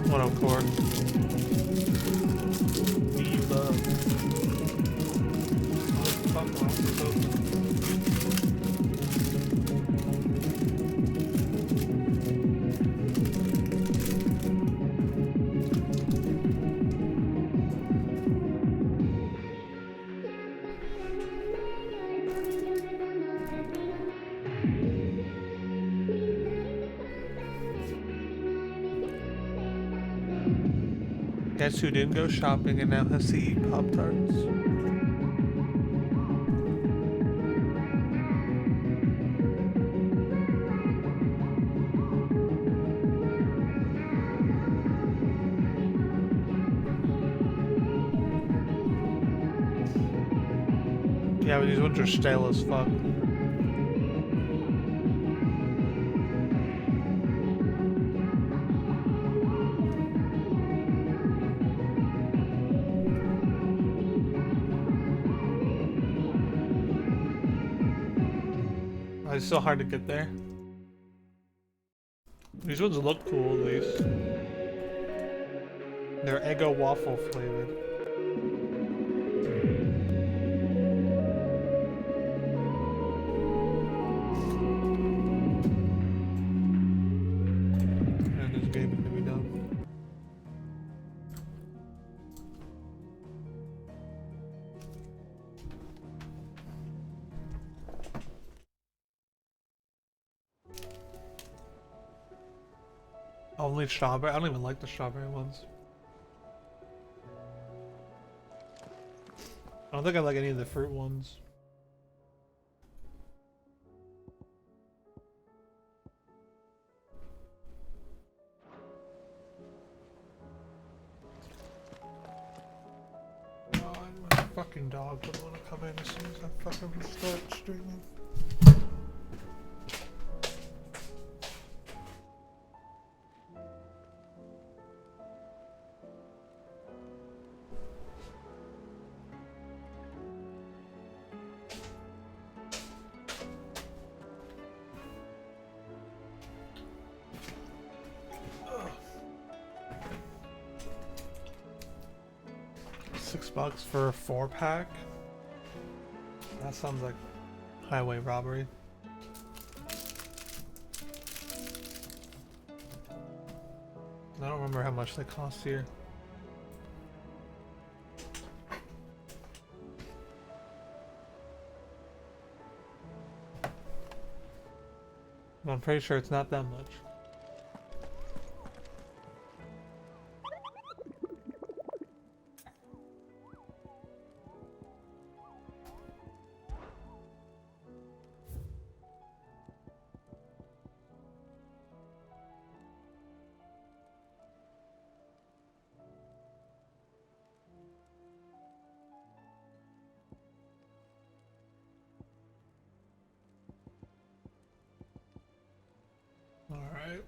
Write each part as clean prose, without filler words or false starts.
What up, Core? Diva. What the fuck wrong with Guess who didn't go shopping and now has to eat Pop-Tarts? Yeah, but these ones are stale as fuck. Oh, it's so hard to get there. These ones look cool, at least. They're Eggo waffle flavored. And this game is gonna be done. Only strawberry? I don't even like the strawberry ones. I don't think I like any of the fruit ones. God, my fucking dog would want to come in as soon as I fucking start streaming. $6 for a 4-pack? That sounds like highway robbery. I don't remember how much they cost here. But I'm pretty sure it's not that much. Alright.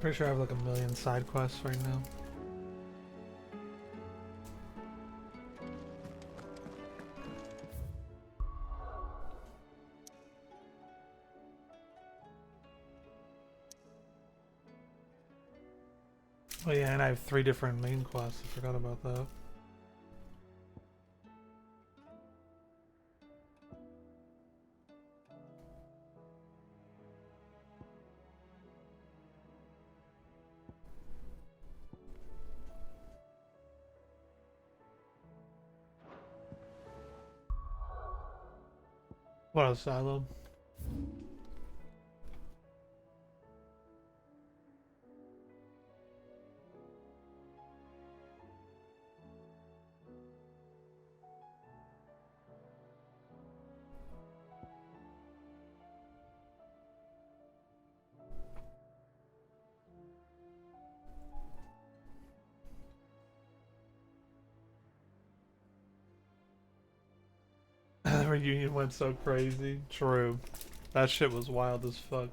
Pretty sure I have like a million side quests right now. Oh yeah, and I have 3 different main quests. I forgot about that. What else, Asylum? that reunion went so crazy. True. That shit was wild as fuck.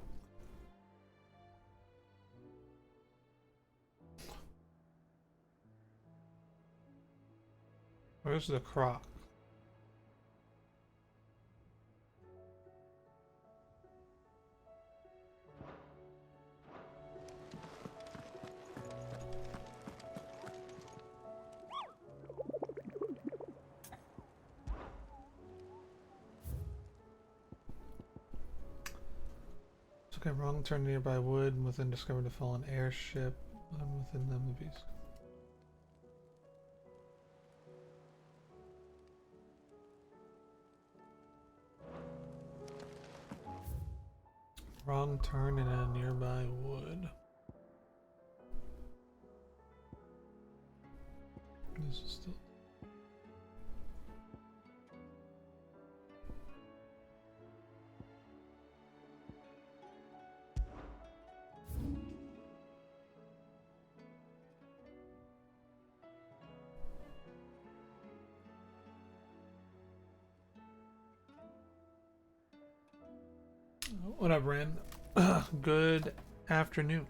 Where's the croc? Okay, wrong turn nearby wood, and within discovered a fallen airship, and within them the beast. Wrong turn in a nearby wood. This is still... What up, Ren? Good afternoon.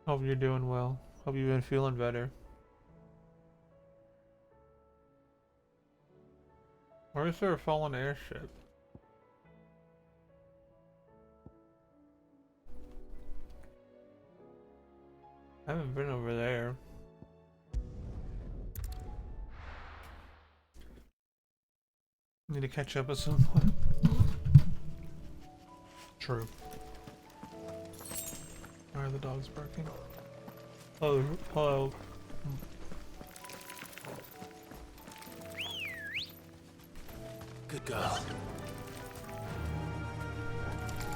Hope you're doing well. Hope you've been feeling better. Where is there a fallen airship? I haven't been over there. Need to catch up at some point. True. Why are the dogs barking? Oh, hello. Good girl.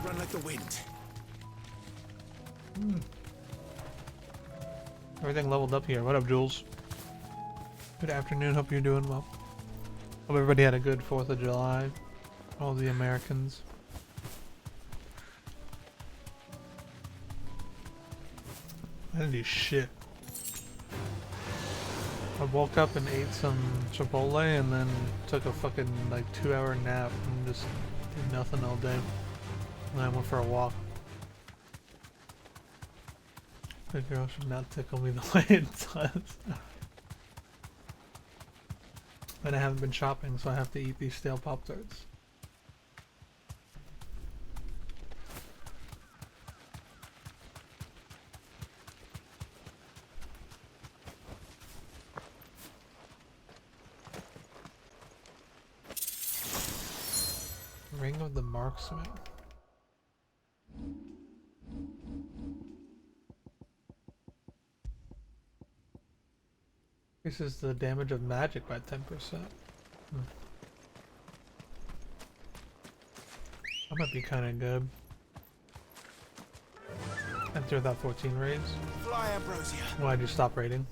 Run like the wind. Everything leveled up here. What up, Jules? Good afternoon. Hope you're doing well. Hope everybody had a good 4th of July. All the Americans. I didn't do shit. I woke up and ate some Chipotle and then took a fucking like 2-hour nap and just did nothing all day. And then I went for a walk. The girl should not tickle me the way it does. But I haven't been shopping, so I have to eat these stale Pop-Tarts. Ring of the Marksman. Increases the damage of magic by 10%. That might be kind of good. Enter without 14 raids. Fly, Ambrosia. Why'd you stop raiding?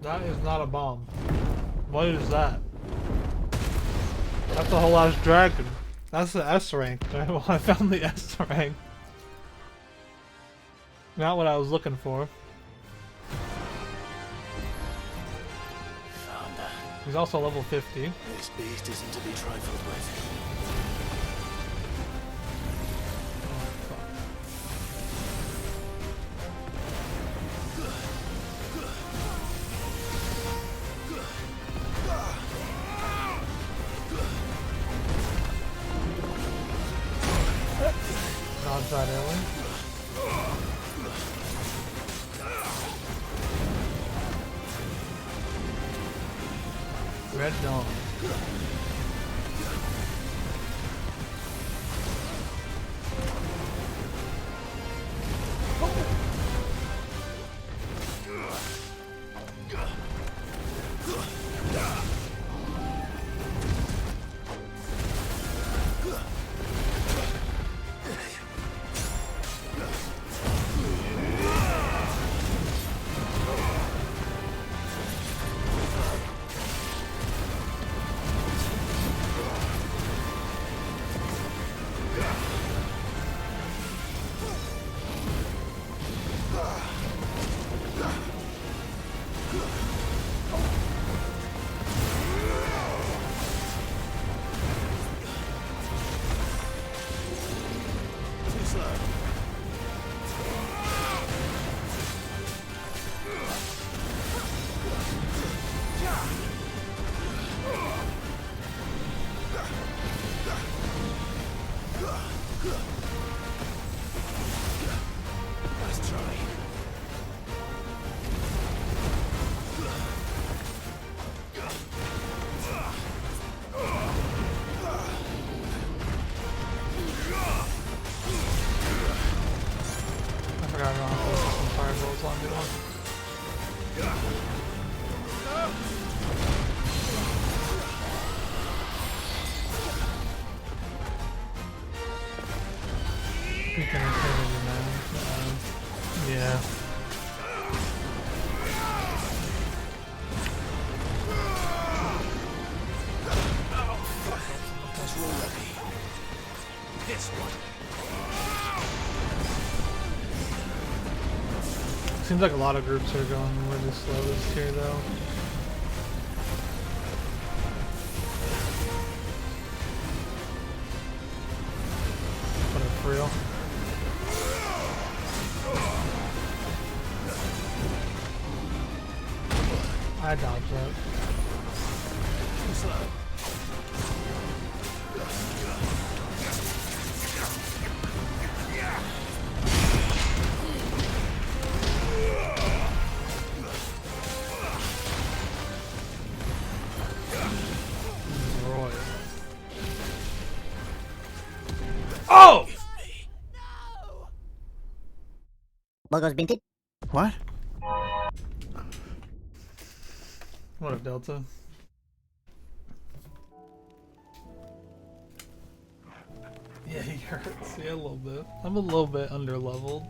That is not a bomb. What is that? That's a whole ass dragon. That's the S rank. Well, I found the S rank. Not what I was looking for. Found her. He's also level 50. This beast isn't to be trifled with. Dodge that early. Red Dawn. Pink entertainment, man. Yeah. This one. Seems like a lot of groups are going really slow this year, though. But for real. I dodged that. Too slow. Oh! Logos binted. What? What up, Delta? Yeah, he hurts. Yeah, a little bit. I'm a little bit under-leveled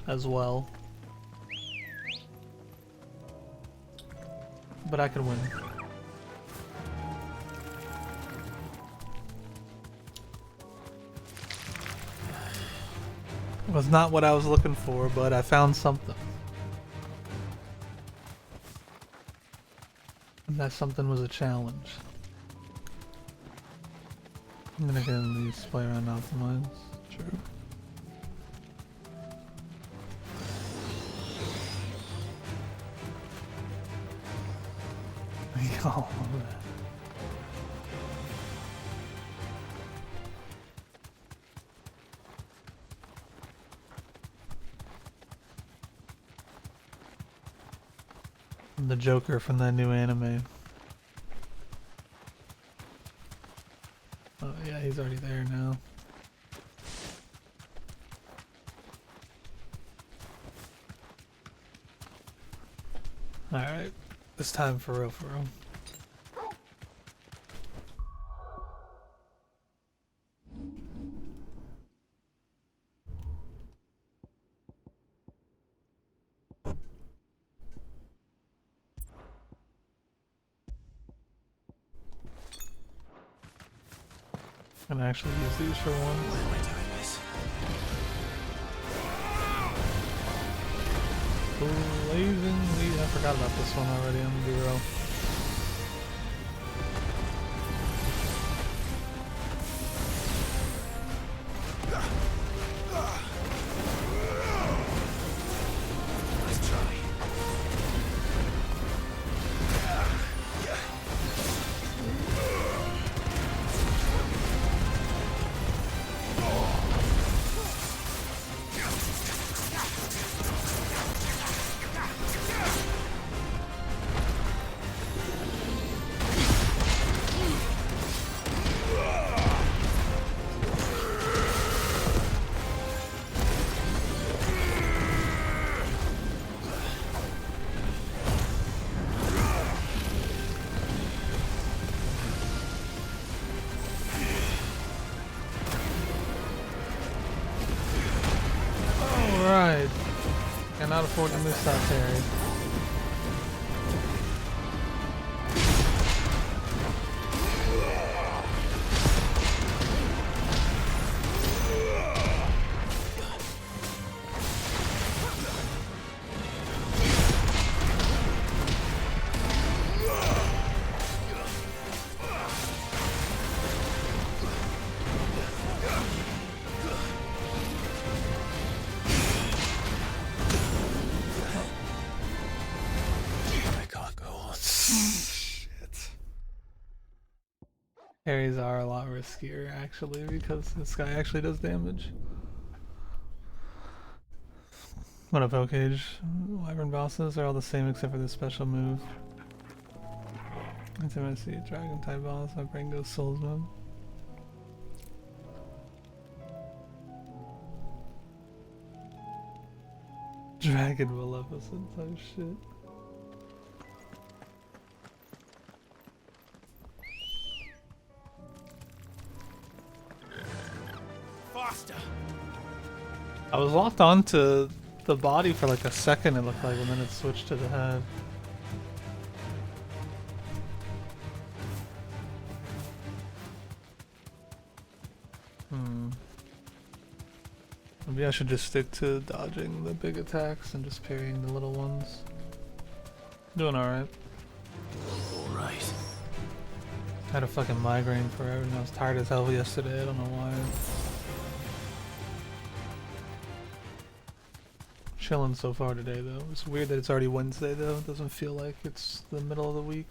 as well. But I can win. It was not what I was looking for, but I found something. And that something was a challenge. I'm gonna get at least play around optimize. True. Oh, the Joker from that new anime. Oh yeah, he's already there now. Alright, it's time for real, for real. I'm gonna actually use these for once. Why am I doing this? Blazingly, I forgot about this one already. I'm gonna be real. Let's try. Alright. Cannot afford to miss that, Terry. Parries are a lot riskier, actually, because this guy actually does damage. What up, Okage? Wyvern bosses are all the same except for this special move. Anytime I see a dragon type boss, my brain goes souls mode. Dragon Maleficent type shit. Faster! I was locked onto the body for like a second, it looked like, and then it switched to the head. Maybe I should just stick to dodging the big attacks and just parrying the little ones. Doing alright. Alright. Had a fucking migraine forever and I was tired as hell yesterday, I don't know why. Chilling so far today though. It's weird that it's already Wednesday though. It doesn't feel like it's the middle of the week.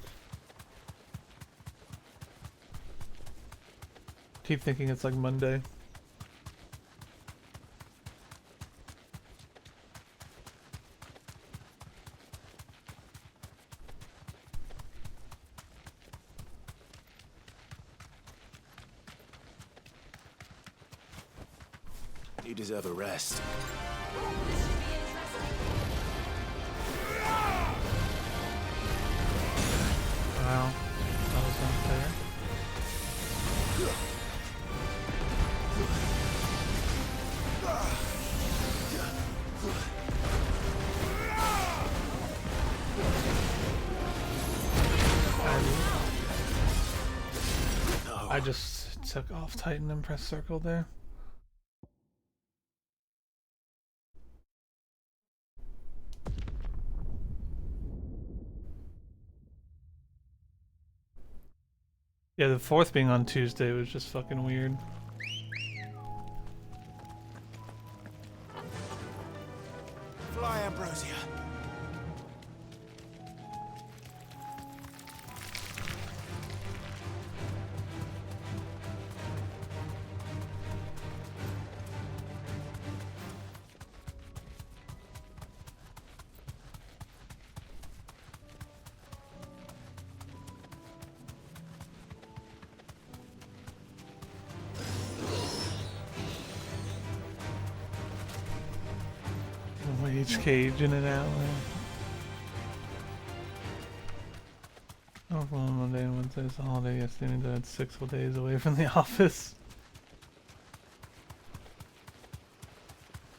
Keep thinking it's like Monday. You deserve a rest. Wow, that was unfair. I just took off Titan and pressed circle there. Yeah, the 4th being on Tuesday was just fucking weird. Fly, Ambrosia. Wage cage in an hour. Oh, well, Monday and Wednesday is a holiday. Yesterday means I had 6 whole days away from the office.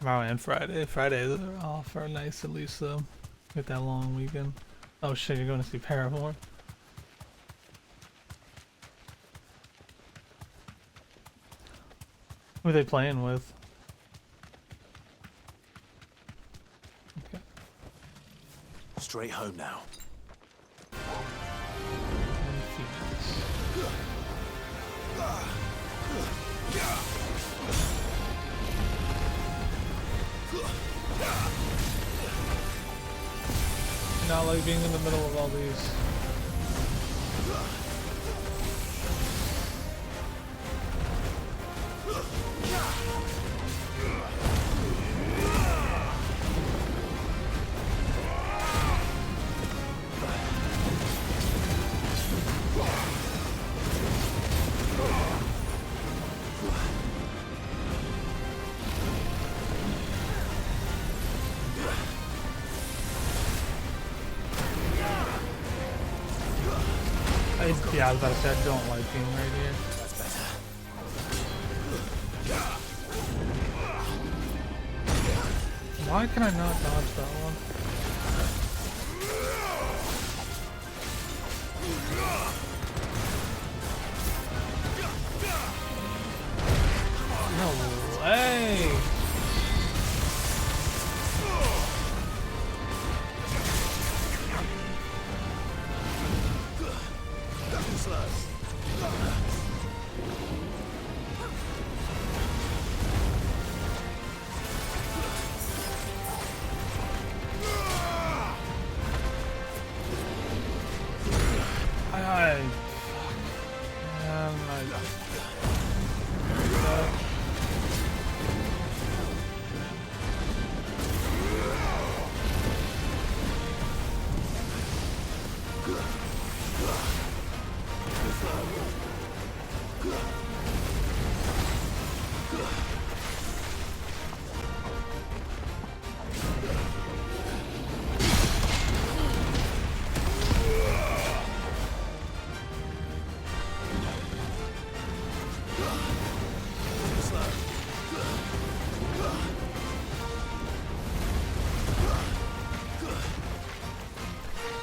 Tomorrow and Friday. Fridays are off are nice at least though. Get that long weekend. Oh shit, you're going to see Paramore? Who are they playing with? Okay. Straight home now. Not like being in the middle of all these. Yeah, I was about to say I don't like being right here. That's better. Why can I not dodge that one? No way!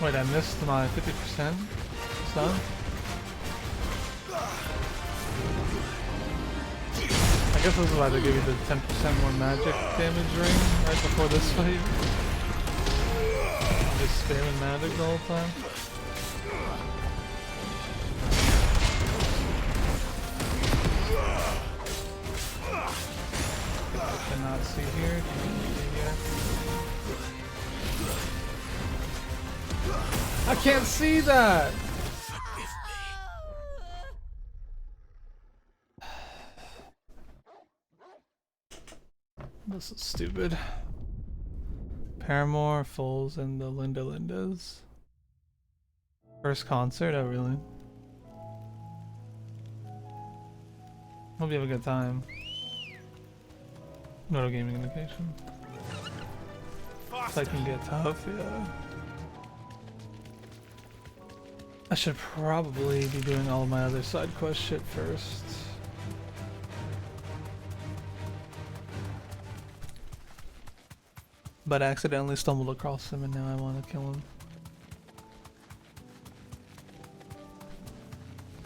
Wait, I missed my 50% stun? I guess this is why they give you the 10% more magic damage ring right before this fight. I'm just spamming magic the whole time. I cannot see here. I can't see that! This is stupid. Paramore, Foles, and the Linda Lindas. First concert? Oh, really? Hope you have a good time. Not a gaming indication. If I can get tough, yeah. I should probably be doing all of my other side quest shit first. But I accidentally stumbled across him and now I want to kill him.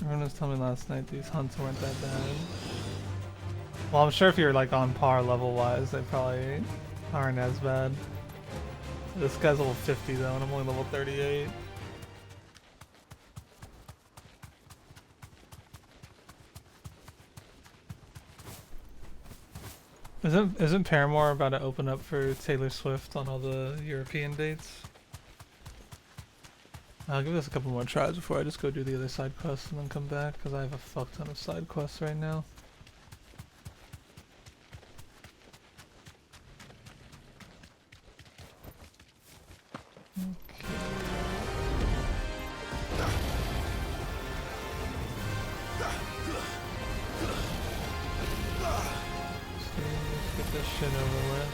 Everyone was telling me last night these hunts weren't that bad. Well, I'm sure if you're like on par level wise, they probably aren't as bad. This guy's level 50 though, and I'm only level 38. Isn't Paramore about to open up for Taylor Swift on all the European dates? I'll give this a couple more tries before I just go do the other side quests and then come back, because I have a fuck ton of side quests right now. Shit over with.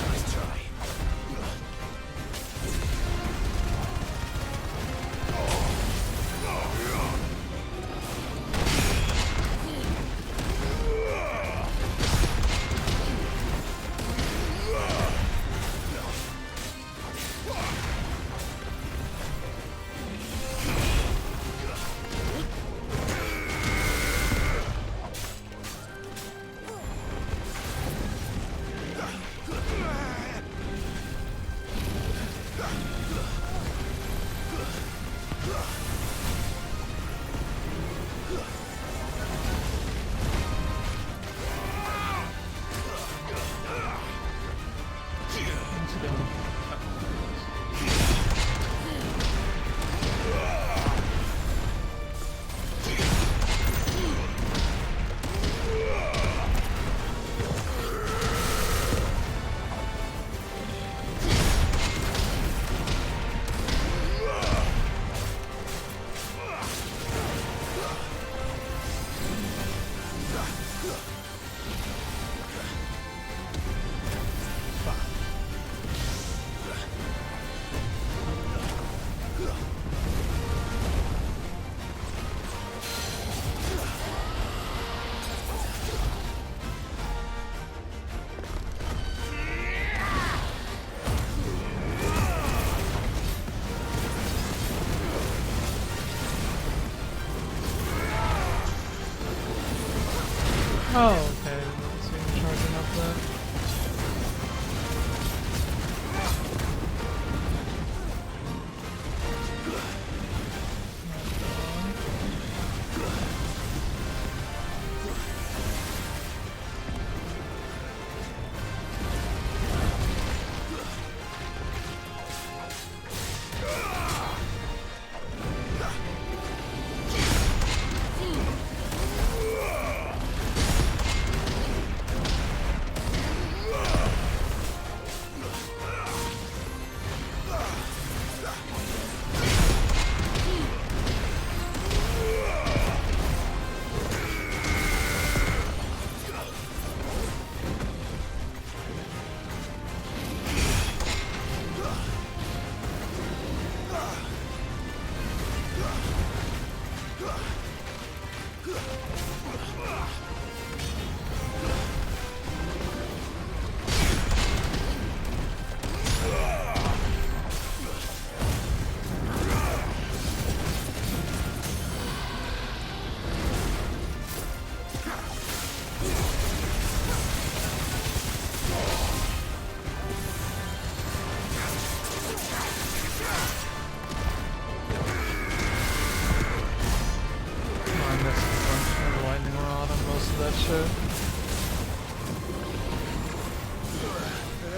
Nice try. Oh, okay. Let's see him charging up that.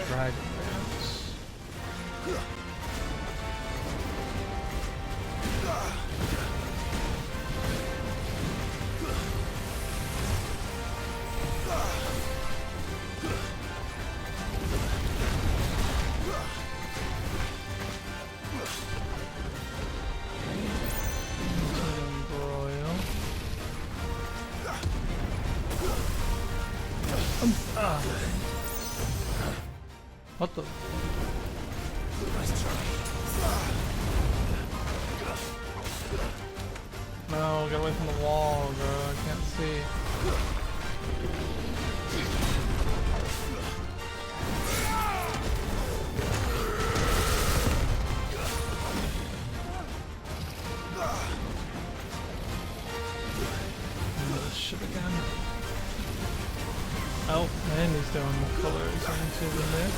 Dragon Dance. Embroil. What the? No, get away from the wall, bro. I can't see. This shit again. Oh, and he's doing the colors into the mix.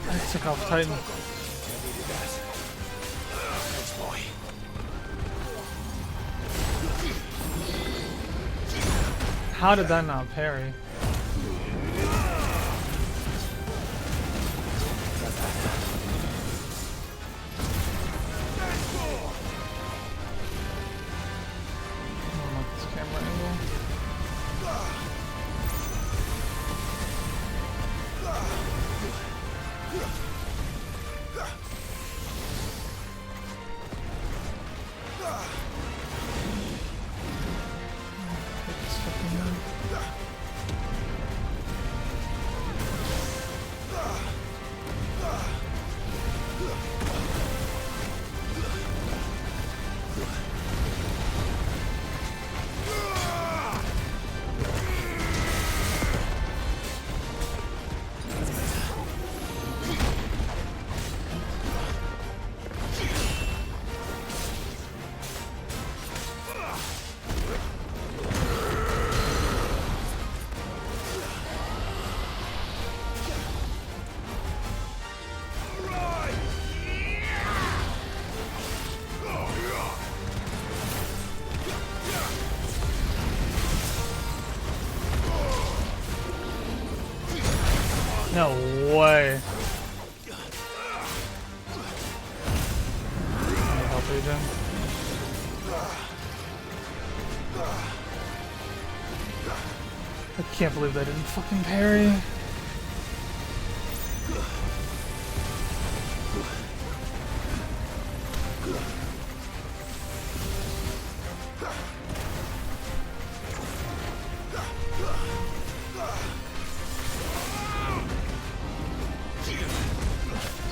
I took off Titan. How did that not parry? I don't like this camera angle. No way. Can you help Regen? I can't believe they didn't fucking parry.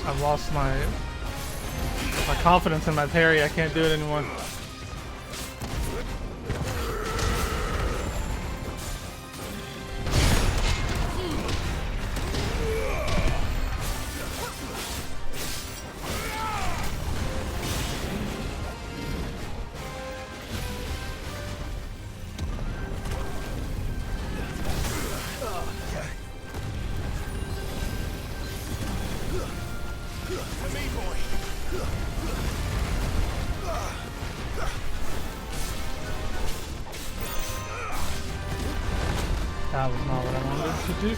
I've lost my confidence in my parry. I can't do it anymore. That was not what I wanted to do.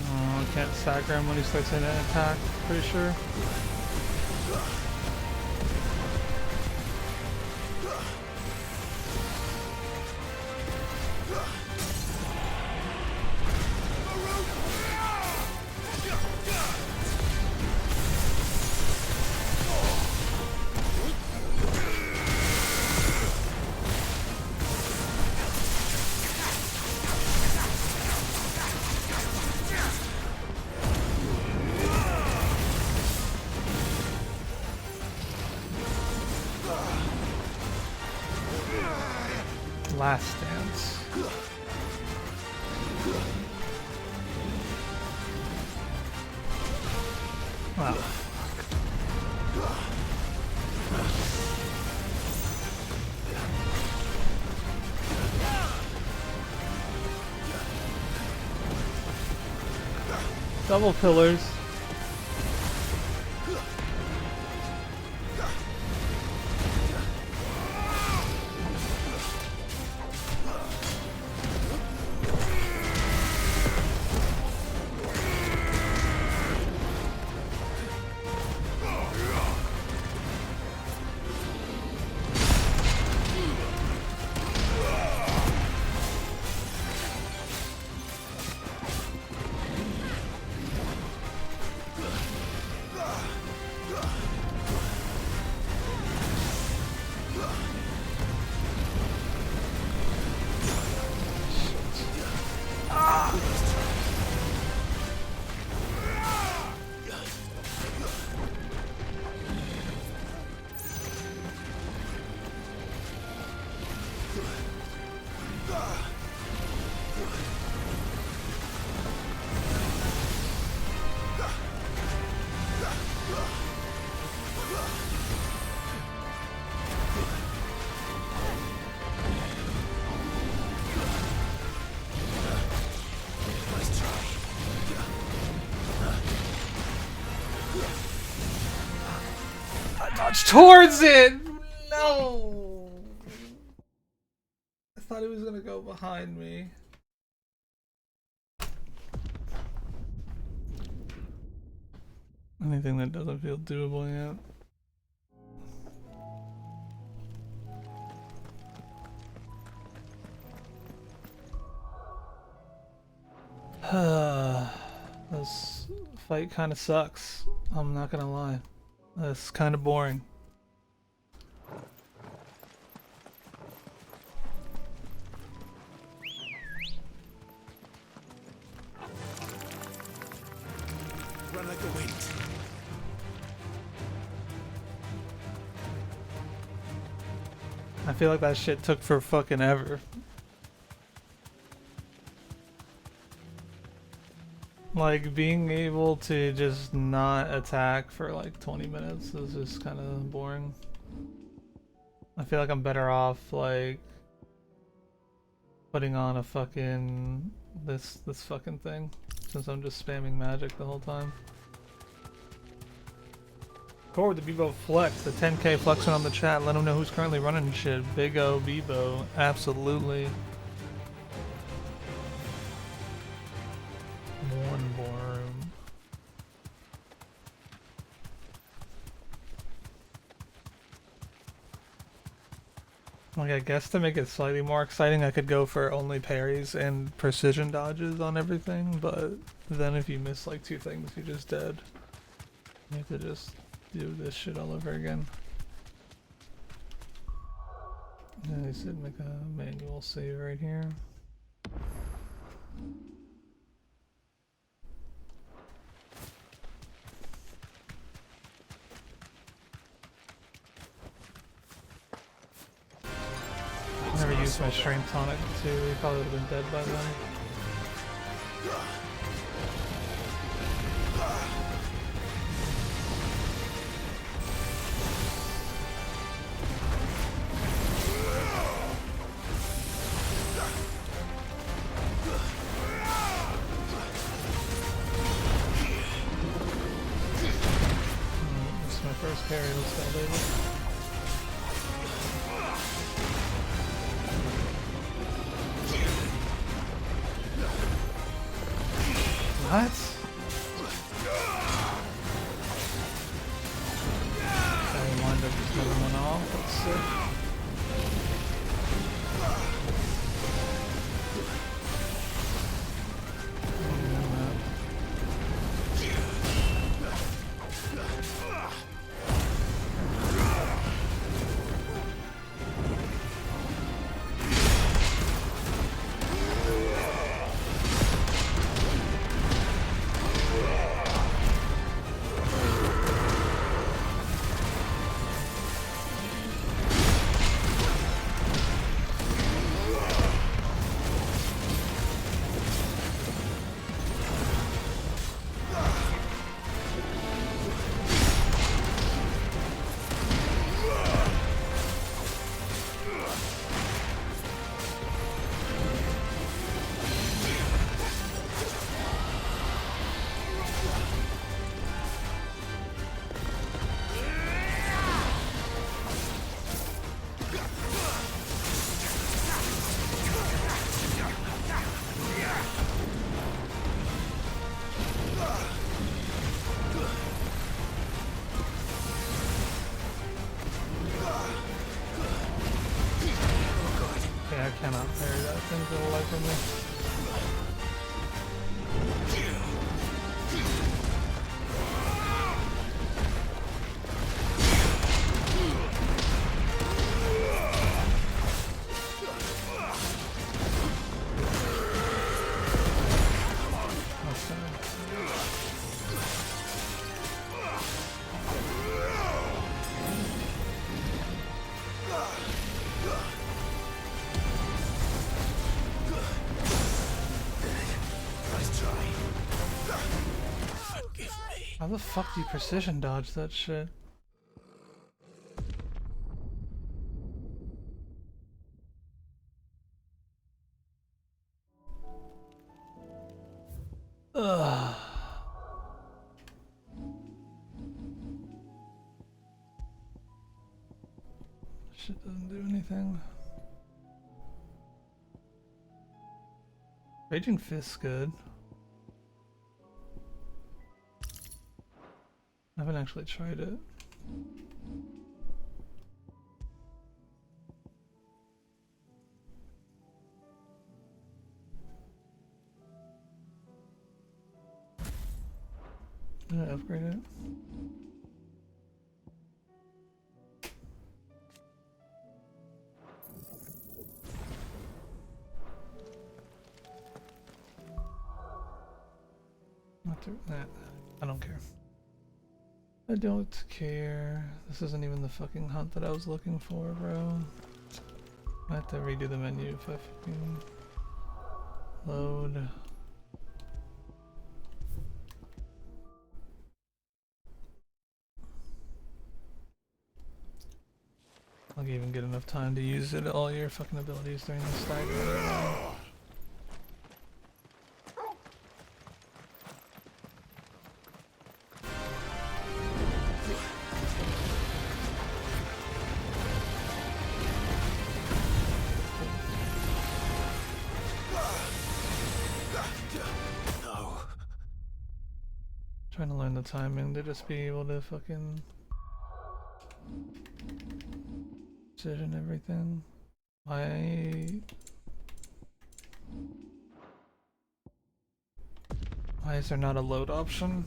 Oh, I can't stagger him when he starts in an attack, pretty sure. Last dance. Wow. Double pillars. Dodge towards it! No! I thought he was gonna go behind me. Anything that doesn't feel doable yet. This fight kind of sucks. I'm not gonna lie. It's kind of boring. Run like the wind. I feel like that shit took for fucking ever. Like, being able to just not attack for like 20 minutes is just kind of boring. I feel like I'm better off like putting on a fucking this fucking thing, since I'm just spamming magic the whole time. Record the Bebo Flex, the 10k flexing on the chat. Let them know who's currently running shit. Big O Bebo, absolutely. One more room. Like, I guess to make it slightly more exciting, I could go for only parries and precision dodges on everything, but then if you miss like 2 things, you're just dead. You have to just do this shit all over again. And I said make a manual save right here. I never used my strength tonic too, he probably would have been dead by then. just parry this guy, baby. What? I wind up just letting one off. That's sick. I cannot parry that thing for the life of me. How the fuck do you precision dodge that shit? Ugh. Shit doesn't do anything. Raging Fist's good. I haven't actually tried it. Did I upgrade it? Not to, nah, I don't care. I don't care. This isn't even the fucking hunt that I was looking for, bro. I have to redo the menu if I fucking load. I'll even get enough time to use it all your fucking abilities during this stagger. Trying to learn the timing to just be able to fucking precision everything. Why is there not a load option?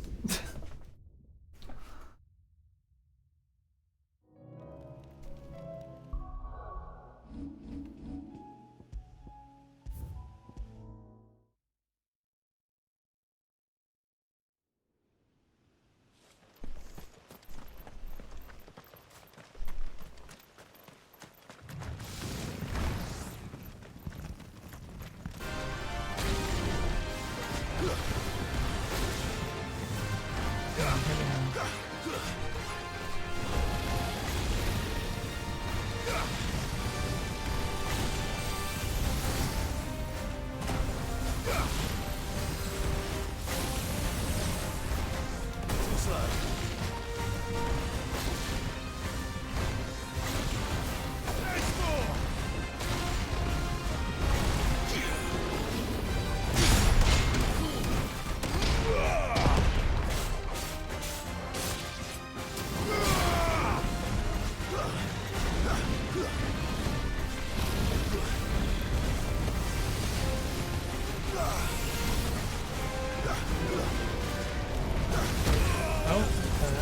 Oh, okay.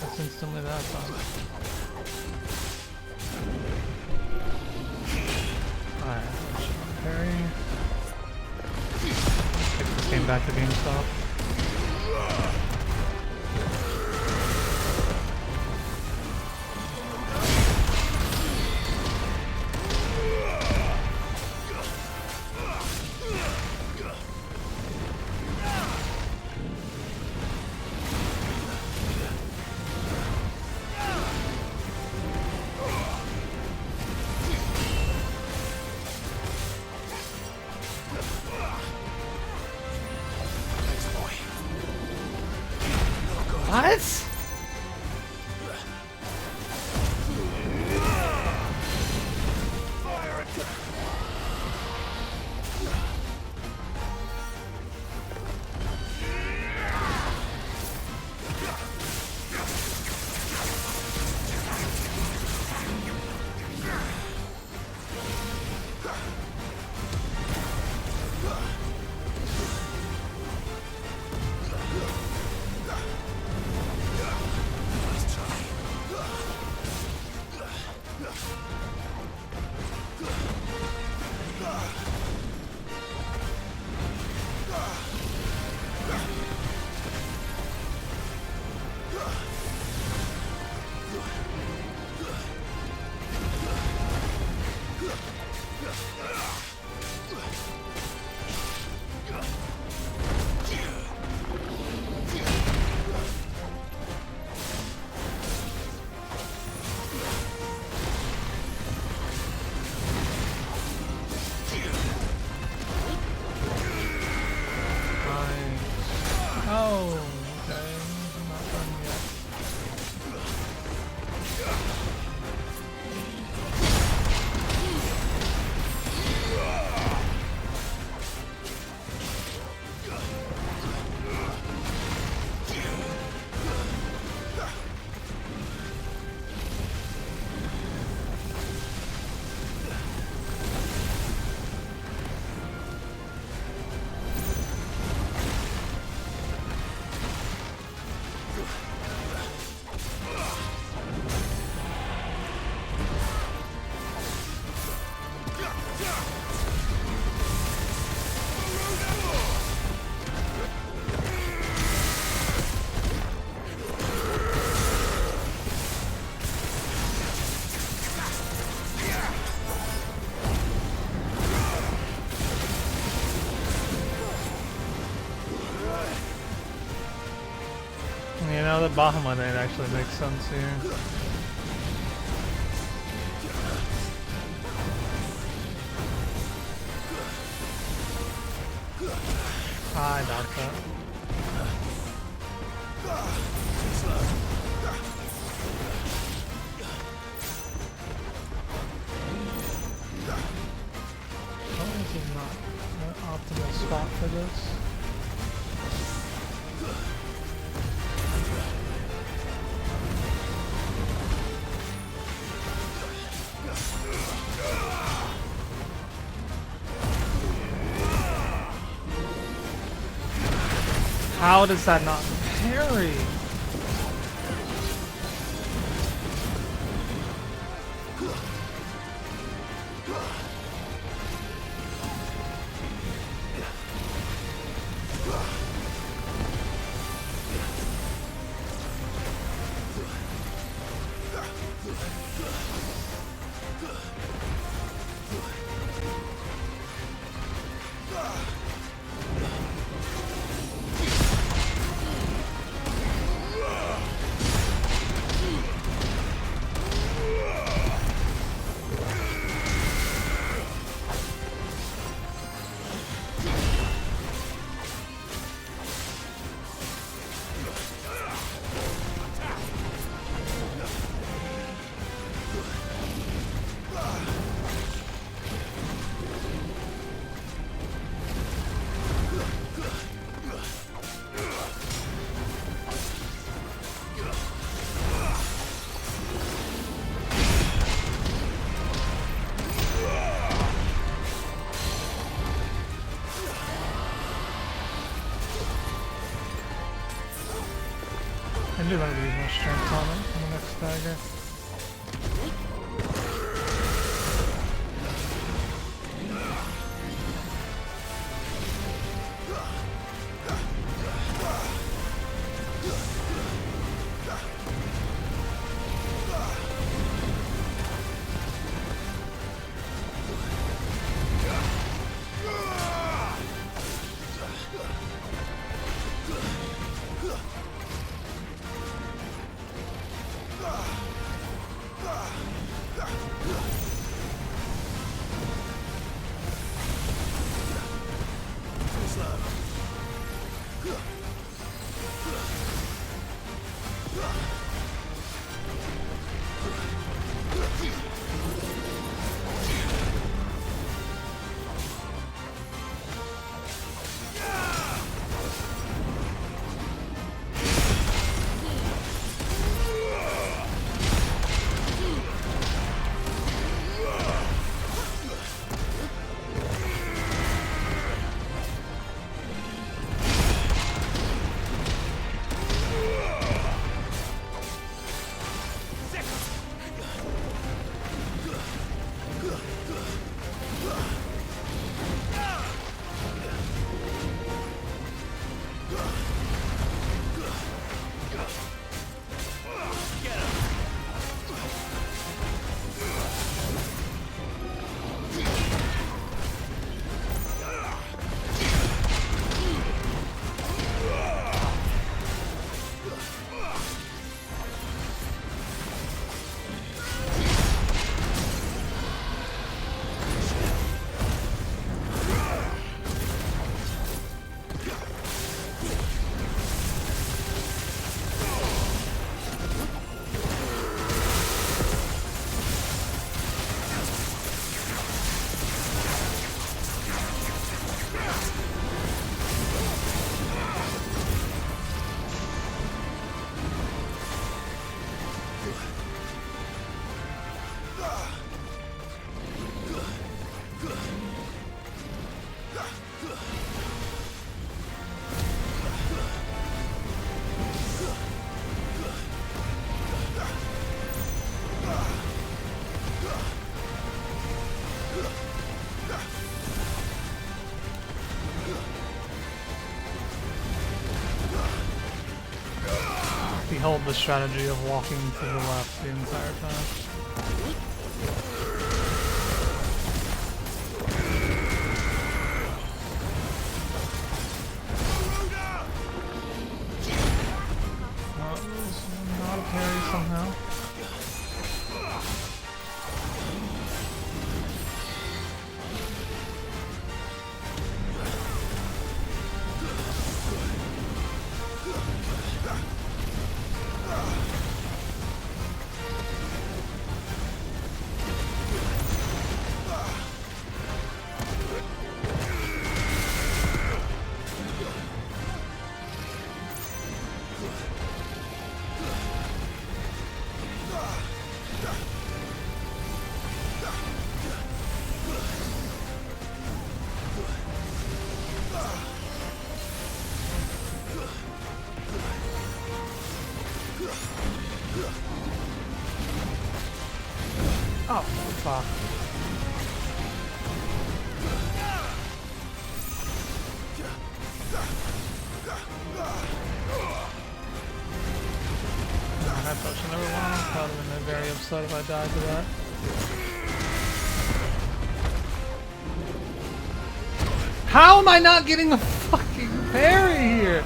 That's instantly that time. Alright, parry. Take this game back to GameStop. What? Oh, okay. I'm not done yet. You know, the Bahamut name actually makes sense here. I doubt that. Oh, this is not an optimal spot for this. How does that not parry? I do remember to use my strength on it on the next stagger. Behold the strategy of walking to the left the entire time. Not a parry somehow. Oh, fuck. High potion number one. I would have been very upset if I died to that. How am I not getting a fucking parry here?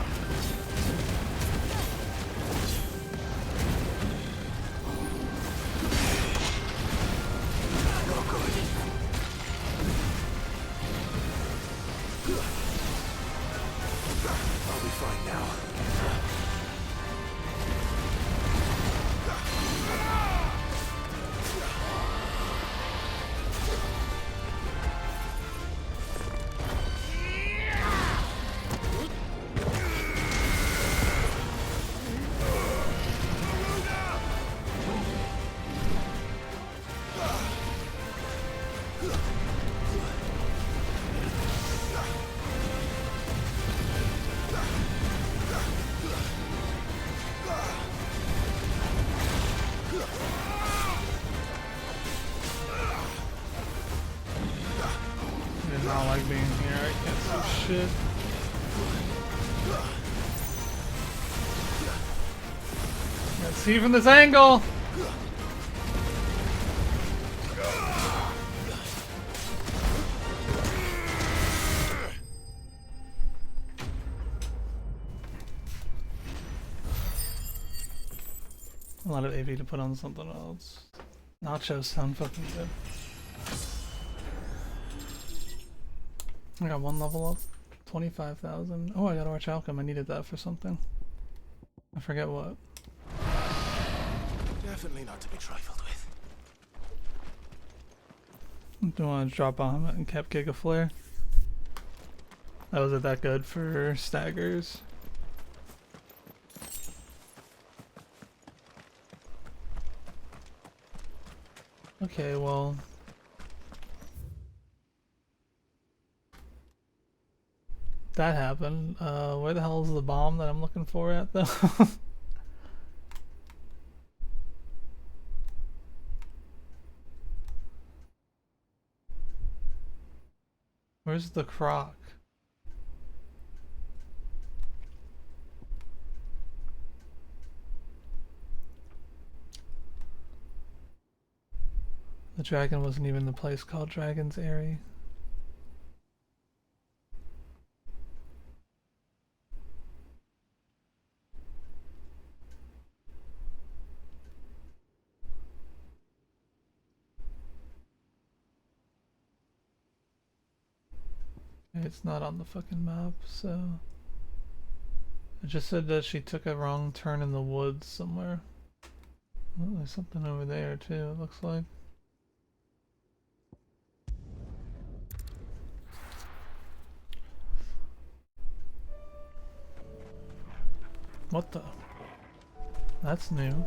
I'll be fine now. Let's see from this angle. A lot of AV to put on something else. Nachos sound fucking good. I got one level up. 25,000. Oh, I got Arch Alchem. I needed that for something. I forget what. Definitely not to be trifled with. Do you want to drop bomb and kept Giga Flare? Oh, was it that good for staggers? Okay, well. That happened. Where the hell is the bomb that I'm looking for at though? Where's the croc? The dragon wasn't even the place called Dragon's Airy. It's not on the fucking map, so... It just said that she took a wrong turn in the woods somewhere. Oh, there's something over there too, it looks like. What the? That's new.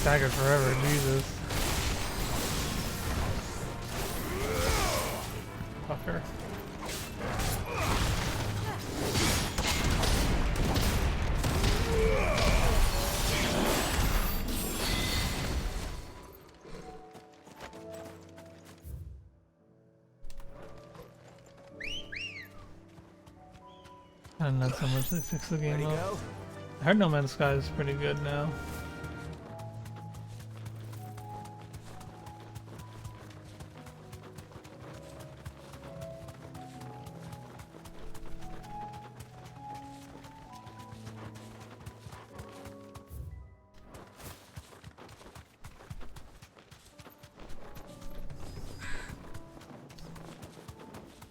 Staggered forever, Jesus. Fucker. And that's how much they fixed the game up. I heard No Man's Sky is pretty good now.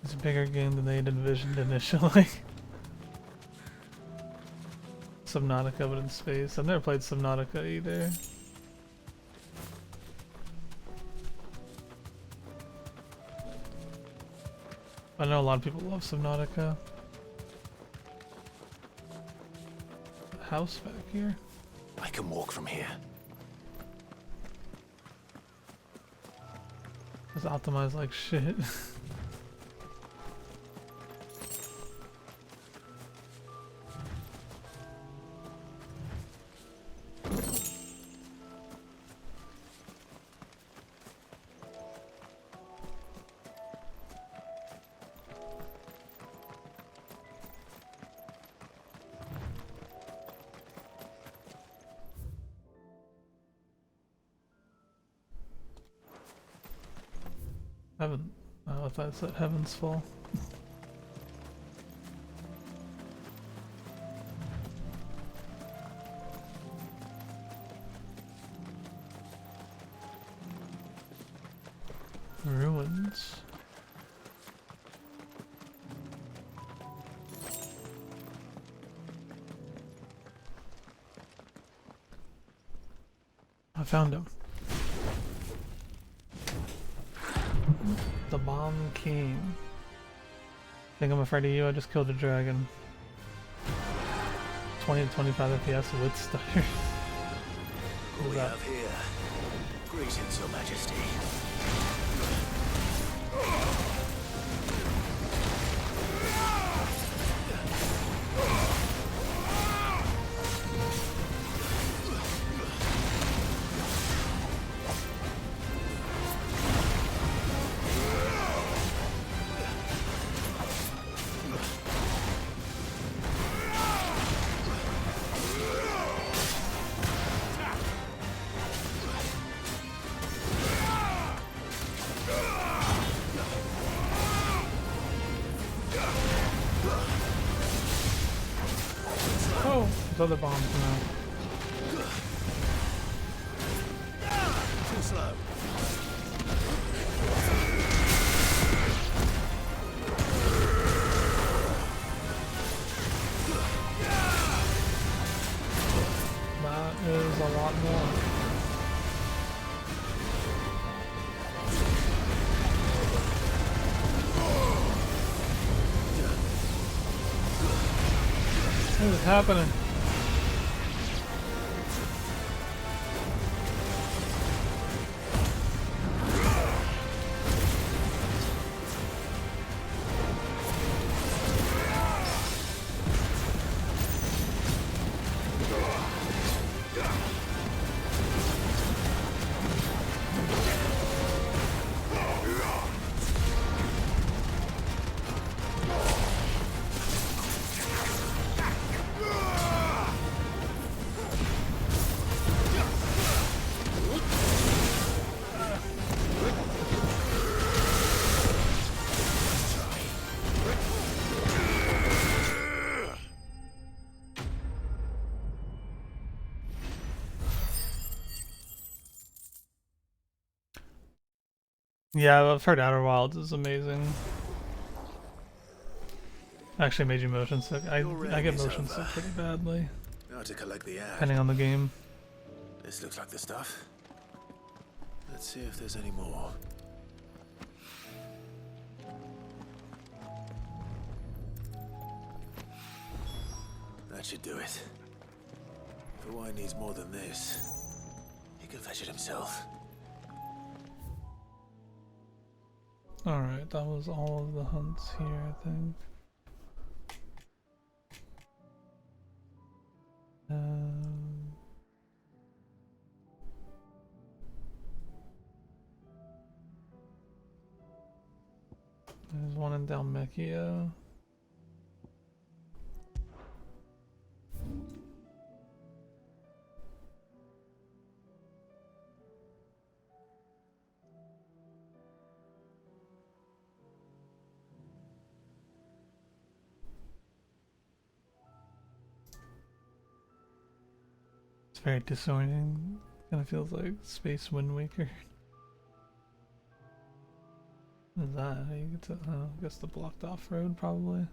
It's a bigger game than they had envisioned initially. Subnautica, but in space. I've never played Subnautica either. I know a lot of people love Subnautica. House back here. I can walk from here. It's optimized like shit. Heaven. Oh, I thought it said Heaven's Fall. hunts. I found him. The Bomb King. Think I'm afraid of you? I just killed a dragon. 20 to 25 FPS with stutter. What we have here? Greetings, Your Majesty. Other bombs now. Too slow. That is a lot more. What is happening? Yeah, I've heard Outer Wilds is amazing. Actually made you motion sick. I get motion sick pretty badly. Now to collect the ad. Depending on the game. This looks like the stuff. Let's see if there's any more. That should do it. If Hawaii needs more than this, he can fetch it himself. Alright, that was all of the hunts here, I think. There's one in Dalmechia. It's very disorienting. Kind of feels like Space Wind Waker. What is that? How you get to? I guess the blocked off road, probably.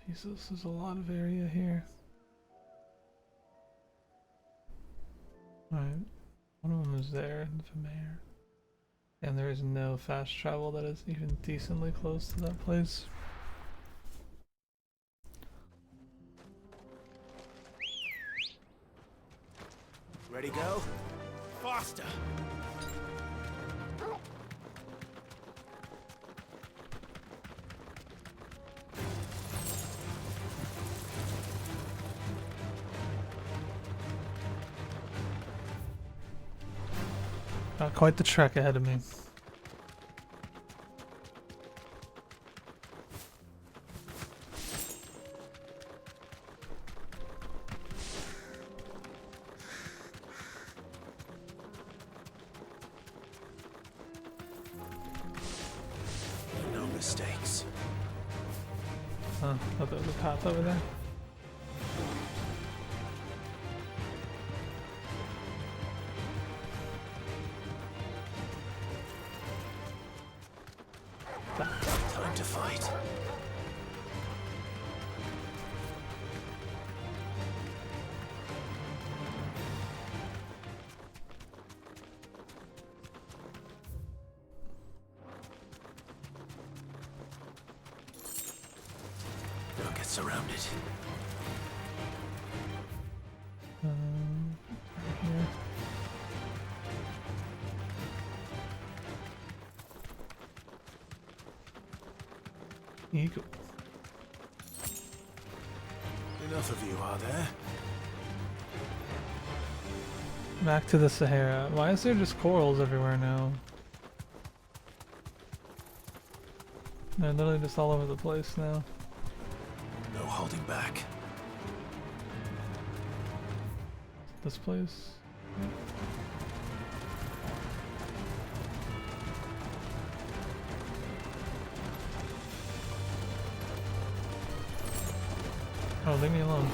Jesus, there's a lot of area here. Alright, one of them is there, the mayor. And there is no fast travel that is even decently close to that place. Ready, go? Faster! Got quite the trek ahead of me. No mistakes. Huh, thought there was a path over there. to fight. Don't get surrounded. Here. Eagle. Enough of you, are there? Back to the Sahara. Why is there just corals everywhere now? They're literally just all over the place now. No holding back. This place? Oh, leave me alone.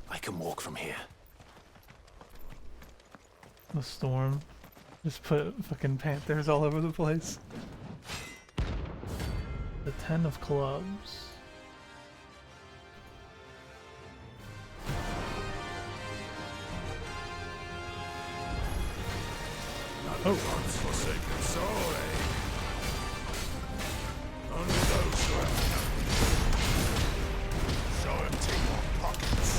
I can walk from here. The storm. Just put fucking panthers all over the place. The 10 of clubs. Oh. Once forsaken soul, eh? Only those who have nothing. So empty your pockets.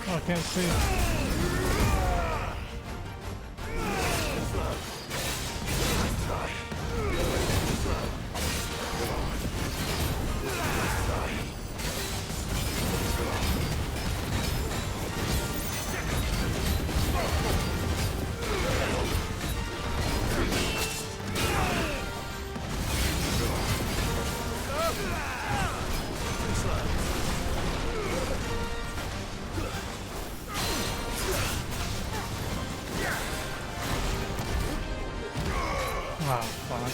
Oh, I can't see. Wow, fuck.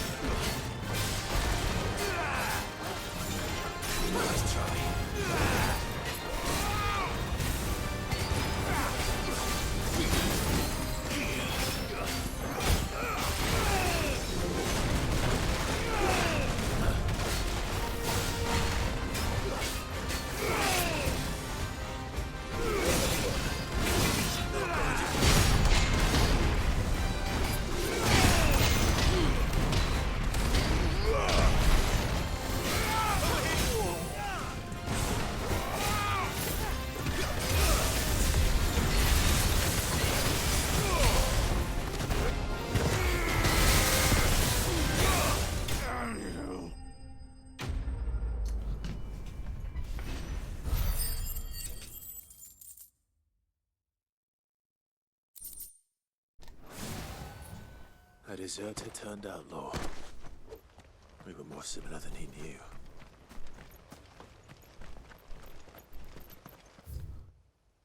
A deserter turned outlaw. We were more similar than he knew.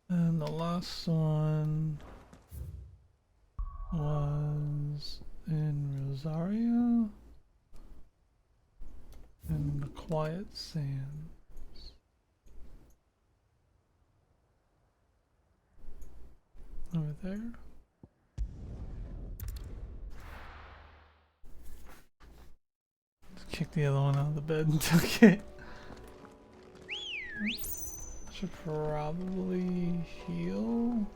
And the last one was in Rosario. In the Quiet Sand. Over there. Just kick the other one out of the bed and took it. Should probably heal.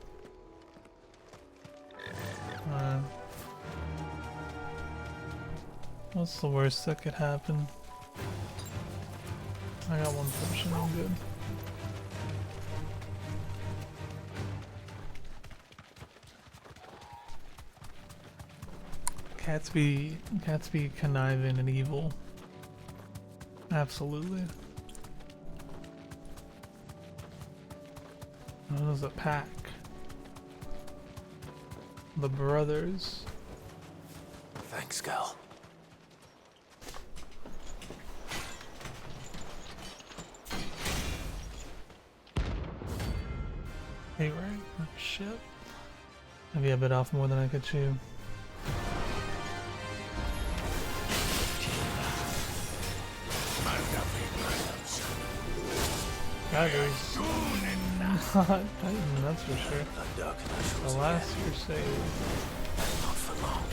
What's the worst that could happen? I got one potion, I'm good. Cats be conniving and evil. Absolutely. That was a pack. The brothers. Thanks, Gal. Hey, right? Oh, shit. Maybe I bit off more than I could chew. That is not Titan, that's for sure. The last crusade. Not for long.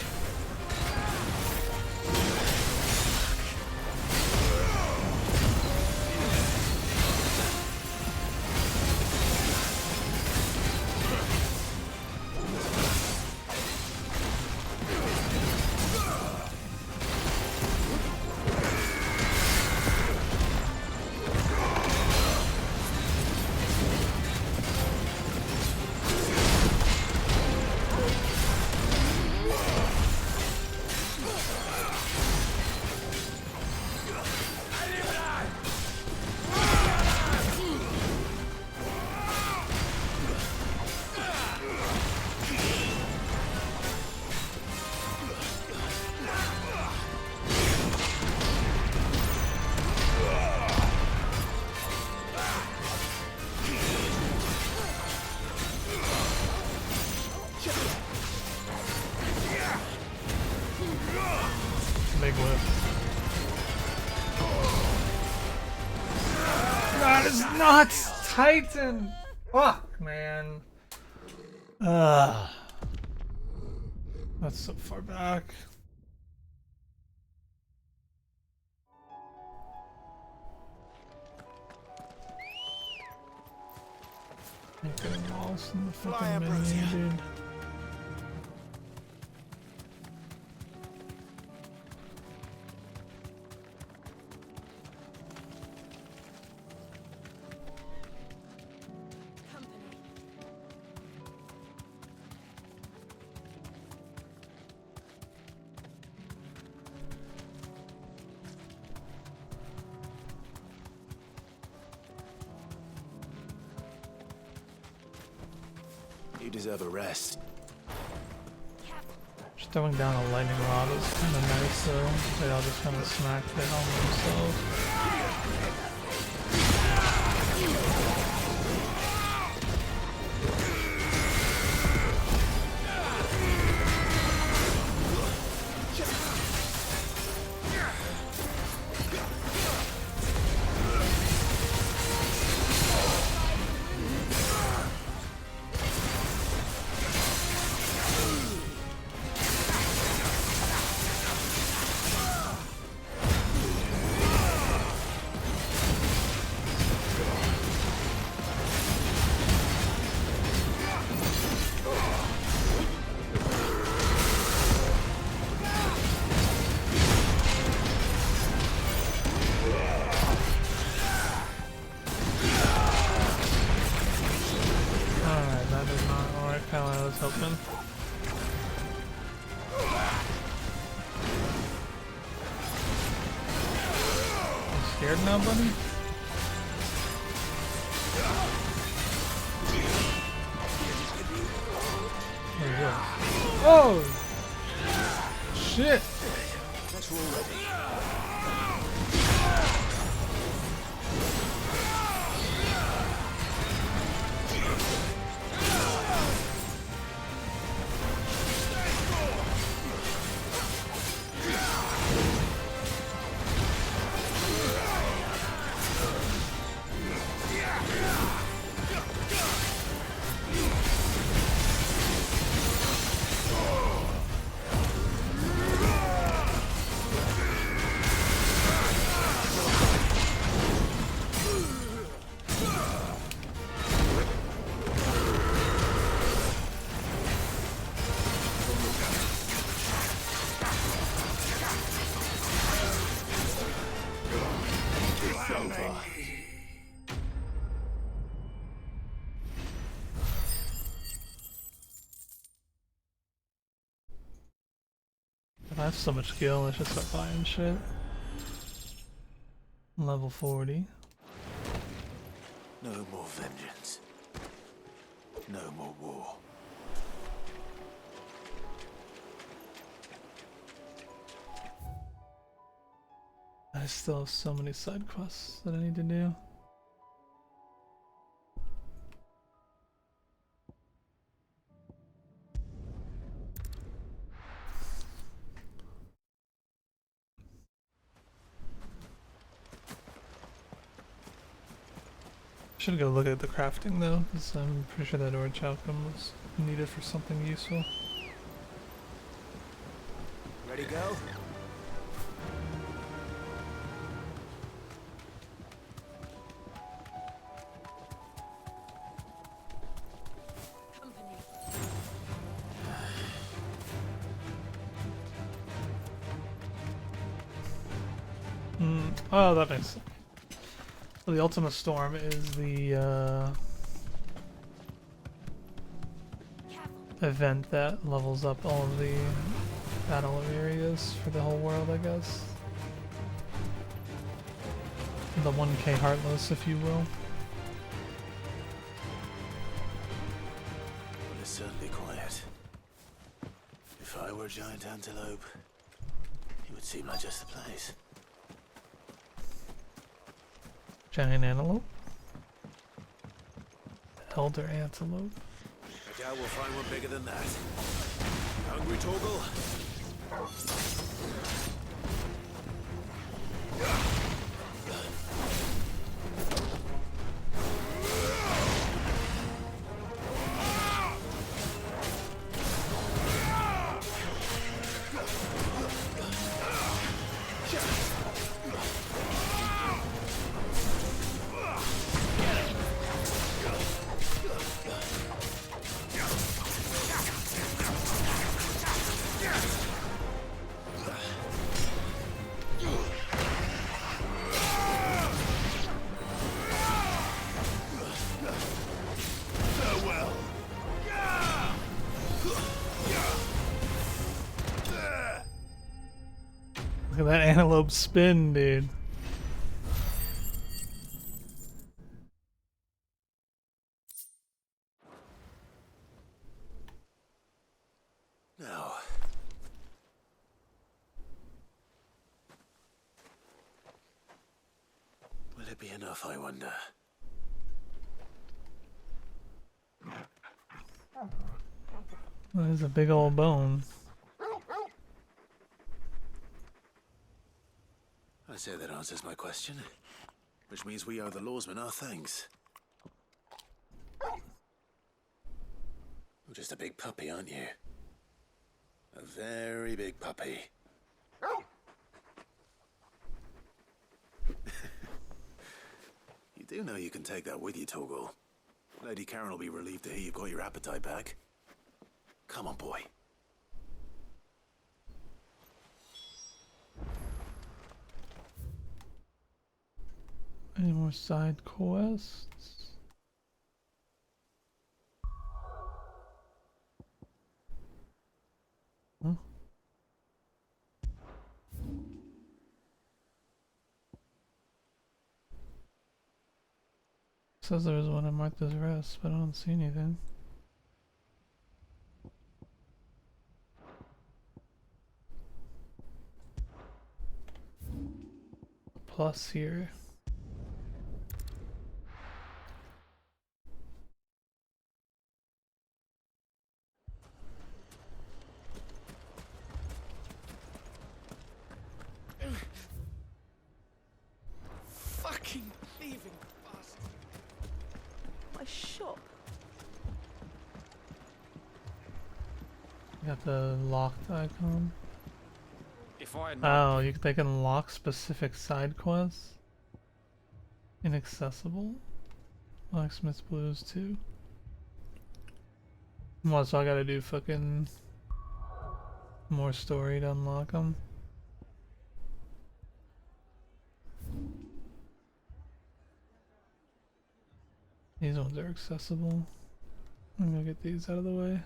Big whip. That is not Titan! Fuck, man. That's so far back. I'm getting lost in the fucking menu, dude. You deserve a rest. Just throwing down a lightning rod is kind of nice though. They all just kind of smack the helmet themselves. Helping. You scared now, buddy? There you go. Oh! Shit! That's already. far. I have so much skill, let's just start buying shit. Level 40. No more vengeance. No more war. I still have so many side quests that I need to do. Should go look at the crafting though, because I'm pretty sure that orange outcome was needed for something useful. Ready, go? Oh, that makes sense. So the Ultima Storm is the event that levels up all of the battle areas for the whole world, I guess. The 1K Heartless, if you will. Well, it's certainly quiet. If I were a giant antelope, it would seem like just the place. Giant antelope? Elder antelope? I doubt we'll find one bigger than that. Hungry, Torgal? Look at that antelope spin, dude. Now. Will it be enough, I wonder? There's a big old bone. I say that answers my question. Which means we owe the lawsmen our thanks. You're just a big puppy, aren't you? A very big puppy. You do know you can take that with you, Torgal. Lady Karen will be relieved to hear you've got your appetite back. Come on, boy. Any more side quests? Huh? Says there was one I marked as rest, but I don't see anything. Plus here. Fucking thieving bastard. My shop. Got the locked icon. If I had Oh, they can lock specific side quests. Inaccessible. Blacksmith Blues too. Well, so I gotta do fucking more story to unlock them. These ones are accessible. I'm gonna get these out of the way.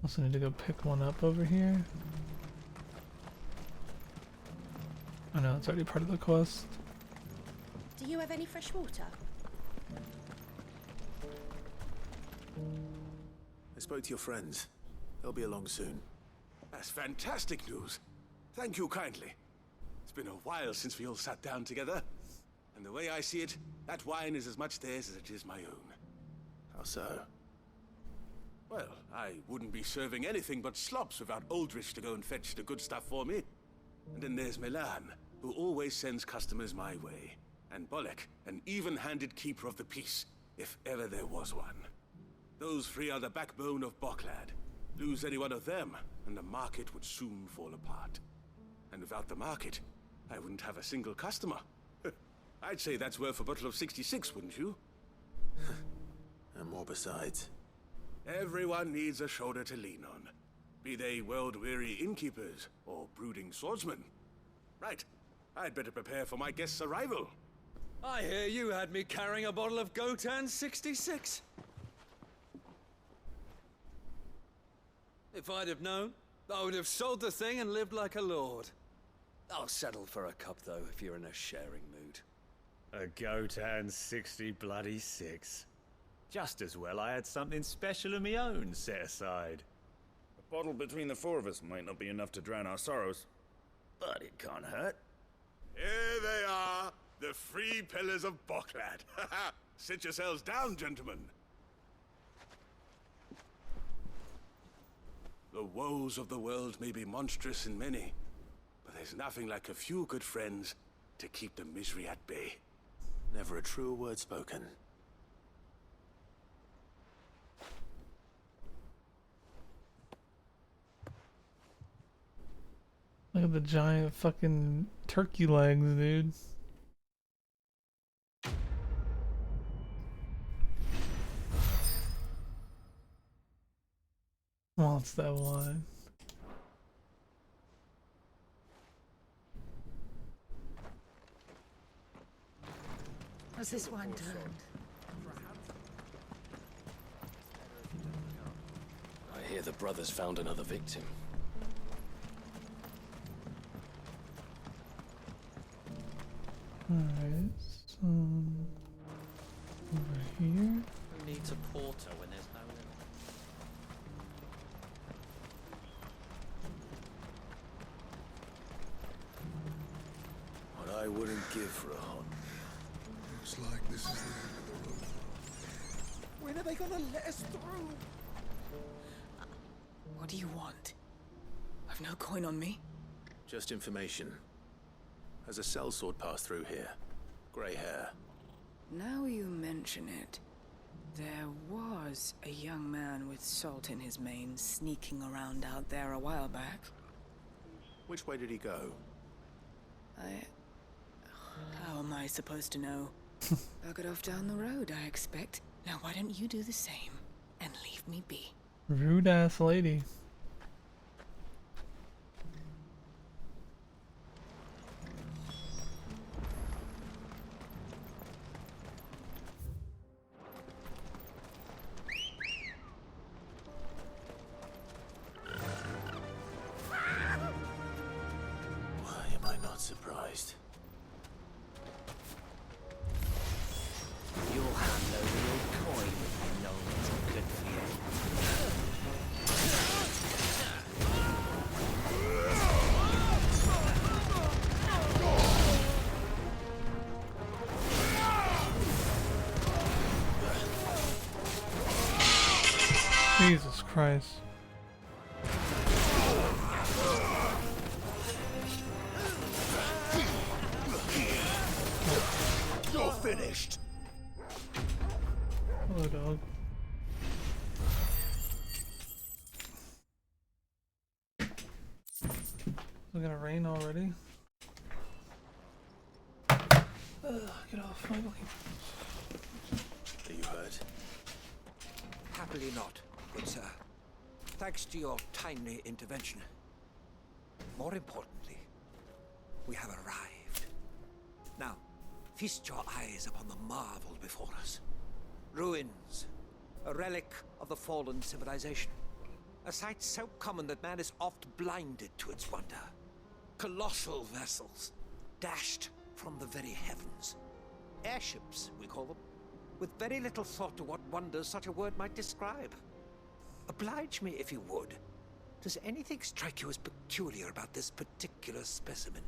Also need to go pick one up over here. I know it's already part of the quest. Do you have any fresh water? I spoke to your friends. They'll be along soon. That's fantastic news. Thank you kindly. It's been a while since we all sat down together. And the way I see it, that wine is as much theirs as it is my own. How so? Well, I wouldn't be serving anything but slops without Aldrich to go and fetch the good stuff for me. And then there's Milan, who always sends customers my way. And Bolek, an even-handed keeper of the peace, if ever there was one. Those three are the backbone of Boklad. Lose any one of them, and the market would soon fall apart. And without the market, I wouldn't have a single customer. I'd say that's worth a bottle of 66, wouldn't you? And more besides. Everyone needs a shoulder to lean on. Be they world-weary innkeepers or brooding swordsmen. Right, I'd better prepare for my guest's arrival. I hear you had me carrying a bottle of Gotan 66. If I'd have known, I would have sold the thing and lived like a lord. I'll settle for a cup, though, if you're in a sharing mood. A Gotan 60 bloody 6. Just as well I had something special of my own set aside. A bottle between the four of us might not be enough to drown our sorrows, but it can't hurt. Here they are, the three pillars of Boklad. Sit yourselves down, gentlemen. The woes of the world may be monstrous in many, but there's nothing like a few good friends to keep the misery at bay. Never a truer word spoken. Look at the giant fucking turkey legs, dude. What's that one? Has this wine turned? I hear the brothers found another victim. Alright, so over here. Who needs a porter when there's no one? What I wouldn't give for a hunt. Looks like this is the end of the road. When are they gonna let us through? What do you want? I've no coin on me. Just information. Has a sellsword passed through here? Grey hair. Now you mention it, there was a young man with salt in his mane sneaking around out there a while back. Which way did he go? How am I supposed to know? Buggered off down the road, I expect. Now why don't you do the same and leave me be? Rude ass lady. Why am I not surprised? You'll hand over your coin if you know what's good for you. Jesus Christ. You're finished! Hello, dog. Is it gonna rain already? Get off finally. Are you hurt? Happily not, good sir. Thanks to your timely intervention. More importantly, we have arrived. Now, feast your eyes upon the marvel before us. Ruins, a relic of the fallen civilization. A sight so common that man is oft blinded to its wonder. Colossal vessels, dashed from the very heavens. Airships, we call them, with very little thought to what wonders such a word might describe. Oblige me if you would. Does anything strike you as peculiar about this particular specimen?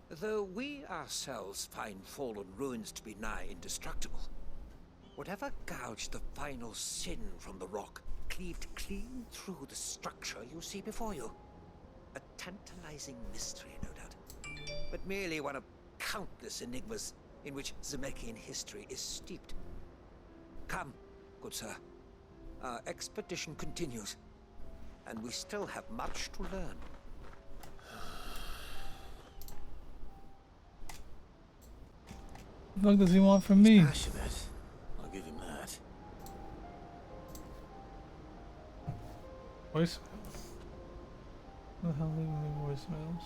Though we ourselves find fallen ruins to be nigh indestructible, whatever gouged the final sin from the rock cleaved clean through the structure you see before you. A tantalizing mystery, no doubt, but merely one of countless enigmas in which Zemeckis history is steeped. Come, good sir. Our expedition continues, and we still have much to learn. What the fuck does he want from me? Passionate. I'll give him that. Voicemails? What the hell leaving me voicemails?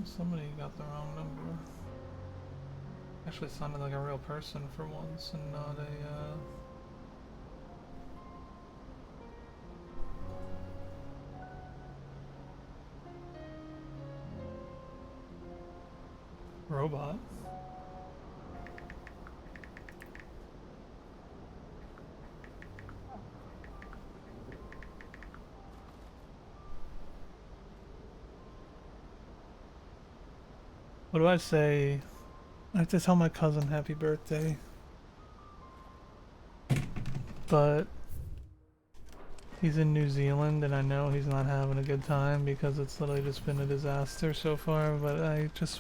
Somebody got the wrong number. Actually sounded like a real person for once and not a robot. What do I say? I have to tell my cousin happy birthday. But he's in New Zealand and I know he's not having a good time because it's literally just been a disaster so far, but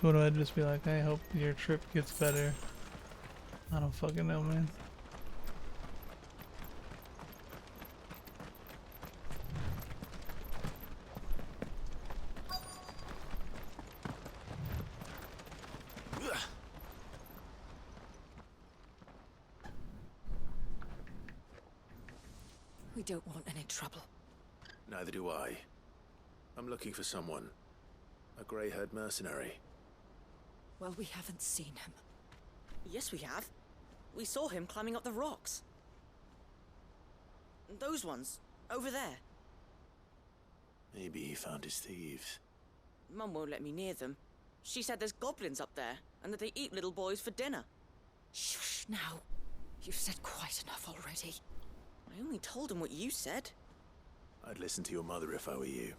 what do I just be like, I hope your trip gets better. I don't fucking know, man. We don't want any trouble. Neither do I. I'm looking for someone. A grey-haired mercenary. Well, we haven't seen him. Yes, we have. We saw him climbing up the rocks. Those ones, over there. Maybe he found his thieves. Mum won't let me near them. She said there's goblins up there, and that they eat little boys for dinner. Shush now. You've said quite enough already. I only told him what you said. I'd listen to your mother if I were you.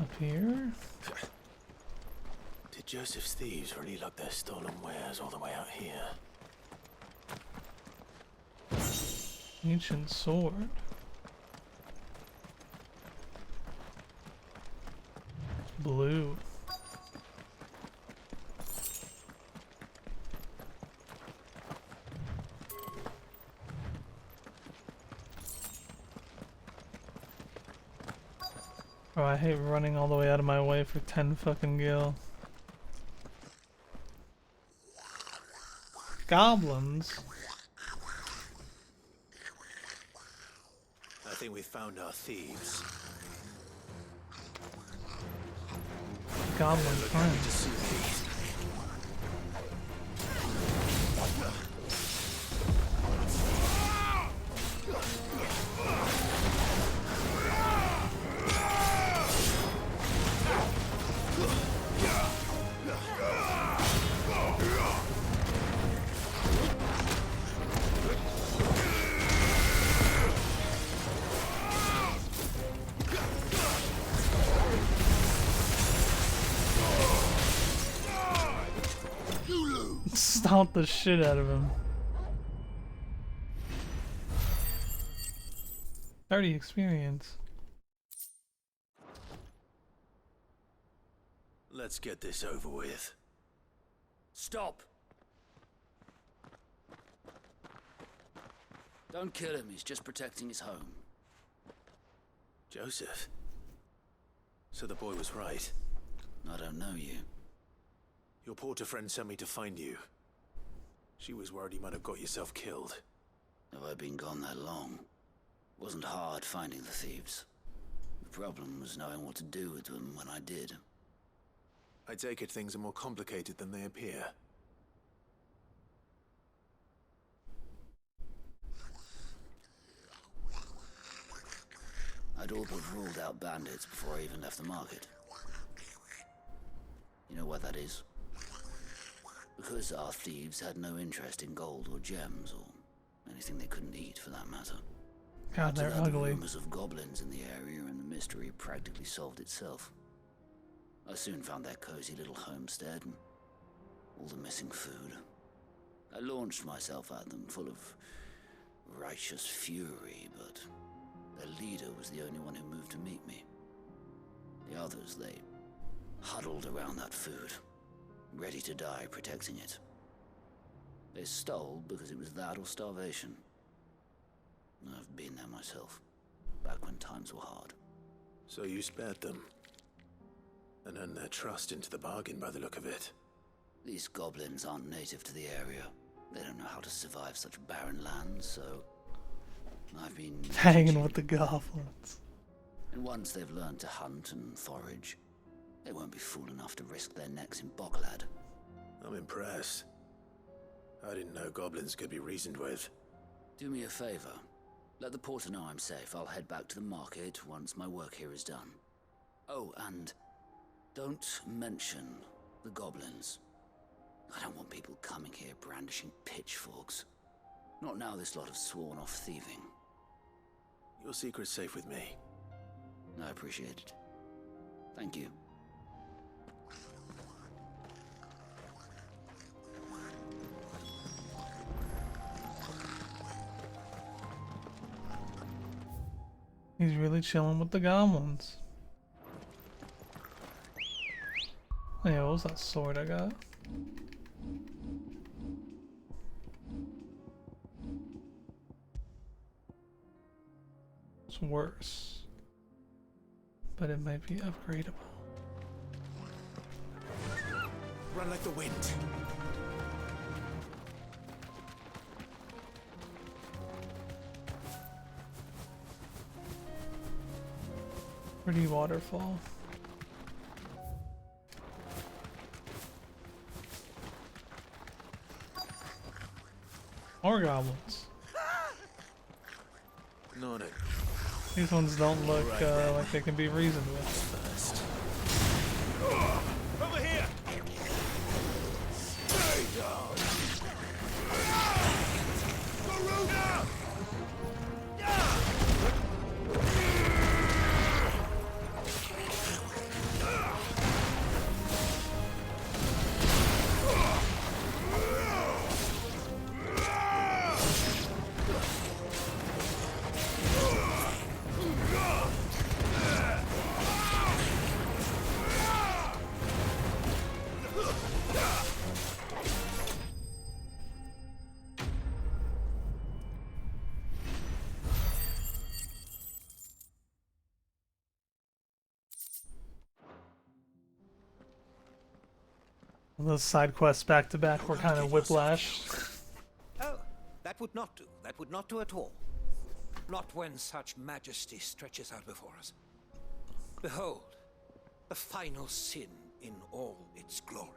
Up here? Did Joseph's thieves really lug their stolen wares all the way out here? Ancient sword. Blue. Oh, I hate running all the way out of my way for 10 fucking gil. Goblins? I think we found our thieves. Goblin friends. To see these. Stomp the shit out of him. 30 experience. Let's get this over with. Stop! Don't kill him, he's just protecting his home. Joseph? So the boy was right. I don't know you. Your porter friend sent me to find you. She was worried you might have got yourself killed. Have I been gone that long? Wasn't hard finding the thieves. The problem was knowing what to do with them when I did. I take it things are more complicated than they appear. I'd all but ruled out bandits before I even left the market. You know why that is? Because our thieves had no interest in gold or gems, or anything they couldn't eat for that matter. God, they're The ugly. rumors of goblins in the area and the mystery practically solved itself. I soon found their cozy little homestead and all the missing food. I launched myself at them full of righteous fury, but their leader was the only one who moved to meet me. The others, they huddled around that food, ready to die protecting it. They stole because it was that or starvation. I've been there myself, back when times were hard. So you spared them? And earned their trust into the bargain by the look of it. These goblins aren't native to the area. They don't know how to survive such barren lands, so I've been Hanging with the goblins. And once they've learned to hunt and forage, they won't be fool enough to risk their necks in Bocklad. I'm impressed. I didn't know goblins could be reasoned with. Do me a favor. Let the porter know I'm safe. I'll head back to the market once my work here is done. Oh, and don't mention the goblins. I don't want people coming here brandishing pitchforks. Not now this lot have sworn off thieving. Your secret's safe with me. I appreciate it. Thank you. He's really chilling with the goblins. Oh yeah, what was that sword I got? It's worse, but it might be upgradable. Run like the wind. Pretty waterfall. More goblins. Not it. These ones don't look like they can be reasoned with. First. Over here! Stay down! Garuda! Those side quests back to back were kind of whiplash. Oh, that would not do. That would not do at all. Not when such majesty stretches out before us. Behold, the final sin in all its glory.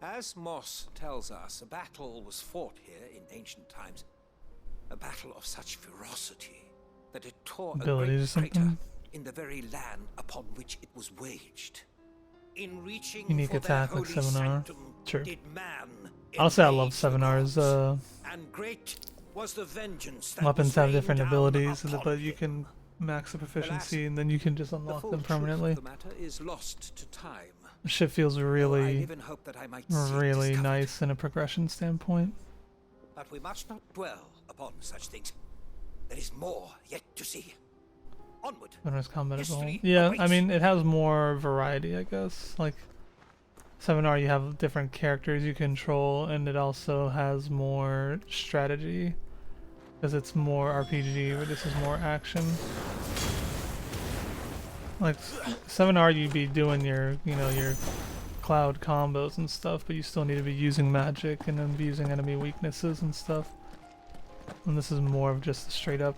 As Moss tells us, a battle was fought here in ancient times. A battle of such ferocity that it tore a Abilities or great crater something? in the very land upon which it was waged. In reaching Unique for attack their like holy 7R. sanctum, True. did man I'll say I love enrage the 7R's. gods, and great was the vengeance that Weapons was have rained different down abilities, upon but you him. can max the proficiency Alas, and then you can just The unlock full them truth permanently. of the matter is lost to time. Shit feels I really, live in hope that I might see it really discovered. nice in a progression standpoint. But we must not dwell upon such things. There is more yet to see. Onward. Winner's combat as a whole. History Yeah, awaits. I mean, it has more variety, I guess. Like, 7R, you have different characters you control, and it also has more strategy. Because it's more RPG, but this is more action. Like, 7R, you'd be doing your, you know, your cloud combos and stuff, but you still need to be using magic and then be using enemy weaknesses and stuff. And this is more of just a straight up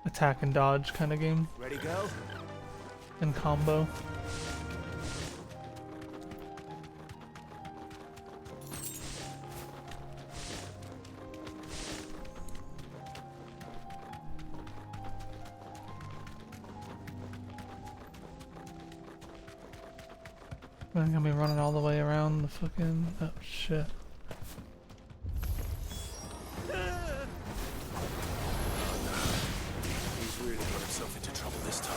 attack and dodge kind of game. Ready, go? And combo. I'm gonna be running all the way around the fucking... oh shit. He's really got himself into trouble this time.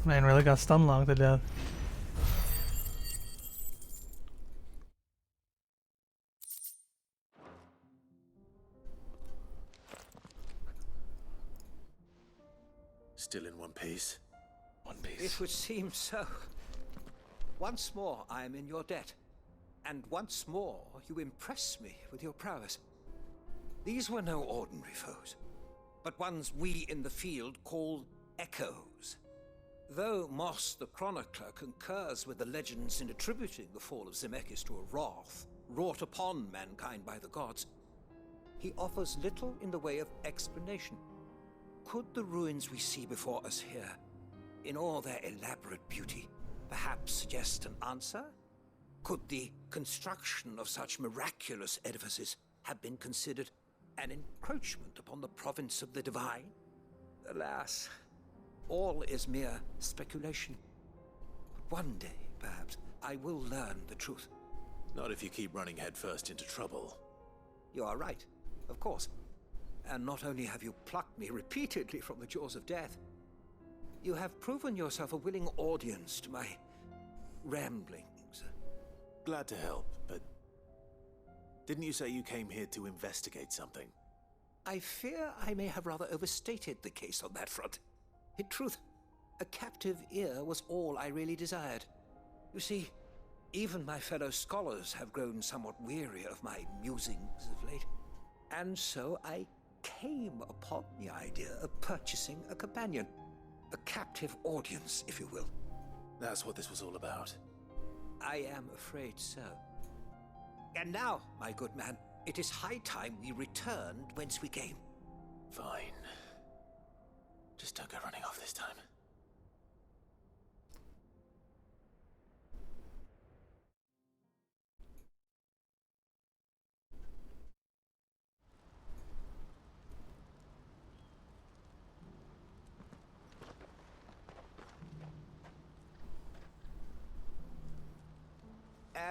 Man, really got stun locked to death. Still in one piece. One piece. It would seem so. Once more I am in your debt. And once more you impress me with your prowess. These were no ordinary foes, but ones we in the field call echoes. Though Moss the Chronicler concurs with the legends in attributing the fall of Zemeckis to a wrath wrought upon mankind by the gods, he offers little in the way of explanation. Could the ruins we see before us here, in all their elaborate beauty, perhaps suggest an answer? Could the construction of such miraculous edifices have been considered an encroachment upon the province of the divine? Alas, all is mere speculation. But one day, perhaps, I will learn the truth. Not if you keep running headfirst into trouble. You are right, of course. And not only have you plucked me repeatedly from the jaws of death, you have proven yourself a willing audience to my ramblings. Glad to help, but didn't you say you came here to investigate something? I fear I may have rather overstated the case on that front. In truth, a captive ear was all I really desired. You see, even my fellow scholars have grown somewhat weary of my musings of late. And so I came upon the idea of purchasing a companion. A captive audience, if you will. That's what this was all about. I am afraid so. And now, my good man, it is high time we returned whence we came. Fine. Just don't go running off this time.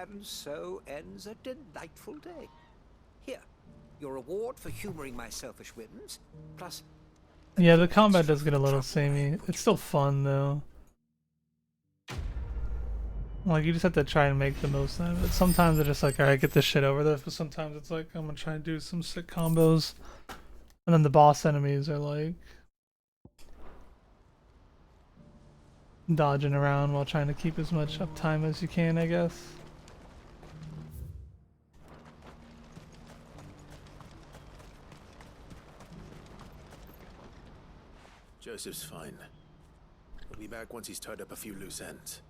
And so ends a delightful day. Here, your reward for humoring my selfish whims, plus... Yeah, the combat does get a little samey. It's still fun though. Like, you just have to try and make the most out of it. Sometimes it's just like, alright, get this shit over with, but sometimes it's like, I'm gonna try and do some sick combos. And then the boss enemies are like dodging around while trying to keep as much uptime as you can, I guess. Joseph's fine. He'll be back once he's tied up a few loose ends.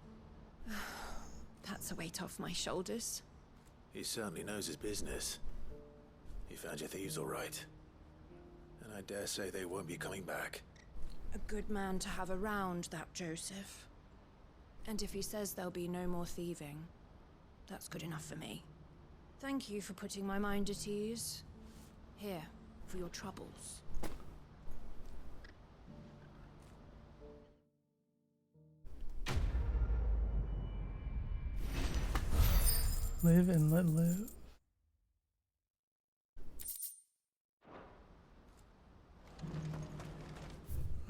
That's a weight off my shoulders. He certainly knows his business. He found your thieves all right. And I dare say they won't be coming back. A good man to have around, that Joseph. And if he says there'll be no more thieving, that's good enough for me. Thank you for putting my mind at ease. Here, for your troubles. Live and let live.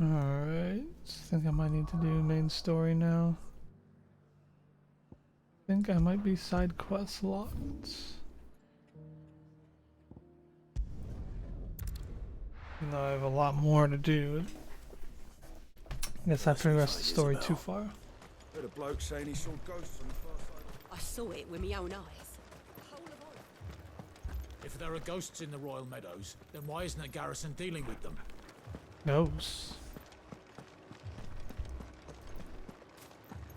Alright, I think I might need to do main story now. I think I might be side quest locked. Even though I have a lot more to do. I guess I progressed the story too far. Heard a bloke saying he saw ghosts on the far side. I saw it with my own eyes. If there are ghosts in the Royal Meadows, then why isn't the garrison dealing with them? Ghosts?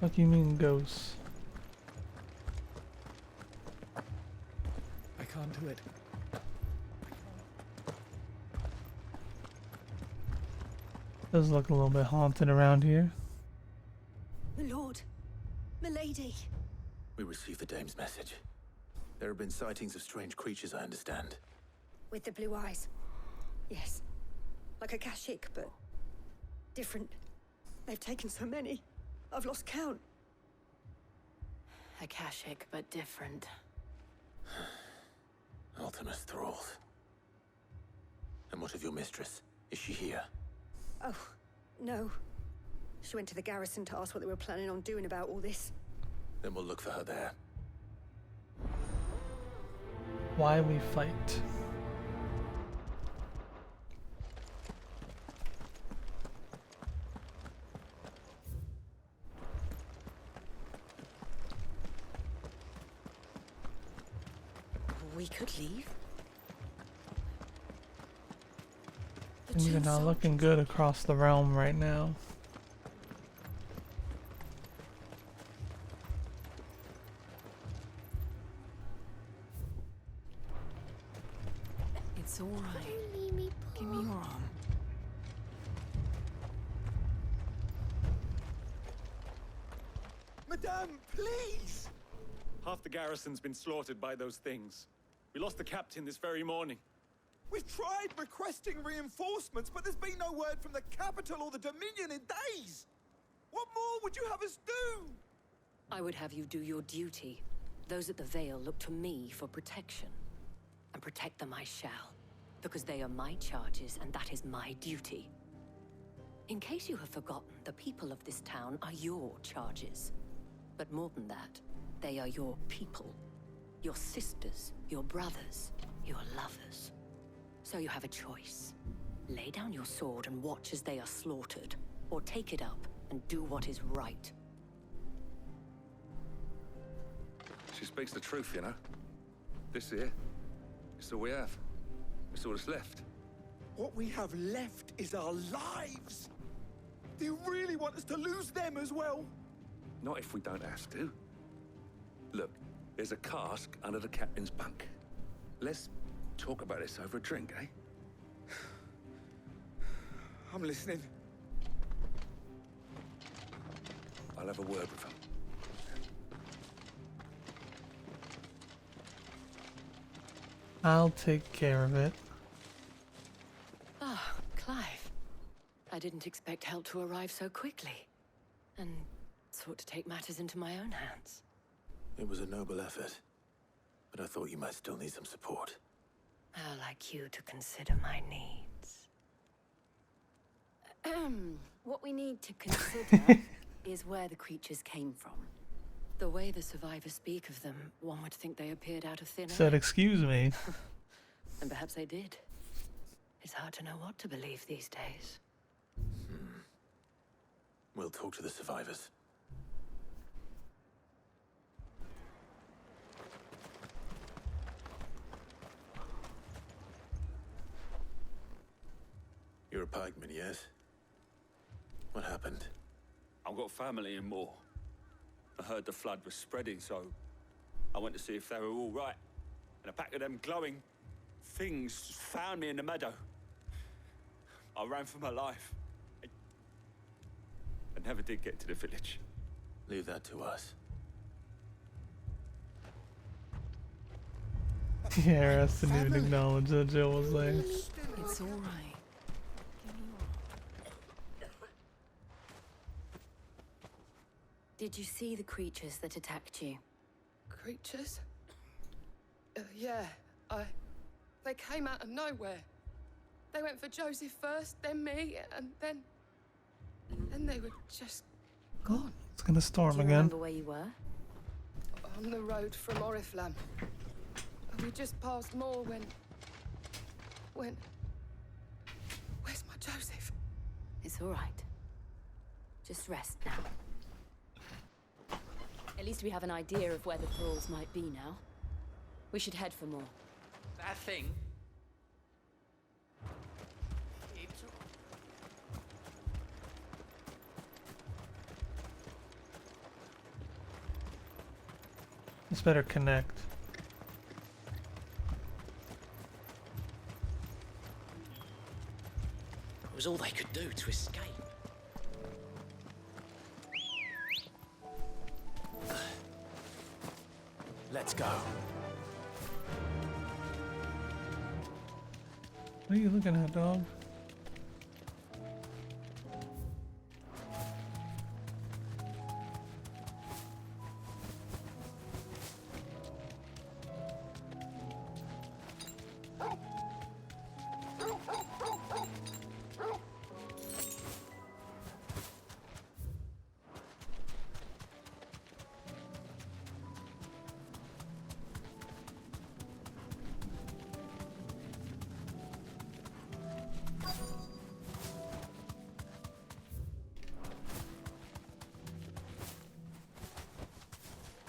What do you mean ghosts? I can't do it. Does look a little bit haunted around here. My lord, my lady. We received the dame's message. There have been sightings of strange creatures, I understand. With the blue eyes. Yes. Like a Kashik, but different. They've taken so many. I've lost count. Akashic, but different. Ultimus thralls. And what of your mistress? Is she here? Oh, no. She went to the garrison to ask what they were planning on doing about all this. Then we'll look for her there. Why we fight? We could leave. Things are not looking good across the realm right now. It's all right. Give me your arm. Madame, please! Half the garrison's been slaughtered by those things. We lost the captain this very morning. We've tried requesting reinforcements, but there's been no word from the capital or the Dominion in days! What more would you have us do? I would have you do your duty. Those at the Vale look to me for protection. And protect them I shall. Because they are my charges, and that is my duty. In case you have forgotten, the people of this town are your charges. But more than that, they are your people. Your sisters, your brothers, your lovers. So you have a choice. Lay down your sword and watch as they are slaughtered, or take it up and do what is right. She speaks the truth, you know. This here, it's all we have. It's all that's left. What we have left is our lives! Do you really want us to lose them as well? Not if we don't have to. Look, there's a cask under the captain's bunk. Let's talk about this over a drink, eh? I'm listening. I'll have a word with him. I'll take care of it. Ah, Clive. I didn't expect help to arrive so quickly. And sought to take matters into my own hands. It was a noble effort, but I thought you might still need some support. How like you to consider my needs. What we need to consider is where the creatures came from. The way the survivors speak of them, one would think they appeared out of thin air. Said, excuse me. And perhaps they did. It's hard to know what to believe these days. We'll talk to the survivors. You're a pikeman, yes? What happened? I've got family in Moor. I heard the flood was spreading, so I went to see if they were all right. And a pack of them glowing things found me in the meadow. I ran for my life. I never did get to the village. Leave that to us. Yeah, Rest didn't even acknowledge that Jill was there. It's all right. Did you see the creatures that attacked you? Creatures? Yeah, they came out of nowhere. They went for Joseph first, then me, and then they were just gone. It's gonna storm Do you again. remember where you were? On the road from Oriflamme. We just passed Moor when... Where's my Joseph? It's all right. Just rest now. At least we have an idea of where the thralls might be now. We should head for more. That thing. Let's better connect. It was all they could do to escape. Let's go. What are you looking at, dog?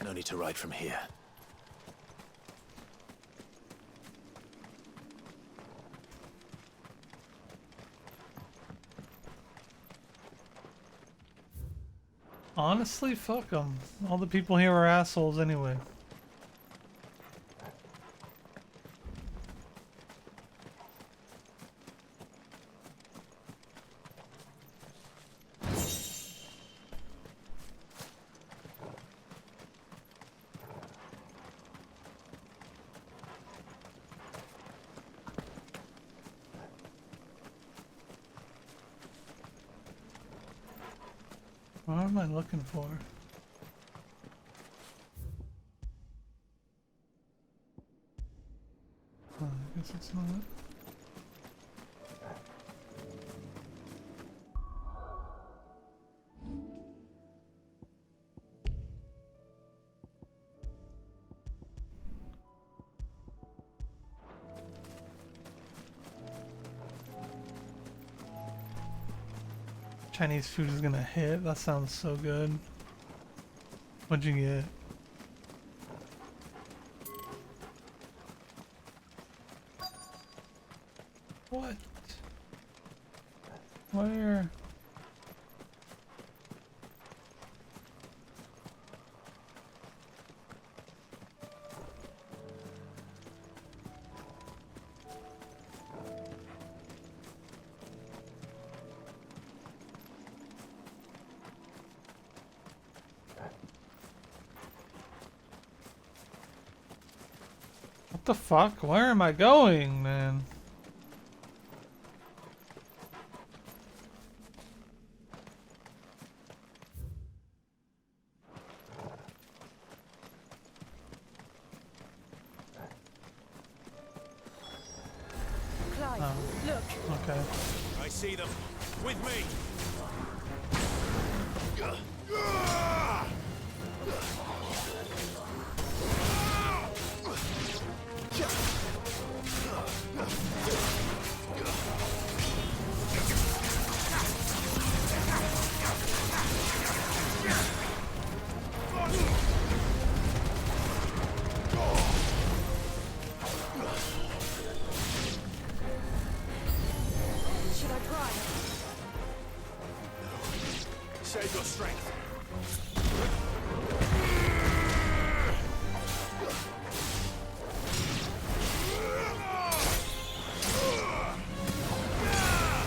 No need to ride from here. Honestly, fuck them. All the people here are assholes anyway. What am I looking for? Oh, I guess it's not. Chinese food is gonna hit. That sounds so good. What'd you get? What? Where? What the fuck? Where am I going, man? Clive, Oh, look. okay. I see them. With me. Should I try? Save your strength.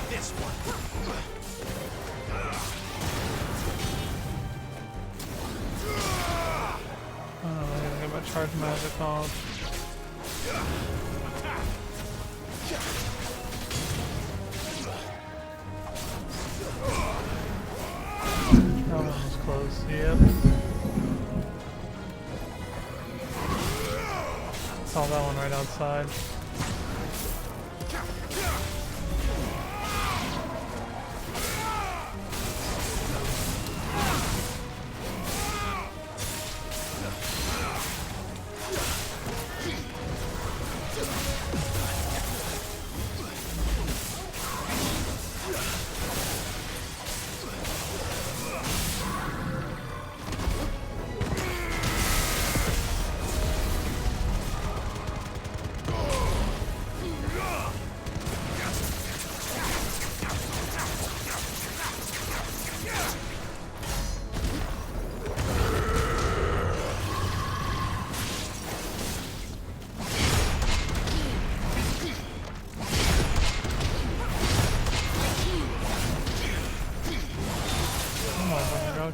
This one. Oh, I gotta get my charge magic off. That one was close, yep. Saw that one right outside.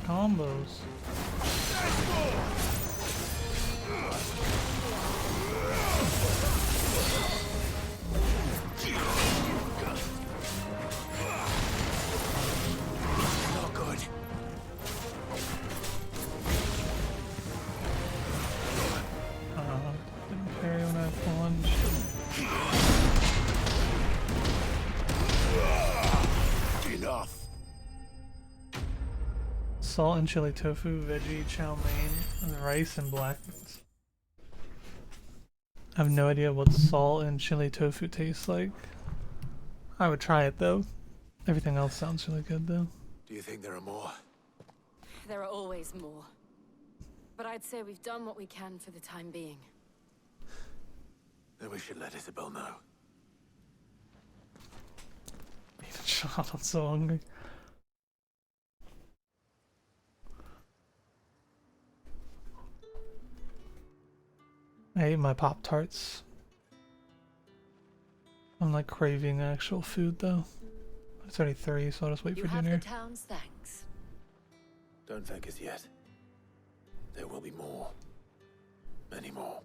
Combos. Not good. Didn't carry when I plunged. Enough. Salt and chili tofu, veggie, chow mein, and rice and black beans. I have no idea what salt and chili tofu tastes like. I would try it though. Everything else sounds really good though. Do you think there are more? There are always more. But I'd say we've done what we can for the time being. Then we should let Isabel know. Eat a shot, I'm so hungry. I ate my Pop-Tarts. I'm like craving actual food though. It's already 3, so I'll just wait for dinner. You have the town's thanks. Don't thank us yet. There will be more. Many more.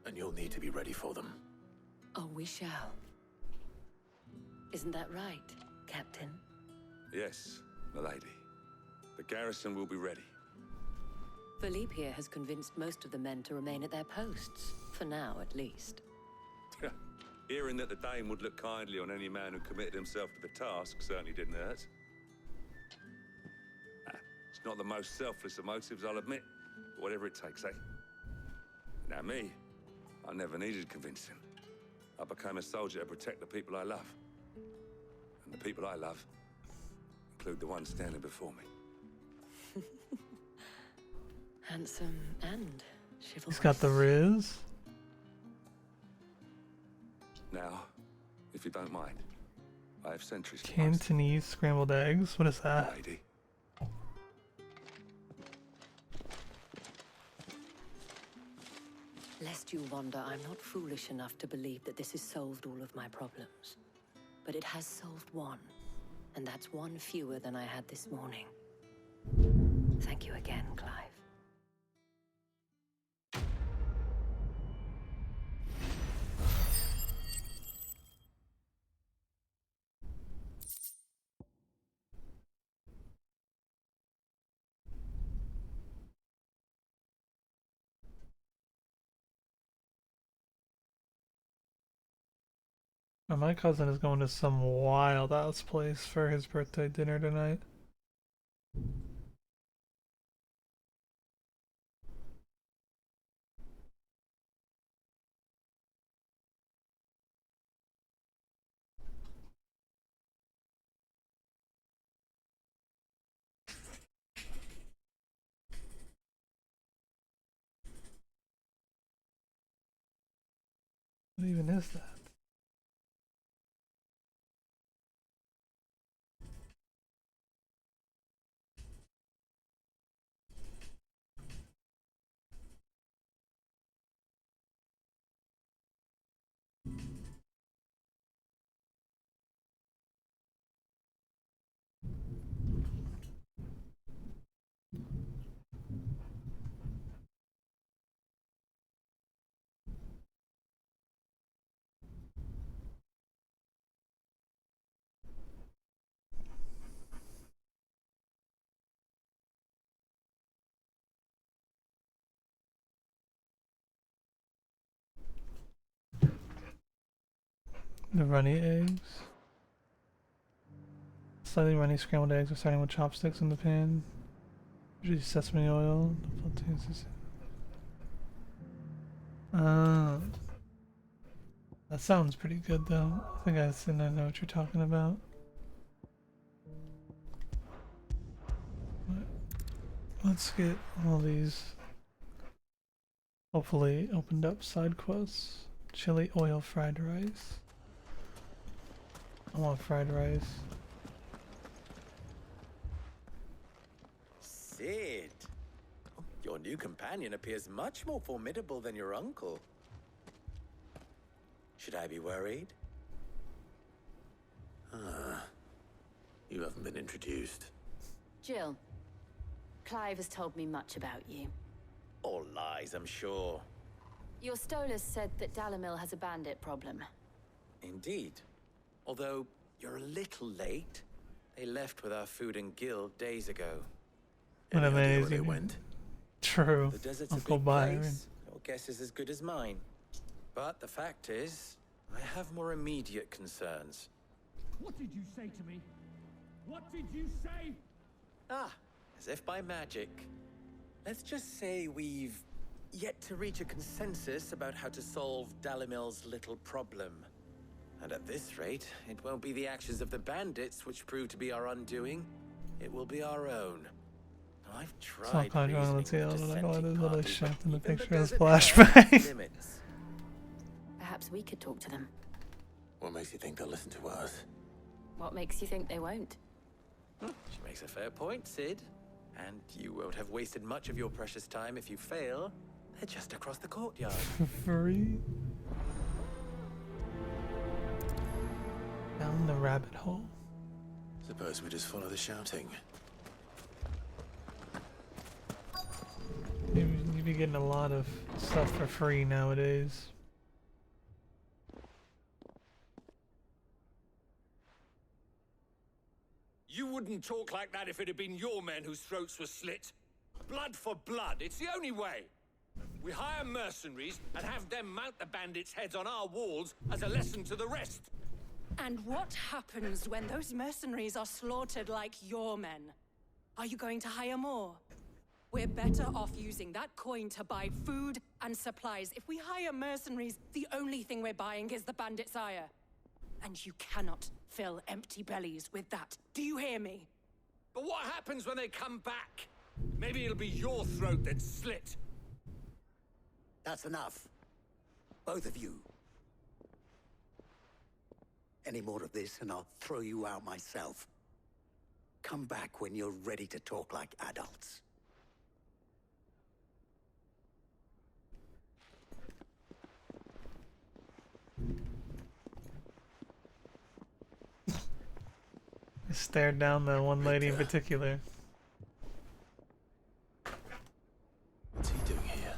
And you'll need to be ready for them. Oh, we shall. Isn't that right, Captain? Yes, milady. The garrison will be ready. Philippe here has convinced most of the men to remain at their posts. For now, at least. Hearing that the Dane would look kindly on any man who committed himself to the task certainly didn't hurt. It's not the most selfless of motives, I'll admit. But whatever it takes, eh? Now me, I never needed convincing. I became a soldier to protect the people I love. And the people I love include the ones standing before me. Handsome and chivalrous. He's got the riz. Now, if you don't mind, I have sentries to post. Cantonese scrambled eggs. What is that? Lady. Lest you wonder, I'm not foolish enough to believe that this has solved all of my problems. But it has solved one. And that's one fewer than I had this morning. Thank you again, Clive. My cousin is going to some wild ass place for his birthday dinner tonight. What even is that? The runny eggs. Slightly runny scrambled eggs are starting with chopsticks in the pan. Usually sesame oil. That sounds pretty good though. I think I know what you're talking about. Let's get all these hopefully opened up side quests. Chili oil fried rice. I want fried rice. Sid, your new companion appears much more formidable than your uncle. Should I be worried? You haven't been introduced. Jill, Clive has told me much about you. All lies, I'm sure. Your Stolas said that Dalamil has a bandit problem. Indeed. Although, you're a little late. They left with our food and guild days ago. What Any idea where amazing. they went? True. The desert's Uncle a big Byron. place. Your guess is as good as mine. But the fact is, I have more immediate concerns. What did you say to me? What did you say? Ah, as if by magic. Let's just say we've yet to reach a consensus about how to solve Dalamil's little problem. And at this rate, it won't be the actions of the bandits which prove to be our undoing. It will be our own. I've tried reasoning with the dissenting parties, shaft in the but even picture as desert flashback. has limits. Perhaps we could talk to them. What makes you think they'll listen to us? What makes you think they won't? She makes a fair point, Sid. And you won't have wasted much of your precious time if you fail. They're just across the courtyard. Free. Down the rabbit hole. Suppose we just follow the shouting. You'd be getting a lot of stuff for free nowadays. You wouldn't talk like that if it had been your men whose throats were slit. Blood for blood, it's the only way. We hire mercenaries and have them mount the bandits' heads on our walls as a lesson to the rest. And what happens when those mercenaries are slaughtered like your men? Are you going to hire more? We're better off using that coin to buy food and supplies. If we hire mercenaries, the only thing we're buying is the bandit's ire. And you cannot fill empty bellies with that. Do you hear me? But what happens when they come back? Maybe it'll be your throat that's slit. That's enough. Both of you. Any more of this and I'll throw you out myself. Come back when you're ready to talk like adults. I stared down the one lady in particular. What's he doing here?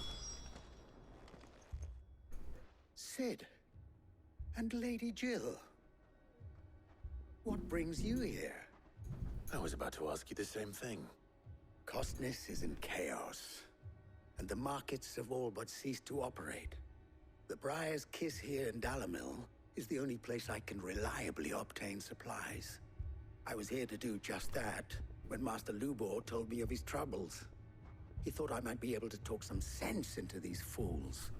Sid. And Lady Jill. What brings you here? I was about to ask you the same thing. Costness is in chaos, and the markets have all but ceased to operate. The Briar's Kiss here in Dalamil is the only place I can reliably obtain supplies. I was here to do just that when Master Lubor told me of his troubles. He thought I might be able to talk some sense into these fools.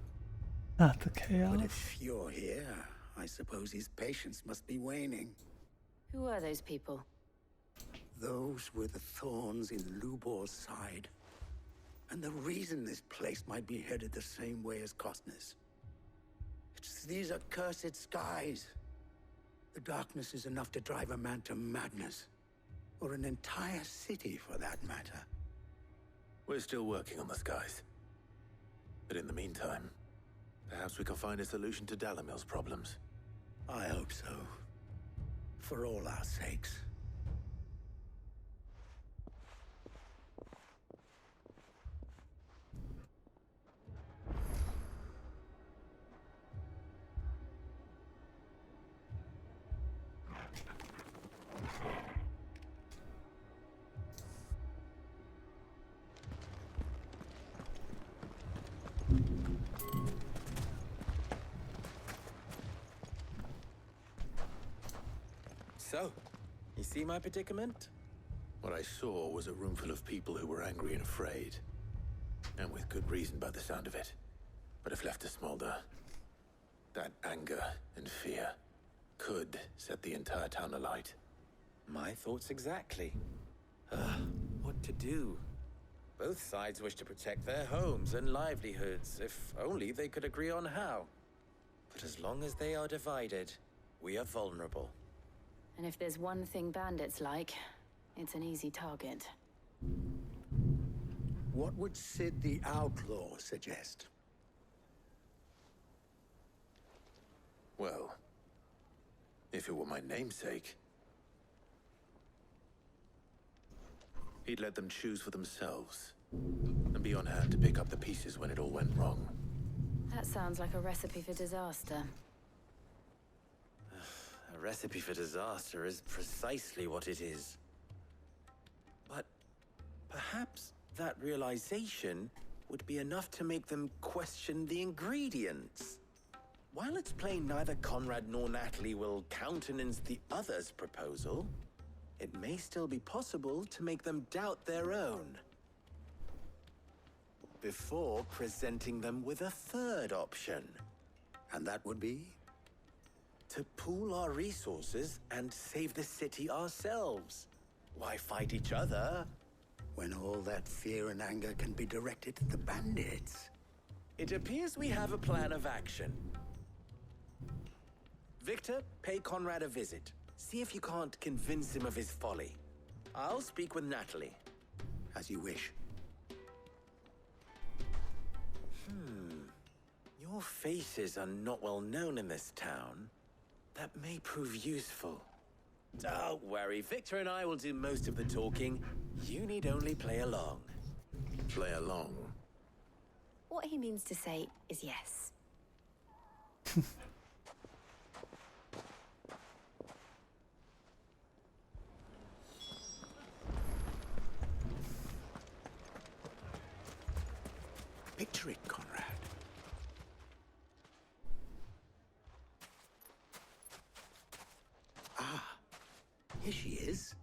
Not the chaos. But if you're here, I suppose his patience must be waning. Who are those people? Those were the thorns in Lubor's side. And the reason this place might be headed the same way as Costness. It's these accursed skies. The darkness is enough to drive a man to madness. Or an entire city, for that matter. We're still working on the skies. But in the meantime, perhaps we can find a solution to Dalamil's problems. I hope so. For all our sakes. So, you see my predicament? What I saw was a room full of people who were angry and afraid. And with good reason by the sound of it. But if left to smolder, that anger and fear could set the entire town alight. My thoughts exactly. What to do? Both sides wish to protect their homes and livelihoods, if only they could agree on how. But as long as they are divided, we are vulnerable. And if there's one thing bandits like, it's an easy target. What would Sid the Outlaw suggest? Well, if it were my namesake, he'd let them choose for themselves and be on hand to pick up the pieces when it all went wrong. That sounds like a recipe for disaster. A recipe for disaster is precisely what it is. But perhaps that realization would be enough to make them question the ingredients. While it's plain neither Conrad nor Natalie will countenance the other's proposal, it may still be possible to make them doubt their own. Before presenting them with a third option. And that would be? To pool our resources and save the city ourselves. Why fight each other? When all that fear and anger can be directed at the bandits. It appears we have a plan of action. Victor, pay Conrad a visit. See if you can't convince him of his folly. I'll speak with Natalie. As you wish. Your faces are not well known in this town. That may prove useful. Don't worry, Victor and I will do most of the talking. You need only play along. Play along? What he means to say is yes. Picture it, Conrad. Here she is.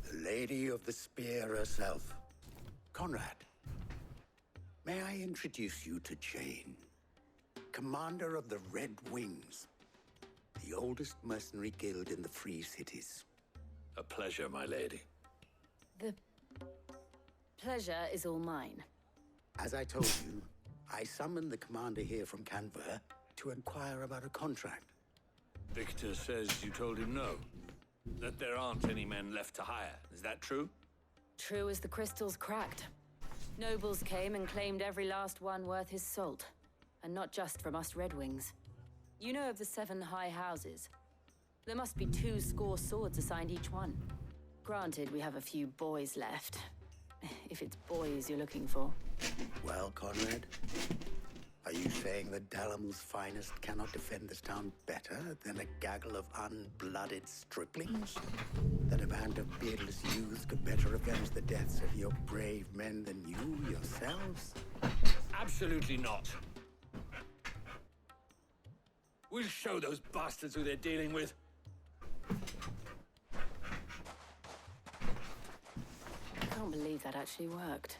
The Lady of the Spear herself. Conrad, may I introduce you to Jane, commander of the Red Wings, the oldest mercenary guild in the Free Cities. A pleasure, my lady. The pleasure is all mine. As I told you, I summoned the commander here from Canver to inquire about a contract. Victor says you told him no. That there aren't any men left to hire. Is that true? True as the crystals cracked. Nobles came and claimed every last one worth his salt. And not just from us Red Wings. You know of the 7 high houses. There must be 2 swords assigned each one. Granted, we have a few boys left. If it's boys you're looking for. Well, Conrad, are you saying that Dalamel's finest cannot defend this town better than a gaggle of unblooded striplings? That a band of beardless youths could better avenge the deaths of your brave men than you yourselves? Absolutely not. We'll show those bastards who they're dealing with. I can't believe that actually worked.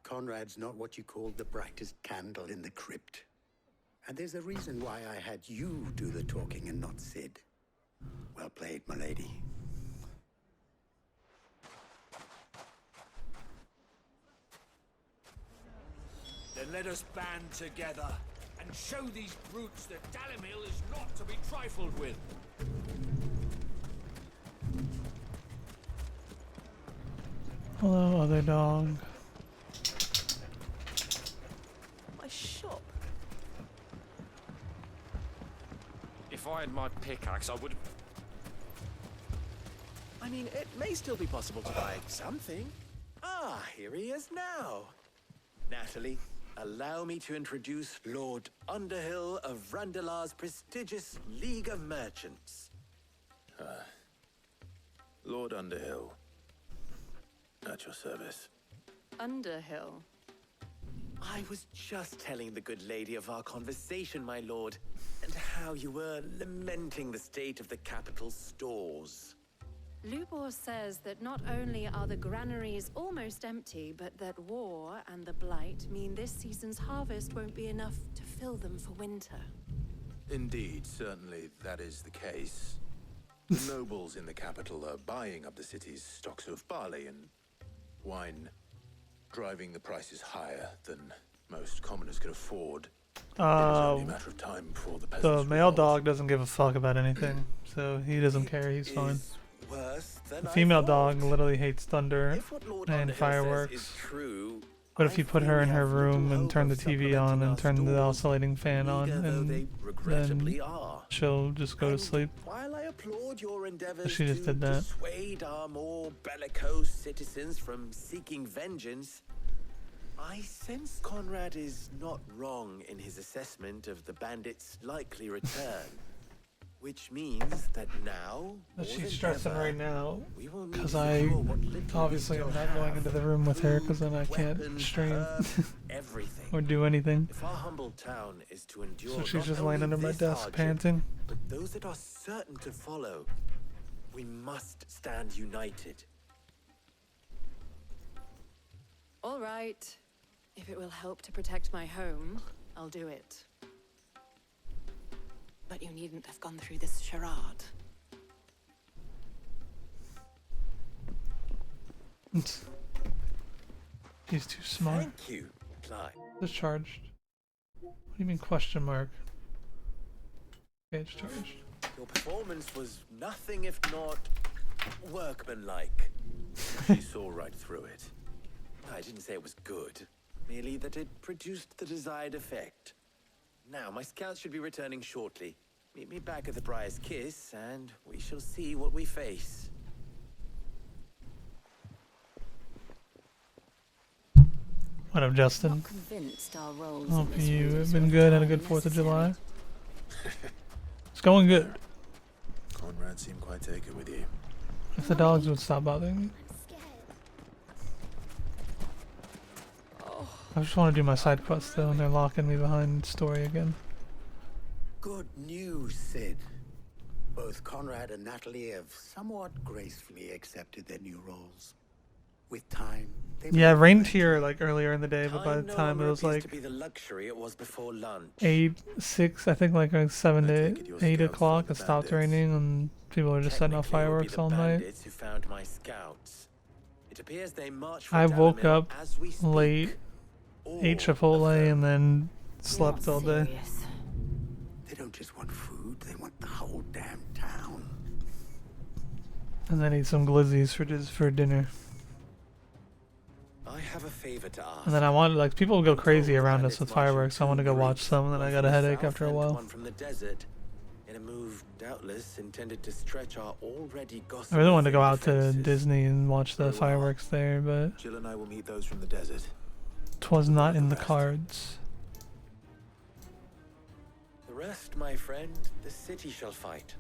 Conrad's not what you called the brightest candle in the crypt. And there's a reason why I had you do the talking and not Sid. Well played, my lady. Then let us band together and show these brutes that Dalimil is not to be trifled with. Hello, other dog. My shop. If I had my pickaxe, I would. I mean, it may still be possible to buy something. Ah, here he is now. Natalie, allow me to introduce Lord Underhill of Randalar's prestigious League of Merchants. Lord Underhill. At your service. Underhill. I was just telling the good lady of our conversation, my lord, and how you were lamenting the state of the capital's stores. Lubor says that not only are the granaries almost empty, but that war and the blight mean this season's harvest won't be enough to fill them for winter. Indeed, certainly that is the case. The nobles in the capital are buying up the city's stocks of barley and wine, driving the prices higher than most commoners could afford. It was only a matter of time before the peasants The male revolted. dog doesn't give a fuck about anything, so he doesn't care. He's fine. Worse than The I female thought. dog literally hates thunder If what Lord and Underhill says fireworks. is true, But if I you put fear her we in her have little room and hope turn the of TV on and turn the stores, oscillating fan on, meager though they and regrettably then are. she'll just go to sleep. While I applaud your endeavors She just to did that. dissuade our more bellicose citizens from seeking vengeance, I sense Conrad is not wrong in his assessment of the bandits' likely return. Which means that now, But more she's than stressing ever, right now we will need because to I secure what little obviously we am still not going have. into the room with her because then I can't Weapons, stream herbs, everything. or do anything. If our humble town is to endure So she's not just laying only under my this desk hardship, panting. but those that are certain to follow, we must stand united. All right. If it will help to protect my home, I'll do it. But you needn't have gone through this charade. He's too smart. Thank you, Clyde. Discharged. What do you mean question mark? Okay, it's charged. Your performance was nothing if not workmanlike. She saw right through it. I didn't say it was good, merely that it produced the desired effect. Now, my scouts should be returning shortly. Meet me back at the Briar's Kiss, and we shall see what we face. What up, Justin? Convinced our roles Hope in this you war have been good. Had a good 4th of July. It's going good. Conrad seemed quite taken with you. If the dogs would stop bothering me. I just want to do my side quest though, and they're locking me behind story again. Good news, Sid. Both Conrad and Natalie have somewhat gracefully accepted their new roles. With time, they Yeah, it may rained here like earlier in the day, but by the no time it longer was appears like to be the luxury it was before lunch. 6, I think like 7 to 8 o'clock, it stopped raining, and people were just setting off Technically, it would be fireworks the all night. bandits who found my scouts. It appears they marched from I woke Dalamir up as we speak. late, ate Chipotle, and then slept all day. They don't just want food, they want the whole damn town. And then ate some glizzies for dinner. I have a favor to ask. And then I wanted, like, people go crazy around us with fireworks, so I want to go watch some, and then I got a headache after a while. One from the desert, in a move doubtless intended to stretch our already I gossamer really wanted to go out to defenses. Disney and watch the fireworks there, but Jill and I will meet those from the desert. 'twas not in the cards. The rest, my friend, the city shall fight.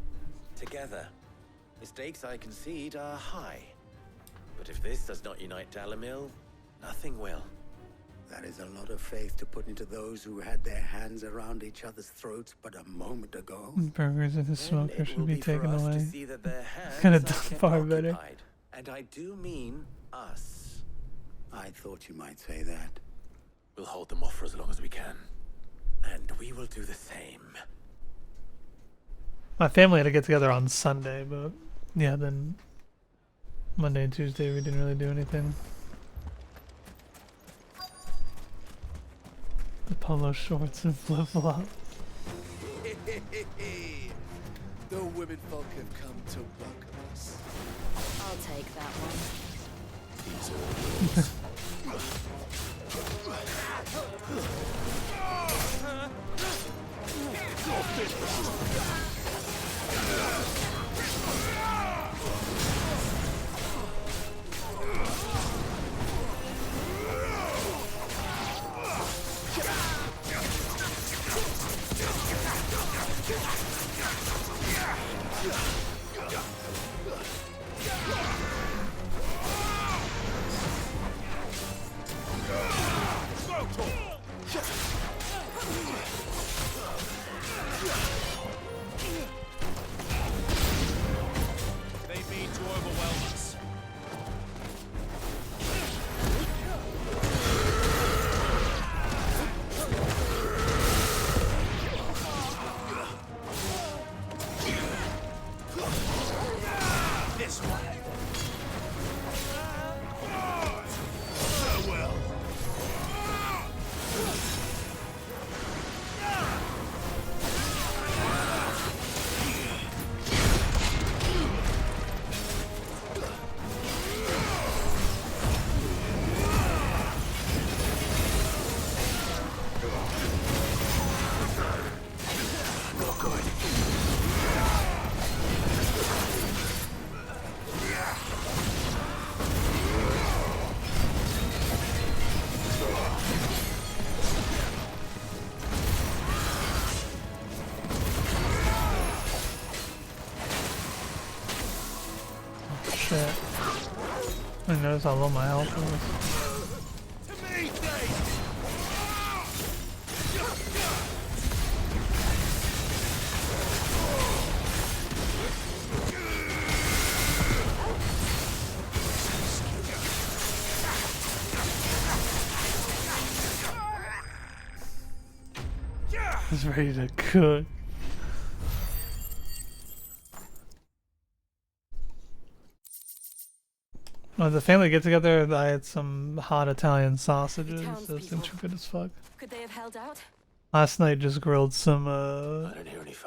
Together. Mistakes, I concede, are high. But if this does not unite Dalamil, nothing will. That is a lot of faith to put into those who had their hands around each other's throats but a moment ago. Burgers and the smoker should be taken For us to away. see that their hands Could have are done kept far better. occupied. And I do mean us. I thought you might say that. We'll hold them off for as long as we can. And we will do the same. My family had to get together on Sunday, but yeah, then Monday and Tuesday we didn't really do anything. The polo shorts and flip flops. The women folk have come to welcome us. I'll take that one. shit. I notice how low my health is. He's ready to cook. When the family get together, I had some hot Italian sausages. Those things were good as fuck. Could they have held out? Last night just grilled some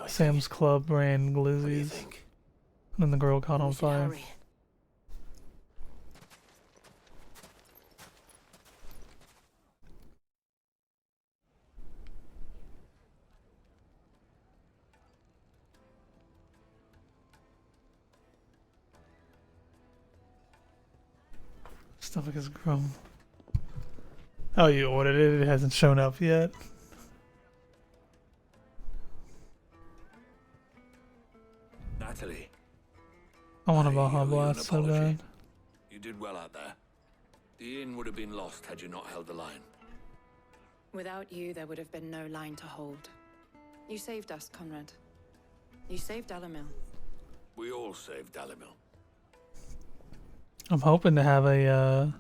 Sam's Club brand glizzies. And then the grill caught on fire. Hurry. Stomach is grown. Oh, you ordered it? It hasn't shown up yet. Natalie, I want a Baja Blast so bad. you did well out there. The inn would have been lost had you not held the line. Without you, there would have been no line to hold. You saved us, Conrad. You saved Dalamil. We all saved Dalamil. I'm hoping to have a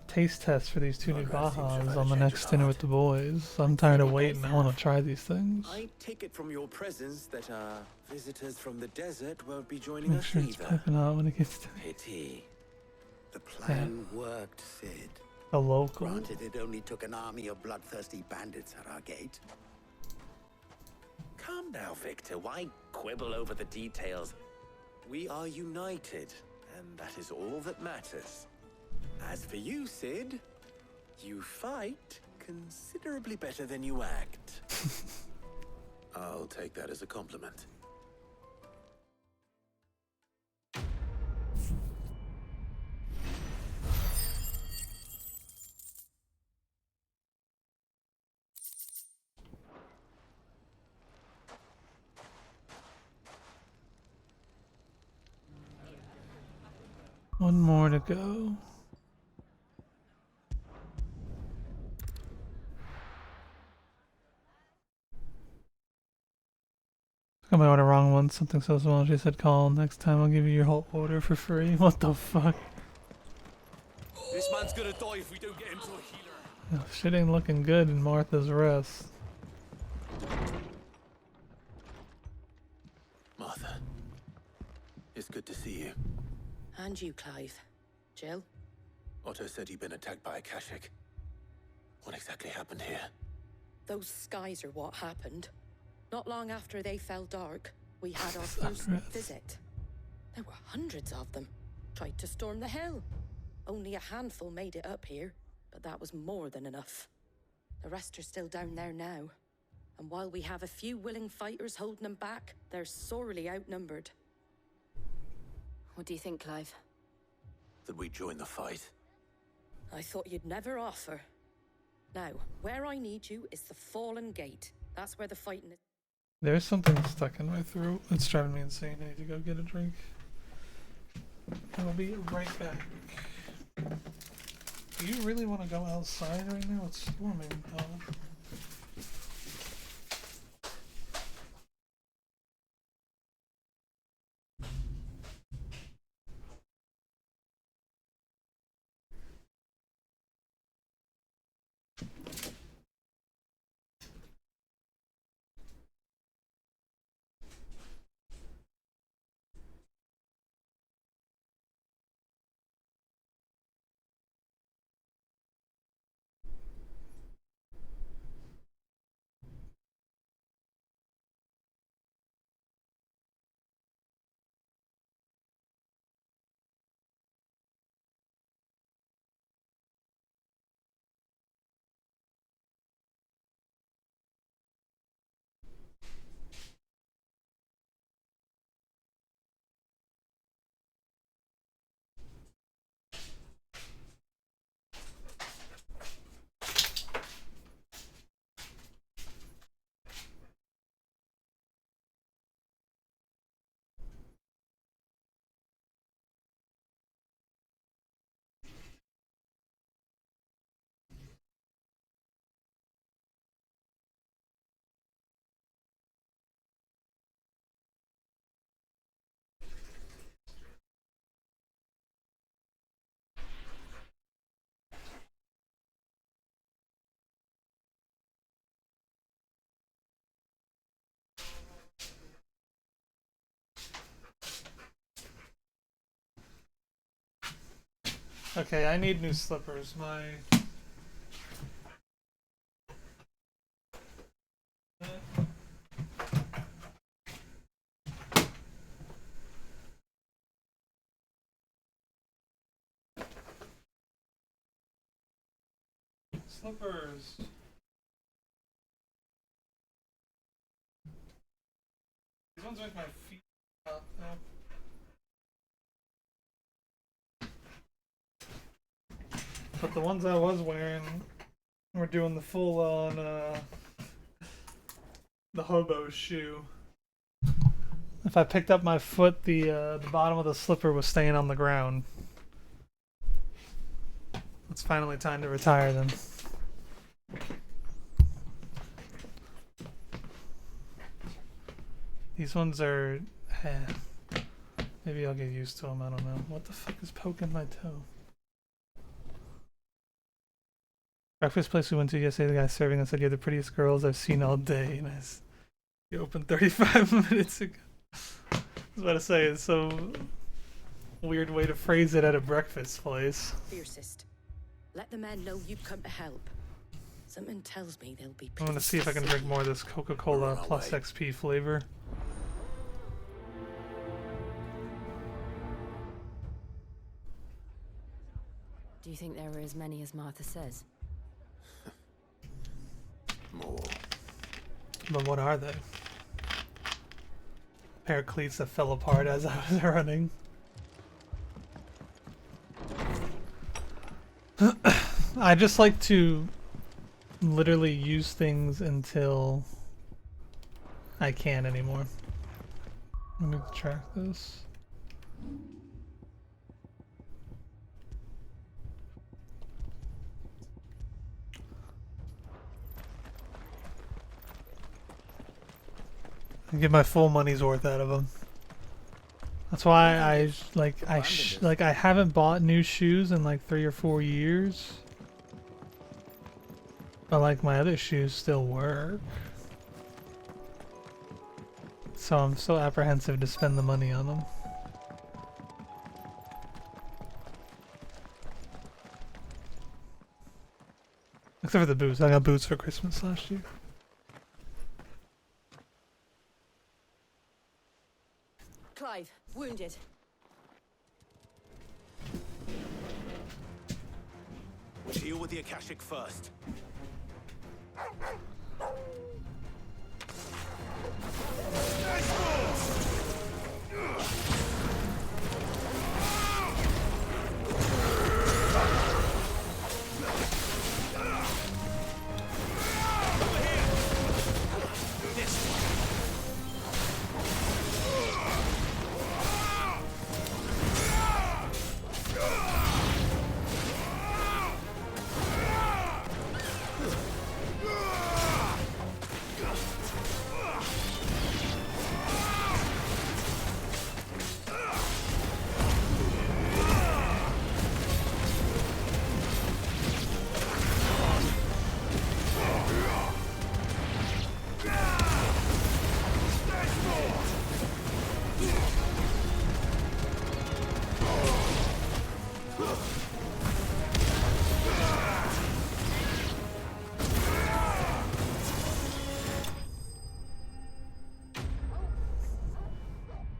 taste test for these two new Bajas on the next dinner with the boys. I'm tired of waiting. I want to try these things. I take it from your presence that our visitors from the desert won't be joining Make us sure it's either. piping out when it gets to Pity. The plan worked, Sid. a local. Granted, it only took an army of bloodthirsty bandits at our gate. Calm now, Victor. Why quibble over the details? We are united, and that is all that matters. As for you, Sid, you fight considerably better than you act. I'll take that as a compliment. One more to go. I might order the wrong one. Something so small. She said, "Call next time. I'll give you your whole order for free." What the fuck? This man's gonna die if we don't get him to a healer. Oh, shit ain't looking good in Martha's Rest. Martha, it's good to see you. And you, Clive. Jill? Otto said you'd been attacked by a Kashik. What exactly happened here? Those skies are what happened. Not long after they fell dark, we had our first visit. There were hundreds of them. Tried to storm the hill. Only a handful made it up here, but that was more than enough. The rest are still down there now. And while we have a few willing fighters holding them back, they're sorely outnumbered. What do you think, Clive? That we join the fight? I thought you'd never offer. Now, where I need you is the Fallen Gate. That's where the fighting is. There's something stuck in my throat. It's driving me insane. I need to go get a drink. I'll be right back. Do you really want to go outside right now? It's storming. Oh. Okay, I need new slippers. My slippers. These ones make my feet hot though. But the ones I was wearing were doing the full on the hobo shoe. If I picked up my foot, the bottom of the slipper was staying on the ground. It's finally time to retire them. These ones are... maybe I'll get used to them, I don't know. What the fuck is poking my toe? Breakfast place we went to yesterday, the guy serving us said, "You're the prettiest girls I've seen all day." And you opened 35 minutes ago. I was about to say, it's so weird way to phrase it at a breakfast place. Fiercest. Let the men know you've come to help. Something tells me they'll be I'm gonna see if I can drink more of this Coca-Cola plus XP flavor. Do you think there were as many as Martha says? More. But what are they? A pair of cleats that fell apart as I was running. I just like to literally use things until I can't anymore. Let me track this. Get my full money's worth out of them. That's why I haven't bought new shoes in like 3 or 4 years. But like my other shoes still work. So I'm so apprehensive to spend the money on them. Except for the boots. I got boots for Christmas last year. Clive, wounded. We'll deal with the Akashic first.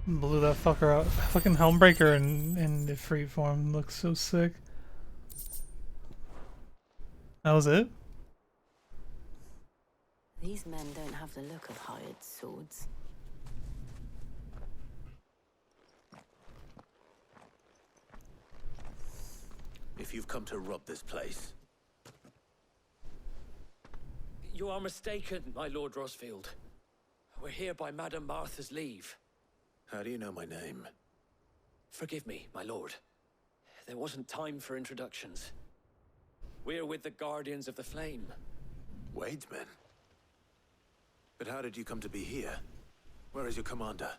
Blew that fucker out. Fucking Helmbreaker in the free form looks so sick. That was it? These men don't have the look of hired swords. If you've come to rob this place, You are mistaken, my Lord Rosfield. We're here by Madame Martha's leave. how do you know my name? Forgive me, my lord. There wasn't time for introductions. We're with the Guardians of the Flame. Wade's men? But how did you come to be here? Where is your commander?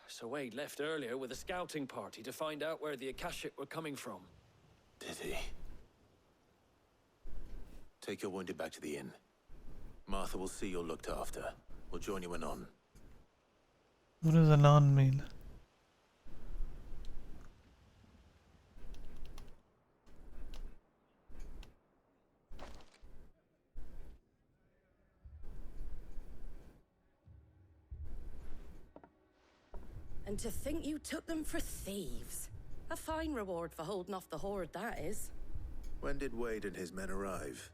Sir Wade left earlier with a scouting party to find out where the Akashic were coming from. Did he? Take your wounded back to the inn. Martha will see you're looked after. We'll join you anon. What does anon mean? And to think you took them for thieves. A fine reward for holding off the horde, that is. When did Wade and his men arrive?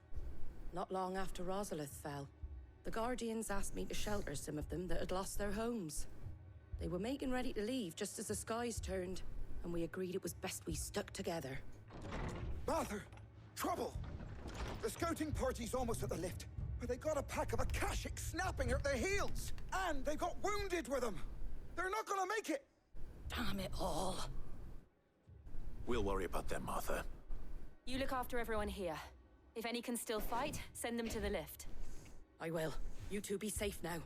Not long after Rosalith fell. The Guardians asked me to shelter some of them that had lost their homes. They were making ready to leave just as the skies turned, and we agreed it was best we stuck together. Martha! Trouble! The scouting party's almost at the lift, but they got a pack of Akashics snapping at their heels! And they got wounded with them! They're not gonna make it! Damn it all. We'll worry about them, Martha. You look after everyone here. If any can still fight, send them to the lift. I will. You two be safe now.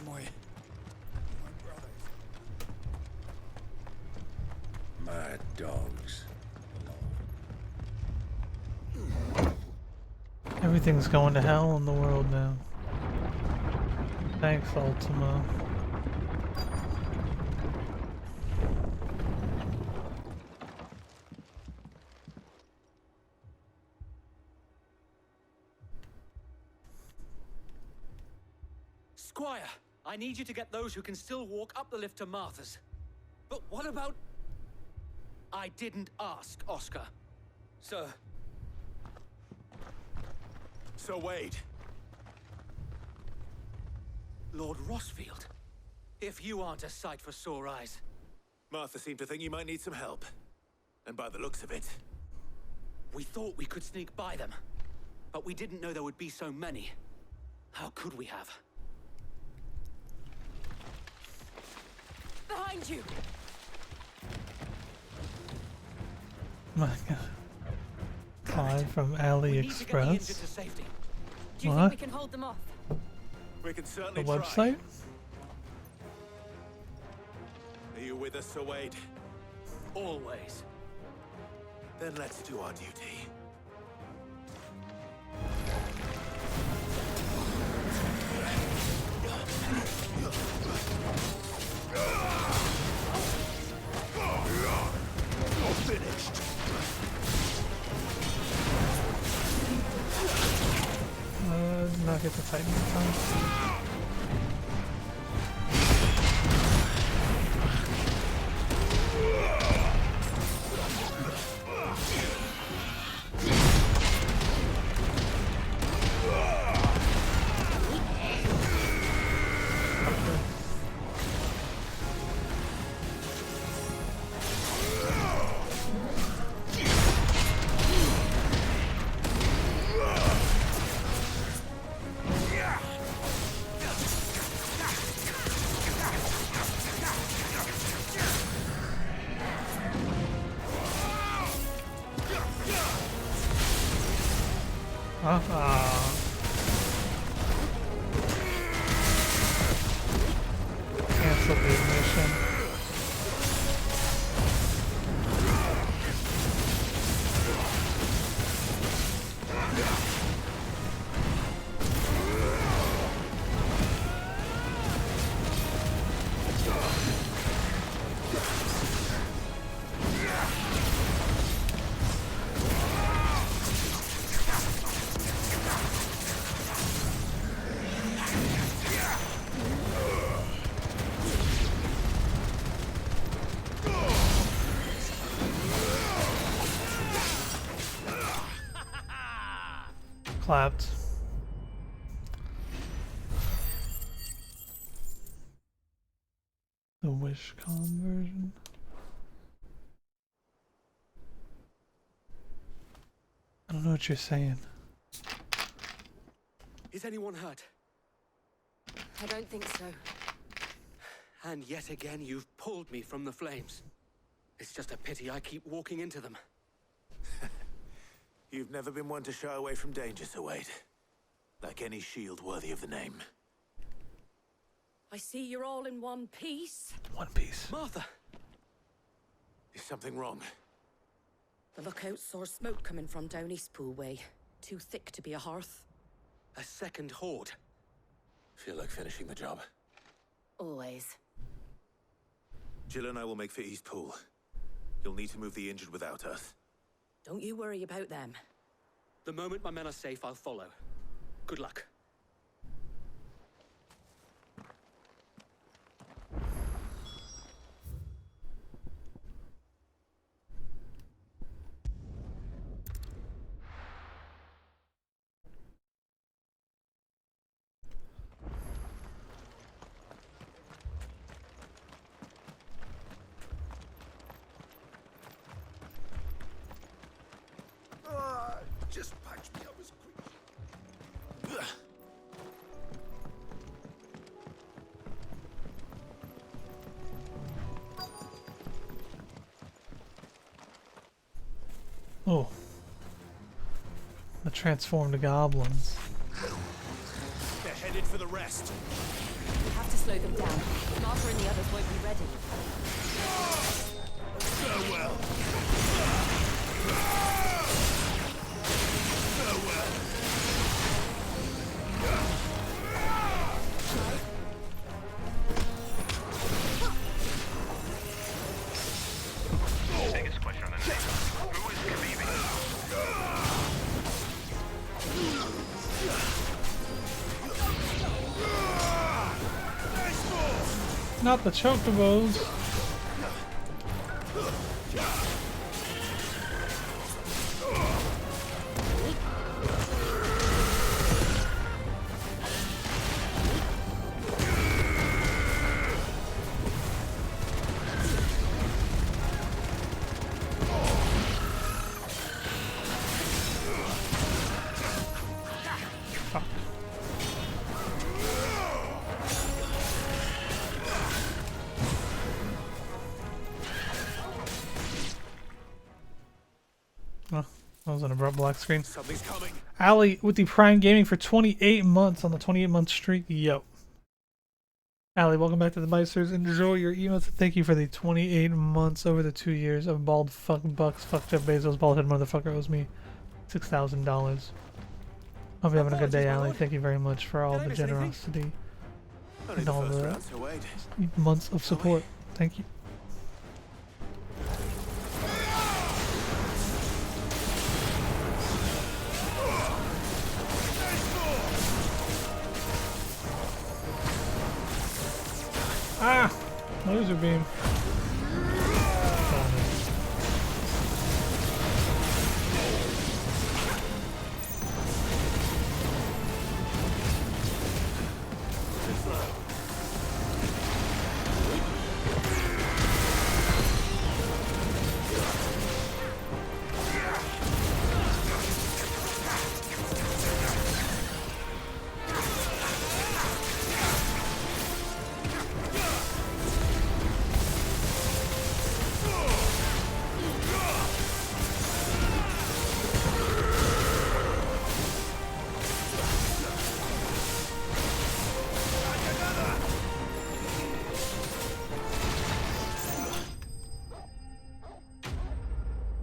My brothers. Mad dogs. Everything's going to hell in the world now. Thanks, Ultima. Squire, I need you to get those who can still walk up the lift to Martha's. But what about... I didn't ask, Oscar. Sir. Sir Wade. Lord Rossfield. If you aren't a sight for sore eyes. Martha seemed to think you might need some help. And by the looks of it... We thought we could sneak by them. But we didn't know there would be so many. How could we have? Behind you! My God. Clive from AliExpress. Do you think we can hold them off? We can The certainly website? try. Are you with us, Sir Wade? Always. Then let's do our duty. You're finished. Not get the Titan this time. Cancel the mission. Clapped. The WishCon version. I don't know what you're saying. Is anyone hurt? I don't think so. And yet again, you've pulled me from the flames. It's just a pity I keep walking into them. You've never been one to shy away from danger, Sir Wade. Like any shield worthy of the name. I see you're all in one piece. One Piece. Martha! Is something wrong? The lookout saw smoke coming from down Eastpool way. Too thick to be a hearth. A second horde. Feel like finishing the job. Always. Jill and I will make for Eastpool. You'll need to move the injured without us. Don't you worry about them. The moment my men are safe, I'll follow. Good luck. Just patch me up as quick. Oh. The transformed goblins. They're headed for the rest. We have to slow them down. Martha and the others won't be ready. Farewell. Biggest question on the day. Who is leaving? Not the chocobos. Oh, that was an abrupt black screen. Something's coming. Ali with the Prime Gaming for 28 months on the 28-month streak. Yo. Ali, welcome back to the Meisters. Enjoy your emotes. Thank you for the 28 months over the 2 years of bald fucking bucks. Fuck Jeff Bezos. Bald-head motherfucker owes me $6,000. Hope you're having a good day, Ali. Thank you very much for all the generosity and all the months of support. Thank you. Ah! Laser beam.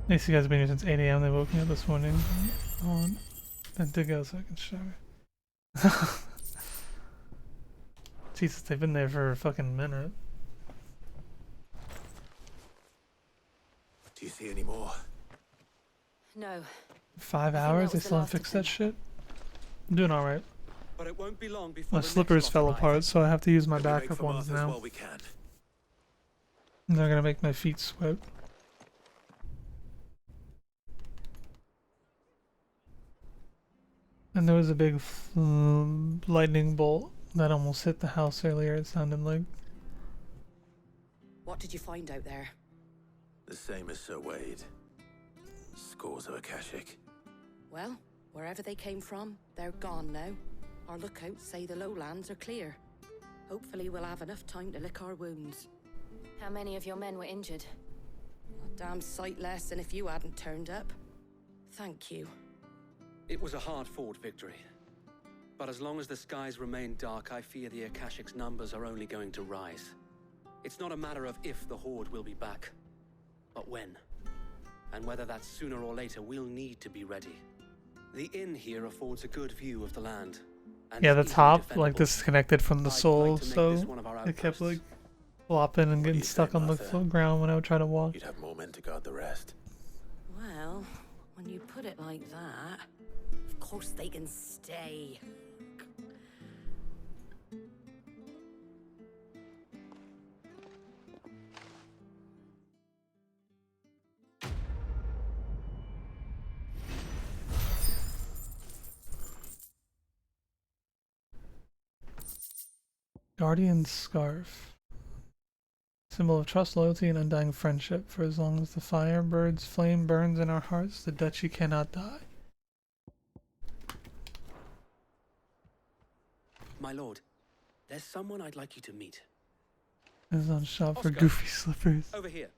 These guys have been here since 8 a.m. They woke me up this morning. I did go so I can shower. Jesus, they've been there for a fucking minute. Do you see any more? No. 5 hours? They still haven't fixed that shit? I'm doing alright. But it won't be long before My slippers fell apart, so I have to use my backup ones now. And they're gonna make my feet sweat. And there was a big lightning bolt that almost hit the house earlier, it sounded like. What did you find out there? The same as Sir Wade. Scores of Akashic. Well, wherever they came from, they're gone now. Our lookouts say the lowlands are clear. Hopefully we'll have enough time to lick our wounds. How many of your men were injured? A damn sight less than if you hadn't turned up. Thank you. It was a hard-fought victory. But as long as the skies remain dark, I fear the Akashic's numbers are only going to rise. It's not a matter of if the Horde will be back, but when. And whether that's sooner or later, we'll need to be ready. The inn here affords a good view of the land. Yeah, the top, like, disconnected from the soul, so it kept, like, flopping and getting stuck on the ground when I would try to walk. You'd have more men to guard the rest. Well, When you put it like that, of course they can stay. Guardian's Scarf. Symbol of trust, loyalty, and undying friendship. For as long as the firebird's flame burns in our hearts, the duchy cannot die. My lord, there's someone I'd like you to meet. Amazon shop for Oscar, goofy slippers. Over here.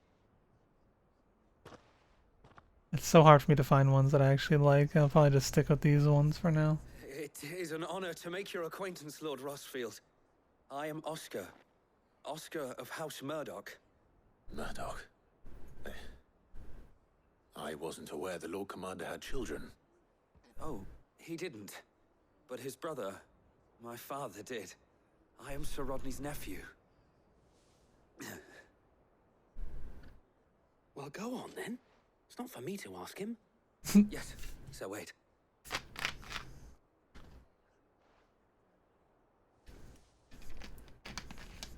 It's so hard for me to find ones that I actually like. I'll probably just stick with these ones for now. It is an honor to make your acquaintance, Lord Rossfield. I am Oscar. Oscar of House Murdoch. Murdoch? I wasn't aware the Lord Commander had children. Oh, he didn't. But his brother, my father, did. I am Sir Rodney's nephew. Well, go on then. It's not for me to ask him. Yes, so wait.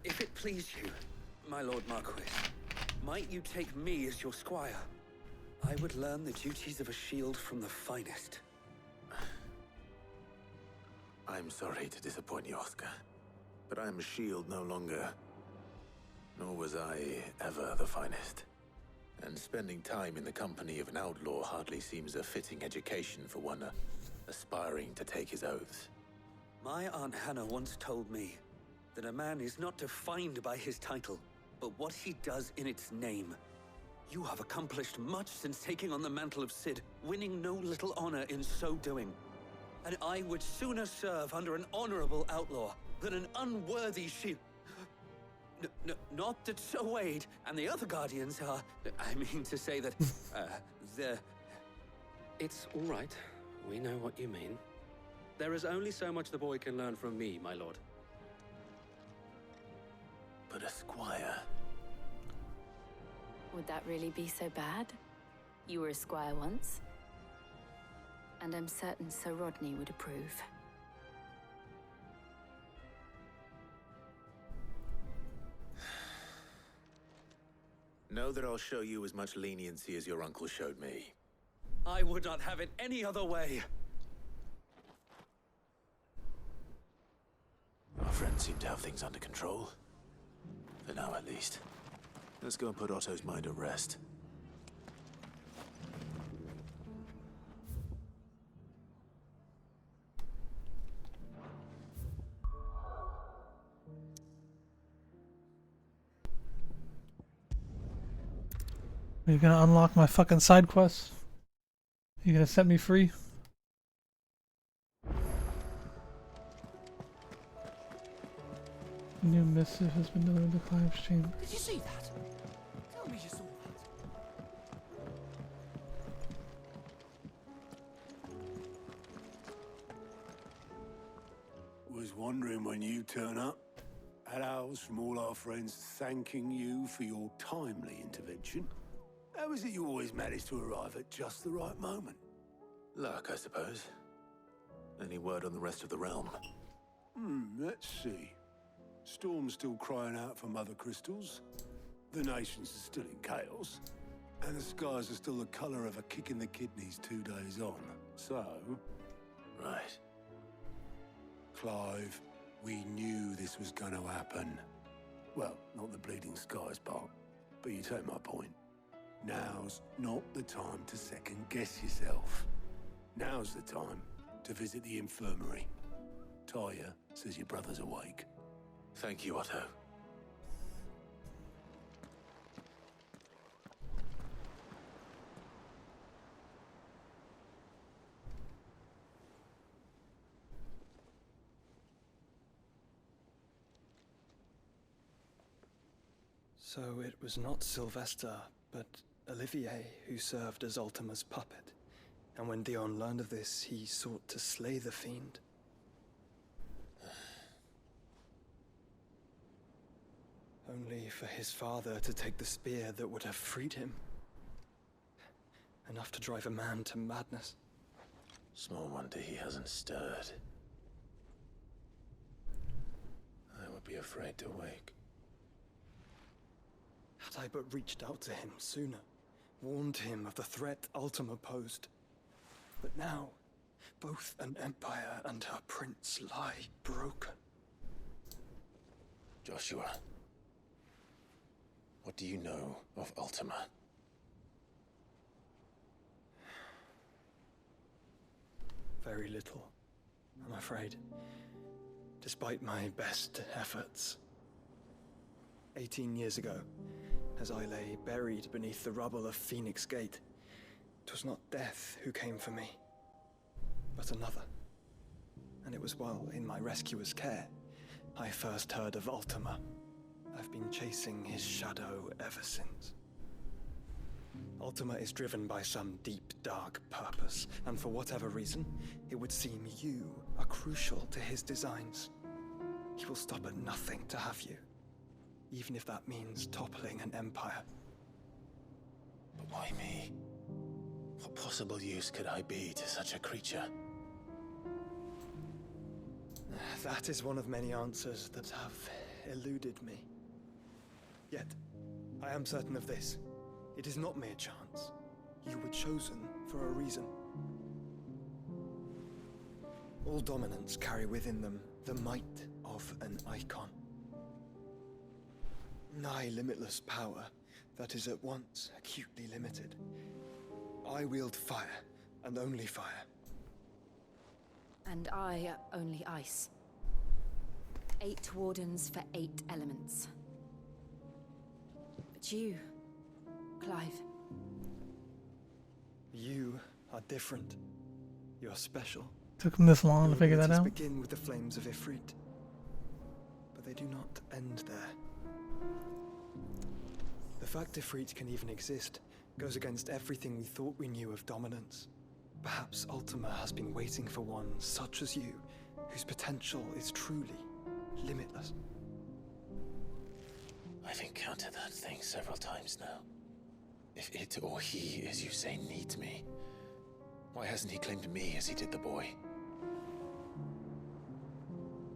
If it please you, my Lord Marquis, might you take me as your squire? I would learn the duties of a shield from the finest. I'm sorry to disappoint you, Oscar, but I am a shield no longer. Nor was I ever the finest. And spending time in the company of an outlaw hardly seems a fitting education for one aspiring to take his oaths. My Aunt Hannah once told me that a man is not defined by his title, but what he does in its name. You have accomplished much since taking on the mantle of Cid, winning no little honor in so doing. And I would sooner serve under an honorable outlaw than an unworthy shield. Not that Sir Wade and the other guardians are... I mean to say that, It's all right. We know what you mean. There is only so much the boy can learn from me, my lord. But a squire... Would that really be so bad? You were a squire once. And I'm certain Sir Rodney would approve. Know that I'll show you as much leniency as your uncle showed me. I would not have it any other way. Our friends seem to have things under control. For now, at least. Let's go and put Otto's mind at rest. Are you gonna unlock my fucking side quests? Are you gonna set me free? A new missive has been delivered to Clive's chamber. Did you see that? Tell me you saw that. Was wondering when you turn up. Had owls from all our friends thanking you for your timely intervention. How is it you always manage to arrive at just the right moment? Luck, I suppose. Any word on the rest of the realm? Let's see. Storm's still crying out for mother crystals. The nations are still in chaos. And the skies are still the color of a kick in the kidneys 2 days on. So... Right. Clive, we knew this was going to happen. Well, not the bleeding skies part, but you take my point. Now's not the time to second-guess yourself. Now's the time to visit the infirmary. Talia says your brother's awake. Thank you, Otto. So it was not Sylvester, but Olivier who served as Ultima's puppet. And when Dion learned of this, he sought to slay the fiend. Only for his father to take the spear that would have freed him. enough to drive a man to madness. Small wonder he hasn't stirred. I would be afraid to wake. Had I but reached out to him sooner, warned him of the threat Ultima posed. But now, both an empire and her prince lie broken. Joshua, what do you know of Ultima? Very little, I'm afraid. Despite my best efforts. 18 years ago, as I lay buried beneath the rubble of Phoenix Gate, it was not death who came for me, but another. And it was while in my rescuer's care, I first heard of Ultima. I've been chasing his shadow ever since. Ultima is driven by some deep, dark purpose, and for whatever reason, it would seem you are crucial to his designs. He will stop at nothing to have you, even if that means toppling an empire. But why me? What possible use could I be to such a creature? That is one of many answers that have eluded me. Yet, I am certain of this. It is not mere chance. You were chosen for a reason. All dominants carry within them the might of an icon. Nigh limitless power that is at once acutely limited. I wield fire, and only fire. And I only ice. 8 wardens for 8 elements. But you, Clive. You are different. You're special. Took him this long to figure that Your out. abilities begin with the flames of Ifrit, but they do not end there. The fact Ifrit can even exist goes against everything we thought we knew of dominance. Perhaps Ultima has been waiting for one such as you, whose potential is truly limitless. I've encountered that thing several times now. If it or he, as you say, needs me, why hasn't he claimed me as he did the boy?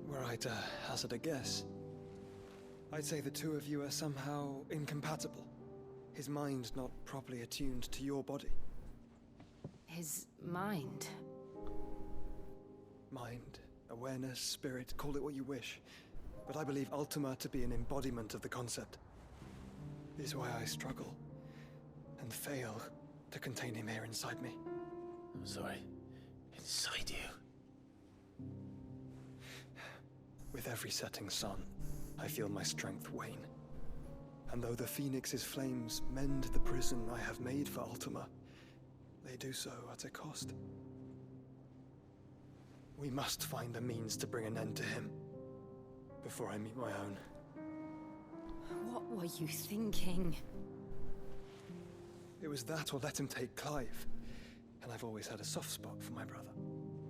Were I to hazard a guess, I'd say the two of you are somehow incompatible. His mind not properly attuned to your body. His mind. Mind, awareness, spirit, call it what you wish. But I believe Ultima to be an embodiment of the concept. This is why I struggle and fail to contain him here inside me. I'm sorry. Inside you? With every setting sun, I feel my strength wane. And though the Phoenix's flames mend the prison I have made for Ultima, they do so at a cost. We must find a means to bring an end to him before I meet my own. What were you thinking? It was that or let him take Clive. And I've always had a soft spot for my brother.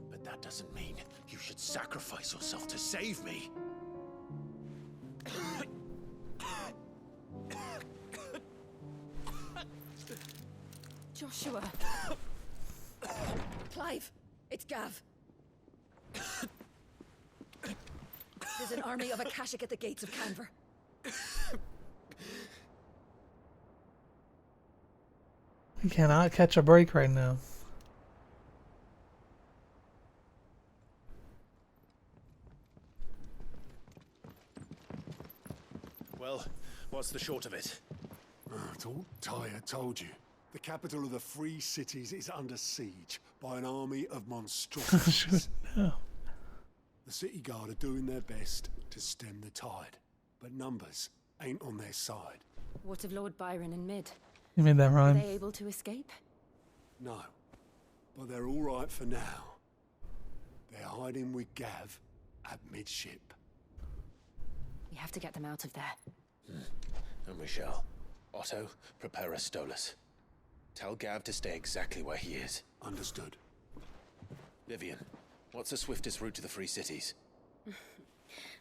But that doesn't mean you should sacrifice yourself to save me. Joshua. Clive, it's Gav. There's an army of Akashic at the gates of Canver. He cannot catch a break right now. Well, what's the short of it? Tyre told you. The capital of the Free Cities is under siege by an army of monstrosities. No. The city guard are doing their best to stem the tide, but numbers ain't on their side. What of Lord Byron and Mid? You made that Were rhyme. they able to escape? No, but they're all right for now. They're hiding with Gav at midship. We have to get them out of there. And we shall. Otto, prepare a Stolas. Tell Gav to stay exactly where he is. Understood. Vivian, what's the swiftest route to the Free Cities?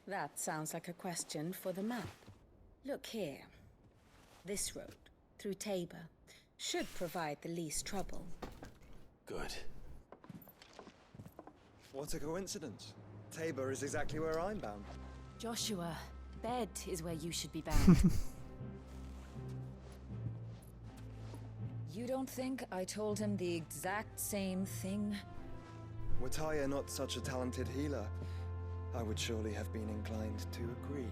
That sounds like a question for the map. Look here. This road, through Tabor, Should provide the least trouble. Good. What a coincidence. Tabor is exactly where I'm bound. Joshua, bed is where you should be bound. You don't think I told him the exact same thing? Were Tyre not such a talented healer, I would surely have been inclined to agree.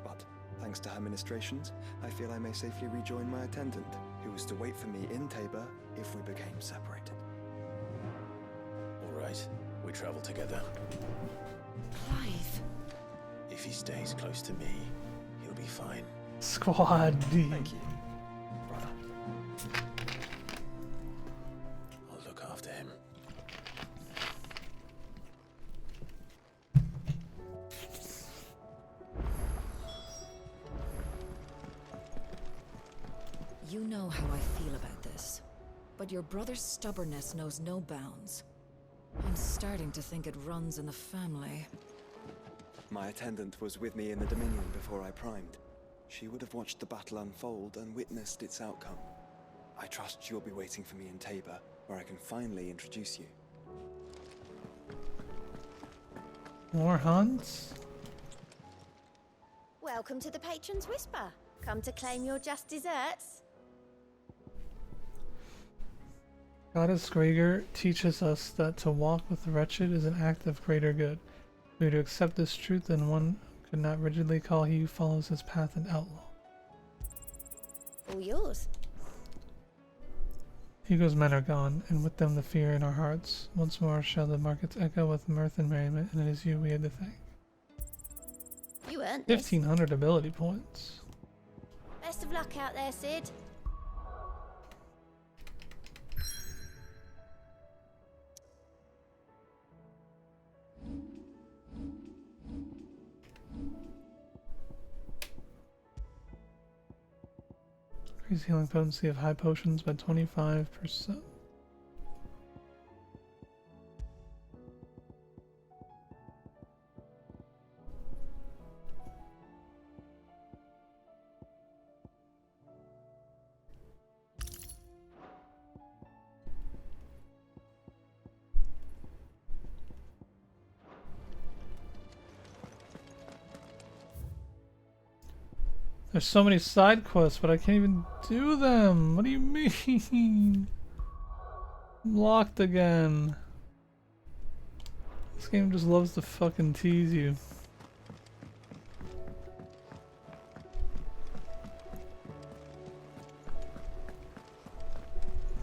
But thanks to her ministrations, I feel I may safely rejoin my attendant, who was to wait for me in Tabor if we became separated. All right, we travel together. Clive. If he stays close to me, he'll be fine. Squad D. Thank you. I'll look after him. You know how I feel about this, but your brother's stubbornness knows no bounds. I'm starting to think it runs in the family. My attendant was with me in the Dominion before I primed. She would have watched the battle unfold and witnessed its outcome. I trust you'll be waiting for me in Tabor, where I can finally introduce you. More hunts? Welcome to the Patron's Whisper. Come to claim your just desserts? Goddess Gregor teaches us that to walk with the wretched is an act of greater good. If we were to accept this truth, then one could not rigidly call he who follows his path an outlaw. All yours. Hugo's men are gone, and with them the fear in our hearts. Once more shall the markets echo with mirth and merriment, and it is you we have to thank. You earned this. 1,500 ability points. Best of luck out there, Sid. Increase healing potency of high potions by 25%. There's so many side quests, but I can't even do them. What do you mean? I'm locked again. This game just loves to fucking tease you.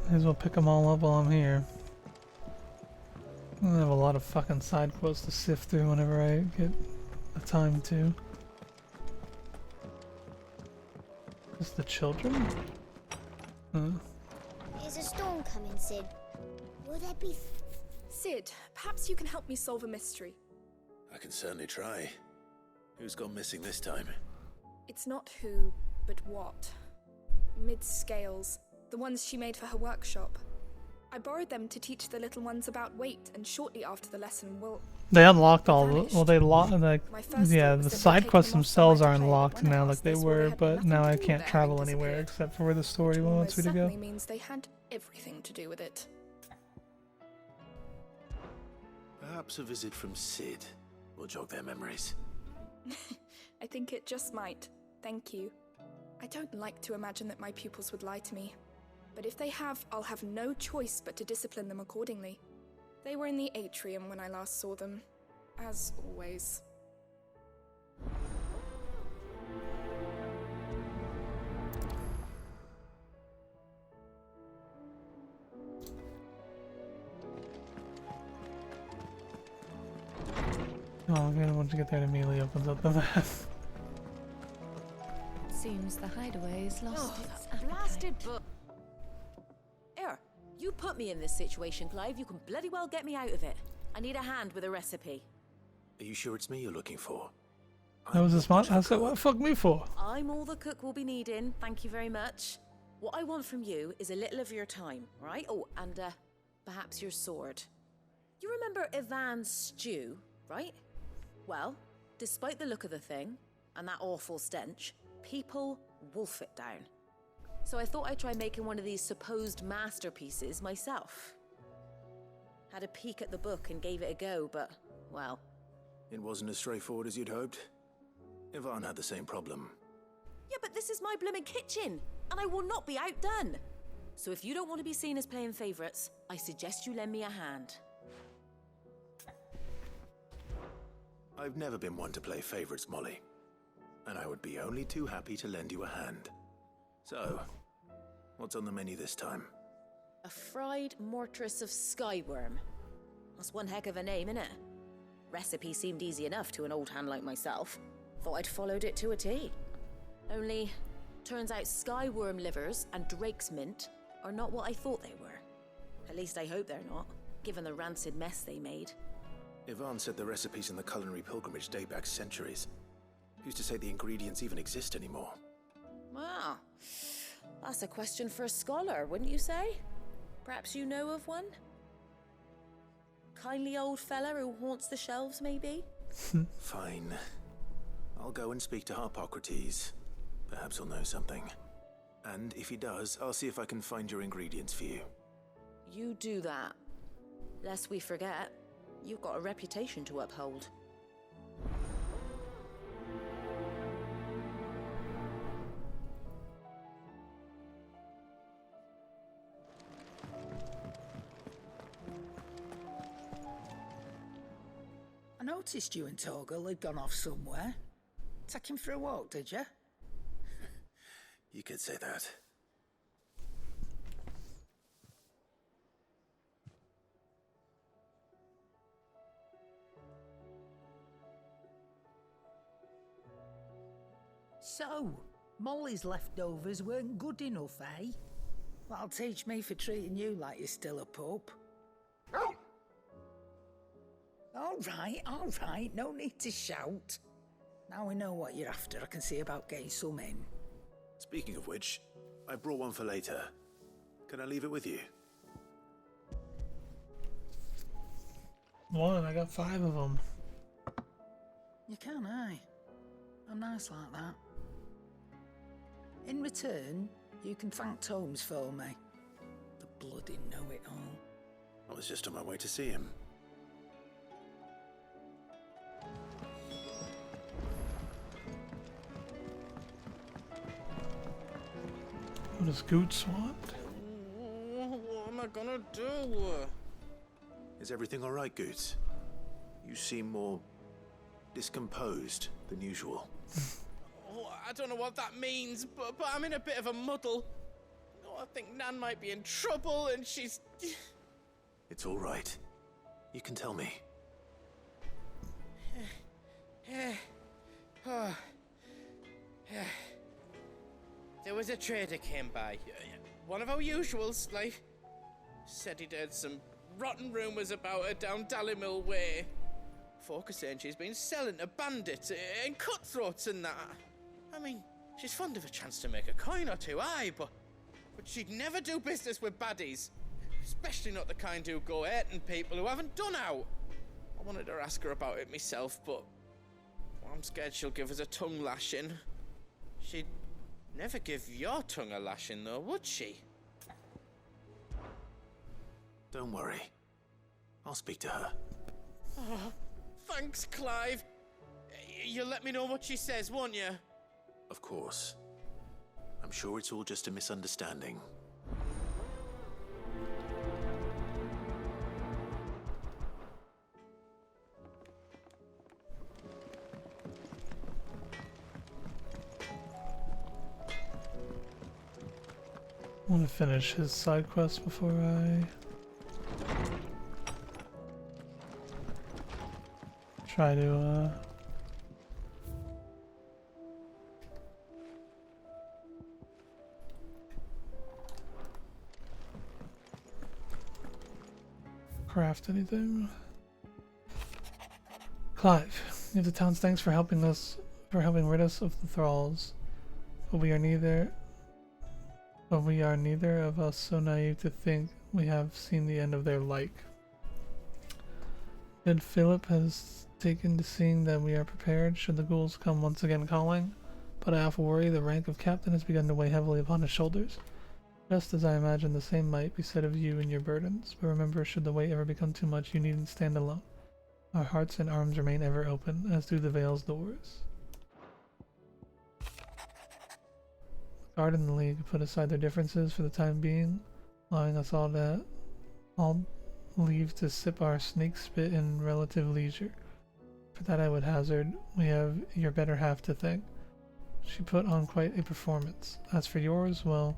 Might as well pick them all up while I'm here. I have a lot of fucking side quests to sift through whenever I get the time to. Is the children? Is a storm coming, Sid? Will there be... Sid, perhaps you can help me solve a mystery. I can certainly try. Who's gone missing this time? It's not who, but what. Mid-scales, the ones she made for her workshop. I borrowed them to teach the little ones about weight, and shortly after the lesson, they unlocked all the, well, they locked, like, yeah, the side quests themselves are unlocked now like they were, but now I can't travel anywhere except for where the story wants me to go. Certainly means they had everything to do with it. Perhaps a visit from Sid will jog their memories. I think it just might. Thank you. I don't like to imagine that my pupils would lie to me. But if they have, I'll have no choice but to discipline them accordingly. They were in the atrium when I last saw them, as always. Oh, okay, once you get there, it immediately opens up the map. Seems the hideaway's lost its Blasted book. Here, you put me in this situation, Clive. You can bloody well get me out of it. I need a hand with a recipe. Are you sure it's me you're looking for? That was a smart. I said, what the fuck me for? I'm all the cook will be needing. Thank you very much. What I want from you is a little of your time, right? Oh, and perhaps your sword. You remember Ivan's stew, right? Well, despite the look of the thing and that awful stench, people wolf it down. So I thought I'd try making one of these supposed masterpieces myself. Had a peek at the book and gave it a go, but, well... It wasn't as straightforward as you'd hoped. Yvonne had the same problem. Yeah, but this is my blimmin' kitchen, and I will not be outdone. So if you don't want to be seen as playing favourites, I suggest you lend me a hand. I've never been one to play favorites, Molly. And I would be only too happy to lend you a hand. So, what's on the menu this time? A fried mortress of skyworm. That's one heck of a name, innit? Recipe seemed easy enough to an old hand like myself. Thought I'd followed it to a T. Only, turns out skyworm livers and drake's mint are not what I thought they were. At least I hope they're not, given the rancid mess they made. Yvonne said the recipes in the culinary pilgrimage date back centuries. Who's to say the ingredients even exist anymore? Well, that's a question for a scholar, wouldn't you say? Perhaps you know of one? Kindly old fella who haunts the shelves, maybe? Fine. I'll go and speak to Harpocrates. Perhaps he'll know something. And if he does, I'll see if I can find your ingredients for you. You do that. Lest we forget, you've got a reputation to uphold. I noticed you and Torgal had gone off somewhere. Take him for a walk, did you? You could say that. So, Molly's leftovers weren't good enough, eh? That'll teach me for treating you like you're still a pup. All right, no need to shout. Now we know what you're after, I can see about getting some in. Speaking of which, I brought one for later. Can I leave it with you? One, I got 5 of them. You can, eh? I'm nice like that. In return, you can thank Tomes for me. The bloody know-it-all. I was just on my way to see him. What does Goots want? What am I gonna do? Is everything all right, Goots? You seem more discomposed than usual. Oh, I don't know what that means, but I'm in a bit of a muddle. Oh, I think Nan might be in trouble, and she's... It's all right. You can tell me. There was a trader came by. One of our usuals, like. Said he'd heard some rotten rumours about her down Dalimil way. Folk are saying she's been selling to bandits and cutthroats and that. I mean, she's fond of a chance to make a coin or two, aye, but she'd never do business with baddies. Especially not the kind who go hurting people who haven't done out. I wanted to ask her about it myself, but I'm scared she'll give us a tongue lashing. She'd never give your tongue a lashing, though, would she? Don't worry. I'll speak to her. Oh, thanks, Clive. You'll let me know what she says, won't you? Of course. I'm sure it's all just a misunderstanding. I want to finish his side quest before I try to craft anything. Clive, give the town's thanks for helping rid us of the thralls. But we are neither of us so naive to think we have seen the end of their like. Good Philip has taken to seeing that we are prepared should the ghouls come once again calling, but I often worry the rank of captain has begun to weigh heavily upon his shoulders. Just as I imagine the same might be said of you and your burdens, but remember, should the weight ever become too much, you needn't stand alone. Our hearts and arms remain ever open, as do the Vale's doors. The Guard and the League put aside their differences for the time being, allowing us all leave to sip our snake spit in relative leisure. For that I would hazard, we have your better half to thank. She put on quite a performance. As for yours, well,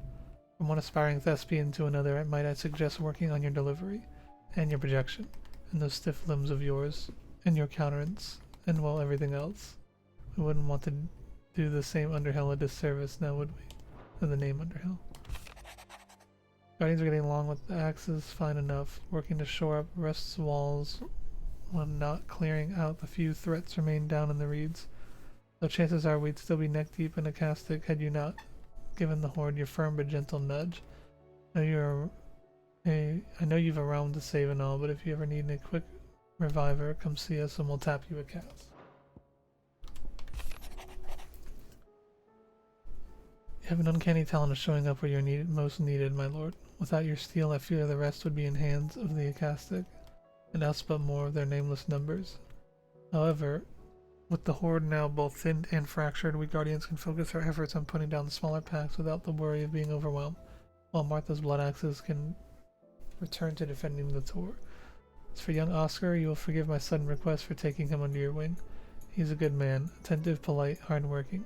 from one aspiring thespian to another, might I suggest working on your delivery, and your projection, and those stiff limbs of yours, and your countenance, and well, everything else. We wouldn't want to do the same Underhill a disservice, now would we? And the name Underhill. Guardians are getting along with the axes fine enough, working to shore up Rest's walls when not clearing out the few threats remain down in the reeds. Though chances are we'd still be neck deep in a castic had you not given the Horde your firm but gentle nudge. I know you've a realm to save and all, but if you ever need a quick reviver, come see us and we'll tap you accounts. You have an uncanny talent of showing up where you're most needed, my lord. Without your steel, I fear the rest would be in hands of the Acastic, and us but more of their nameless numbers. However, with the Horde now both thinned and fractured, we Guardians can focus our efforts on putting down the smaller packs without the worry of being overwhelmed, while Martha's blood axes can return to defending the Tor. As for young Oscar, you will forgive my sudden request for taking him under your wing. He's a good man, attentive, polite, hard-working.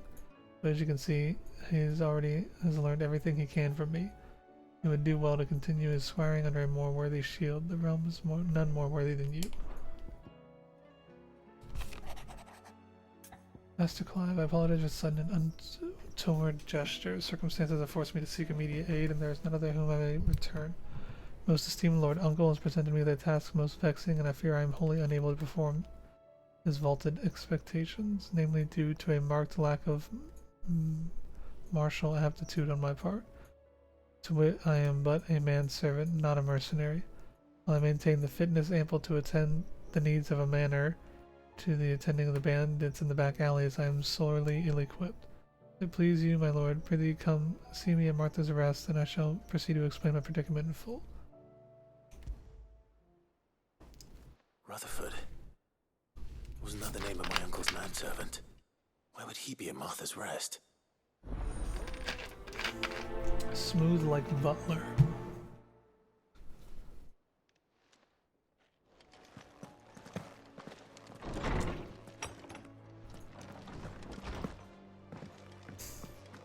But as you can see, has learned everything he can from me. He would do well to continue his swearing under a more worthy shield. The realm is none more worthy than you. Master Clive, I apologize for sudden and untoward gesture. Circumstances have forced me to seek immediate aid, and there is none other whom I may return. Most esteemed Lord Uncle has presented me with a task most vexing, and I fear I am wholly unable to perform his vaulted expectations, namely due to a marked lack of martial aptitude on my part. To wit, I am but a manservant, not a mercenary. While I maintain the fitness ample to attend the needs of a manor, to the attending of the bandits in the back alleys, I am sorely ill-equipped. If it please you, my lord, prithee come see me at Martha's arrest, and I shall proceed to explain my predicament in full. Rutherford. Wasn't that the name of my uncle's manservant? Why would he be at Martha's rest? Smooth like butler.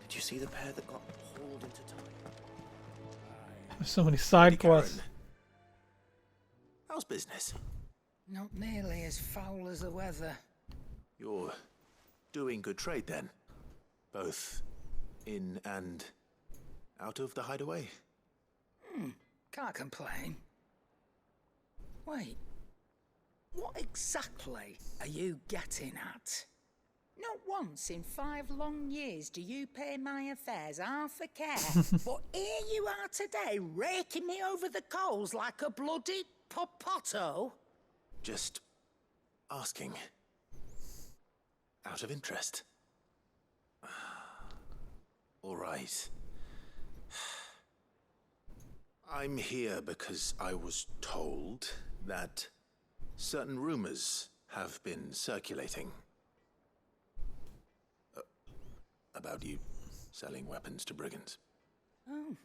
Did you see the pair that got hauled into time? There's so many side quests. How's business? Not nearly as foul as the weather. You're doing good trade then? Both in and out of the hideaway? Can't complain. Wait, what exactly are you getting at? Not once in 5 long years do you pay my affairs half a care, but here you are today raking me over the coals like a bloody popoto? Just asking. Out of interest. All right. I'm here because I was told that certain rumors have been circulating about you selling weapons to brigands. Oh,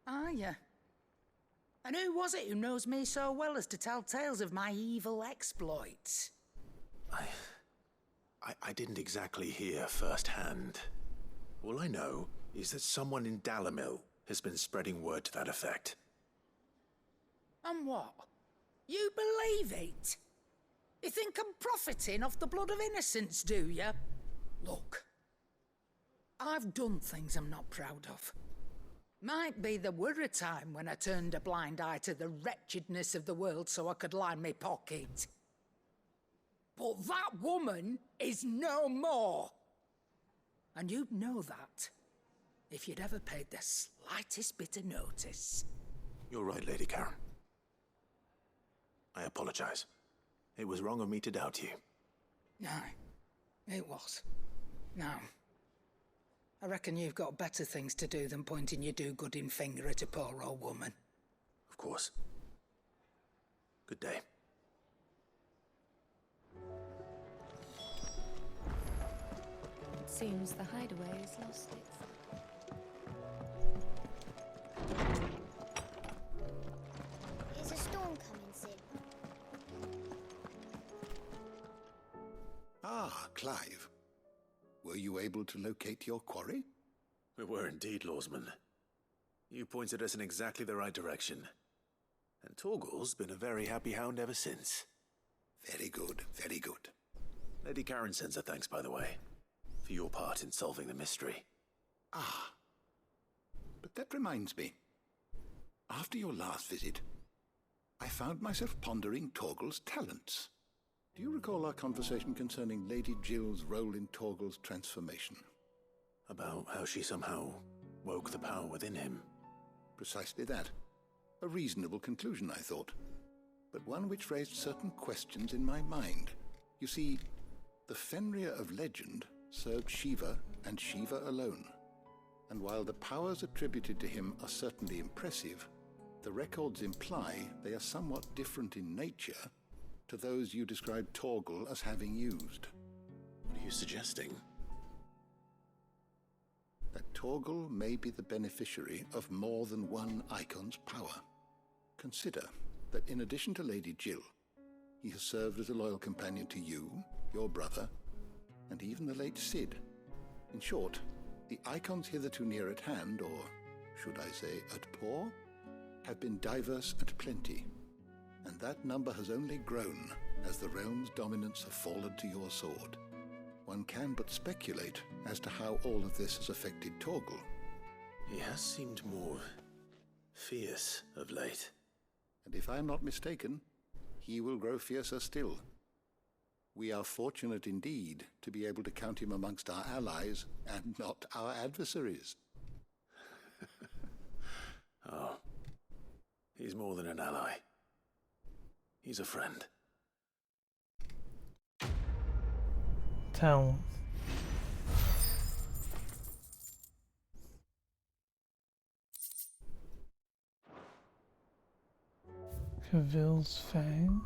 are ya? And who was it who knows me so well as to tell tales of my evil exploits? I didn't exactly hear firsthand. All I know is that someone in Dalimil has been spreading word to that effect. And what? You believe it? You think I'm profiting off the blood of innocents, do you? Look, I've done things I'm not proud of. Might be there were a time when I turned a blind eye to the wretchedness of the world so I could line my pocket. But that woman is no more. And you'd know that if you'd ever paid the slightest bit of notice. You're right, Lady Karen. I apologize. It was wrong of me to doubt you. No, it was. Now, I reckon you've got better things to do than pointing your do-gooding finger at a poor old woman. Of course. Good day. It seems the hideaway has lost its... Is a storm coming, Sid? Ah, Clive. Were you able to locate your quarry? We were indeed, Lawsman. You pointed us in exactly the right direction. And Torgal's been a very happy hound ever since. Very good, very good. Lady Karen sends her thanks, by the way, for your part in solving the mystery. Ah. But that reminds me. After your last visit, I found myself pondering Torgal's talents. Do you recall our conversation concerning Lady Jill's role in Torgal's transformation? About how she somehow woke the power within him. Precisely that. A reasonable conclusion, I thought. But one which raised certain questions in my mind. You see, the Fenrir of legend served Shiva and Shiva alone. And while the powers attributed to him are certainly impressive, the records imply they are somewhat different in nature to those you described Torgal as having used. What are you suggesting? That Torgal may be the beneficiary of more than one icon's power. Consider that in addition to Lady Jill, he has served as a loyal companion to you, your brother, and even the late Sid. In short, the icons hitherto near at hand, or should I say at paw, have been diverse and plenty, and that number has only grown as the realm's dominance have fallen to your sword. One can but speculate as to how all of this has affected Torgal. He has seemed more fierce of late. And if I am not mistaken, he will grow fiercer still. We are fortunate indeed to be able to count him amongst our allies and not our adversaries. Oh, he's more than an ally. He's a friend. Town. Cavill's Fang.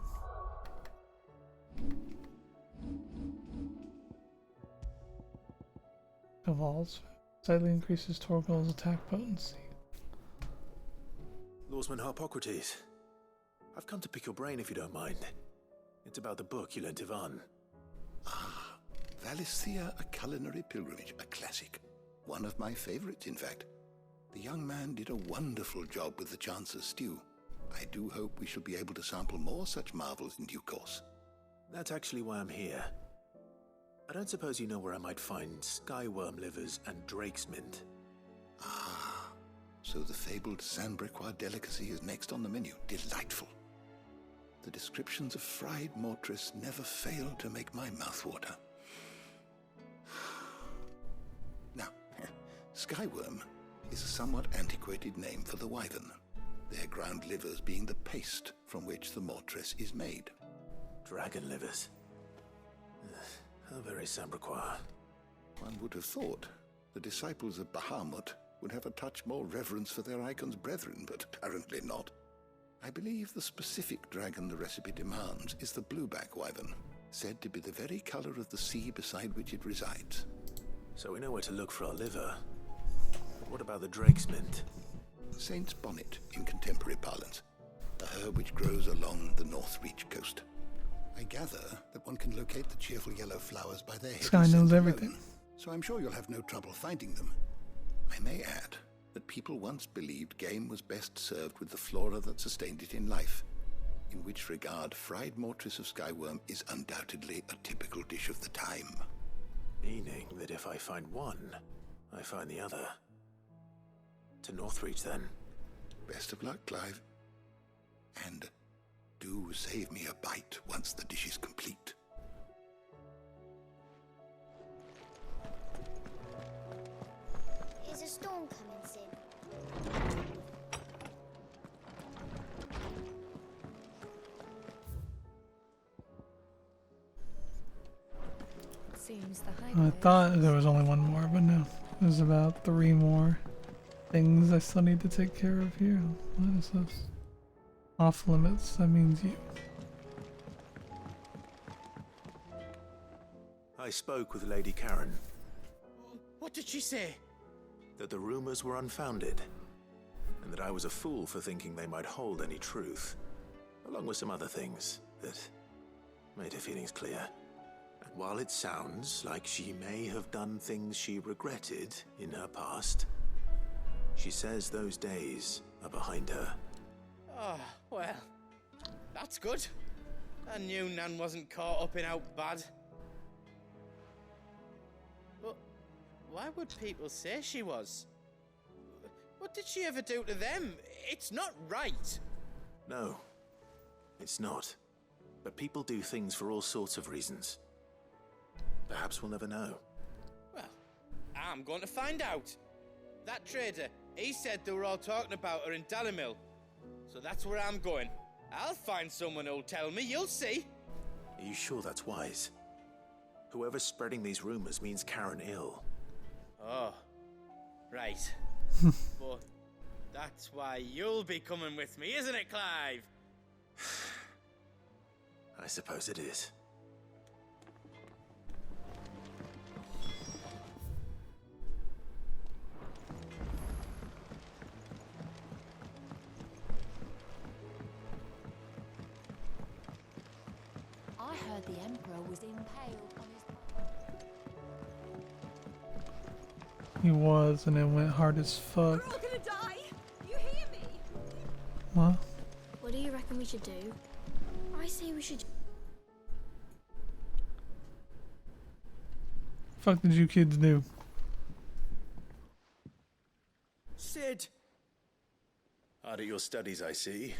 Caval's slightly increases Torgal's attack potency. Lawsman Harpocrates, I've come to pick your brain if you don't mind. It's about the book you lent Ivan. Ah, Valisthea, A Culinary Pilgrimage, a classic. One of my favorites, in fact. The young man did a wonderful job with the Chance's stew. I do hope we shall be able to sample more such marvels in due course. That's actually why I'm here. I don't suppose you know where I might find skyworm livers and drake's mint. Ah, so the fabled Sandbrequois delicacy is next on the menu. Delightful. The descriptions of fried mortress never fail to make my mouth water. Now, skyworm is a somewhat antiquated name for the wyvern, their ground livers being the paste from which the mortress is made. Dragon livers. How very Sandbrequois. One would have thought the disciples of Bahamut would have a touch more reverence for their icon's brethren, but apparently not. I believe the specific dragon the recipe demands is the blueback wyvern, said to be the very color of the sea beside which it resides. So we know where to look for our liver. But what about the drake's mint? Saint's bonnet in contemporary parlance, a herb which grows along the North Reach coast. I gather that one can locate the cheerful yellow flowers by their heavy This guy knows scent everything. alone, so I'm sure you'll have no trouble finding them. I may add that people once believed game was best served with the flora that sustained it in life, in which regard fried mortress of skyworm is undoubtedly a typical dish of the time. Meaning that if I find one, I find the other. To Northreach, then. Best of luck, Clive. And do save me a bite once the dish is complete. Is a storm coming, Sid? Seems the I hideaway. thought there was only one more, but no. There's about 3 more things I still need to take care of here. What is this? Off limits, that means you. I spoke with Lady Karen. What did she say? That the rumors were unfounded, and that I was a fool for thinking they might hold any truth, along with some other things that made her feelings clear. And while it sounds like she may have done things she regretted in her past, she says those days are behind her. Oh, well, that's good. I knew Nan wasn't caught up in out bad. But why would people say she was? What did she ever do to them? It's not right. No, it's not. But people do things for all sorts of reasons. Perhaps we'll never know. Well, I'm going to find out. That trader, he said they were all talking about her in Dalimil. So that's where I'm going. I'll find someone who'll tell me, you'll see. Are you sure that's wise? Whoever's spreading these rumors means Karen ill. Oh, right. But that's why you'll be coming with me, isn't it, Clive? I suppose it is. I heard the Emperor was impaled on his... He was, and it went hard as fuck. We're all gonna die! You hear me? What? What do you reckon we should do? I say we should... Fuck did you kids do? Sid! Hard at your studies, I see.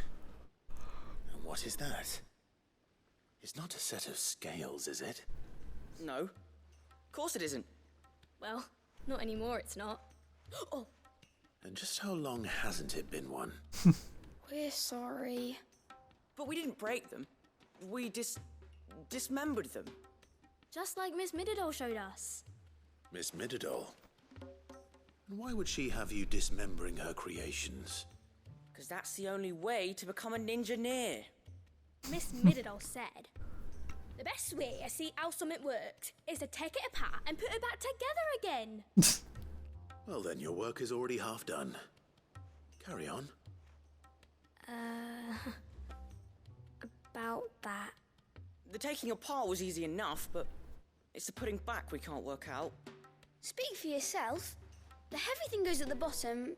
And what is that? It's not a set of scales, is it? No. Of course it isn't. Well, not anymore, it's not. Oh! And just how long hasn't it been one? We're sorry. But we didn't break them. We dismembered them. Just like Miss Mididol showed us. Miss Mididol? Why would she have you dismembering her creations? Because that's the only way to become a ninja-neer. Miss Mididol said, the best way to see how something works is to take it apart and put it back together again. Well then, your work is already half done. Carry on. About that. The taking apart was easy enough, but it's the putting back we can't work out. Speak for yourself. The heavy thing goes at the bottom.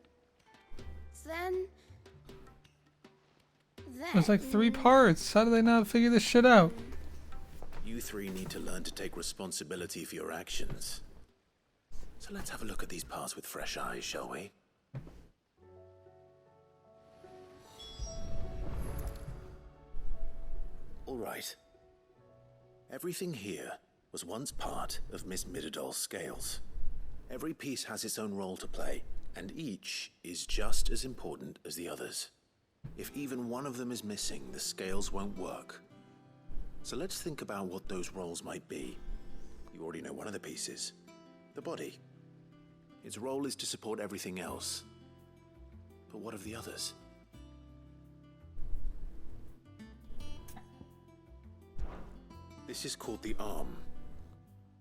Then... There's like 3 parts. How do they not figure this shit out? You 3 need to learn to take responsibility for your actions. So let's have a look at these parts with fresh eyes, shall we? All right. Everything here was once part of Miss Mididol's scales. Every piece has its own role to play, and each is just as important as the others. If even one of them is missing, the scales won't work. So let's think about what those roles might be. You already know one of the pieces. The body. Its role is to support everything else. But what of the others? This is called the arm.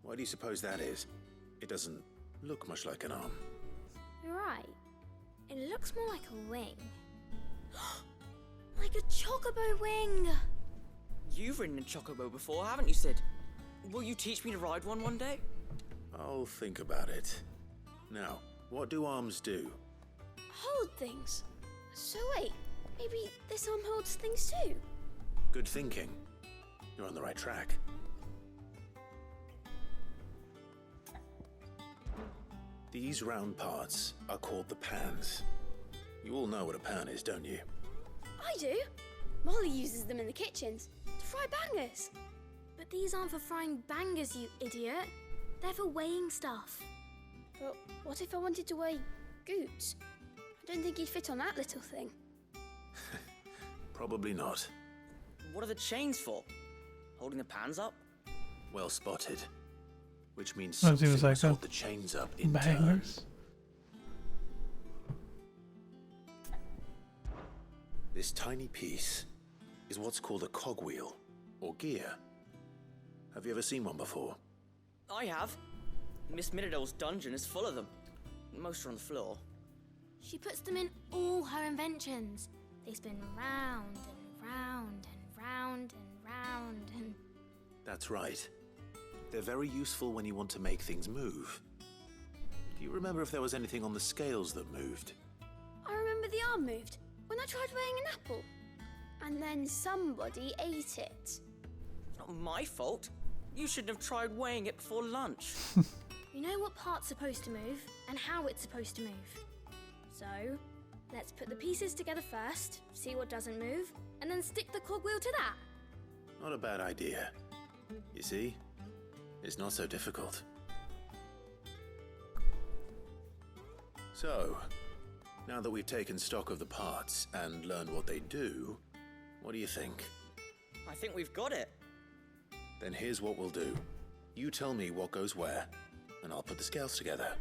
Why do you suppose that is? It doesn't look much like an arm. You're right. It looks more like a wing. Like a chocobo wing! You've ridden a chocobo before, haven't you, Sid? Will you teach me to ride one day? I'll think about it. Now, what do arms do? Hold things. So wait, maybe this arm holds things too? Good thinking. You're on the right track. These round parts are called the pans. You all know what a pan is, don't you? I do. Molly uses them in the kitchens to fry bangers. But these aren't for frying bangers, you idiot. They're for weighing stuff. But what if I wanted to weigh Goots? I don't think he'd fit on that little thing. Probably not. What are the chains for? Holding the pans up? Well spotted. which means That something seems like must hold the chains up in turn. bangers. This tiny piece is what's called a cogwheel, or gear. Have you ever seen one before? I have. Miss Minidole's dungeon is full of them. Most are on the floor. She puts them in all her inventions. They spin round and round and round and round and... That's right. They're very useful when you want to make things move. Do you remember if there was anything on the scales that moved? I remember the arm moved when I tried weighing an apple. And then somebody ate it. Not my fault. You shouldn't have tried weighing it before lunch. You know what part's supposed to move and how it's supposed to move. So, let's put the pieces together first, see what doesn't move, and then stick the cogwheel to that. Not a bad idea. You see? It's not so difficult. So, now that we've taken stock of the parts and learned what they do, what do you think? I think we've got it. Then here's what we'll do. You tell me what goes where, and I'll put the scales together.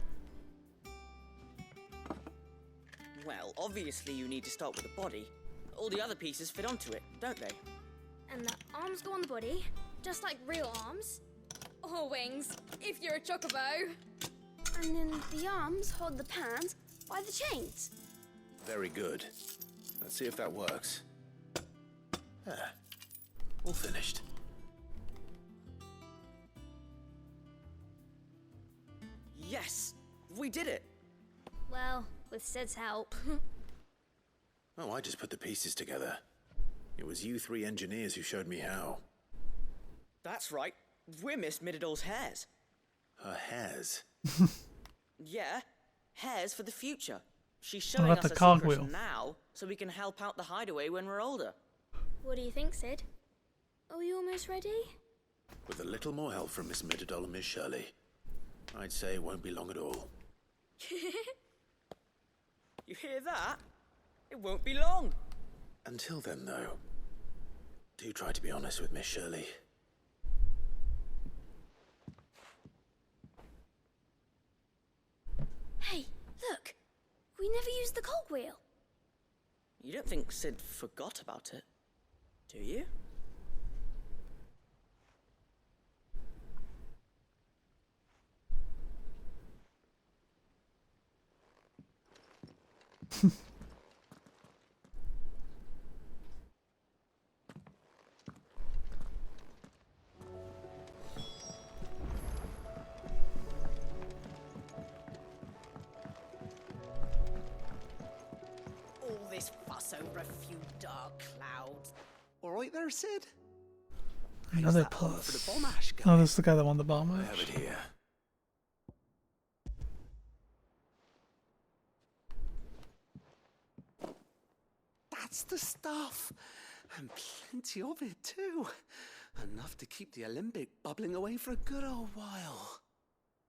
Well, obviously you need to start with the body. All the other pieces fit onto it, don't they? And the arms go on the body, just like real arms. Or wings, if you're a chocobo. And then the arms hold the pans by the chains. Very good. Let's see if that works. There. All finished. Yes! We did it! Well, with Sid's help. Oh, I just put the pieces together. It was you three engineers who showed me how. That's right. We're Miss Minidole's hairs. Her hairs? Yeah, hairs for the future. She's What showing about us the her secrets cogwheel? now, so we can help out the hideaway when we're older. What do you think, Sid? Are we almost ready? With a little more help from Miss Mididole and Miss Shirley, I'd say it won't be long at all. You hear that? It won't be long. Until then, though, do try to be honest with Miss Shirley. Hey, look! We never used the cogwheel. You don't think Sid forgot about it, do you? All this fuss over a few dark clouds. All right there, Sid? Another that one plus. for the bomb ash Oh, this is the guy that won the bomb I ash. have it here. That's the stuff. And plenty of it, too. Enough to keep the Olympic bubbling away for a good old while.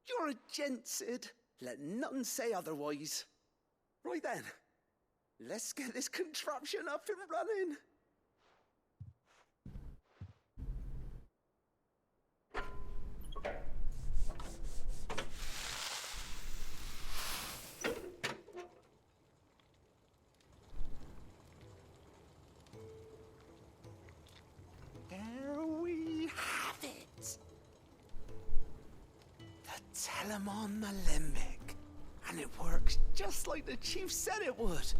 You're a gent, Sid. Let nothing say otherwise. Right then, let's get this contraption up and running. There we have it. The Telemon Alembic. And it works just like the chief said it would.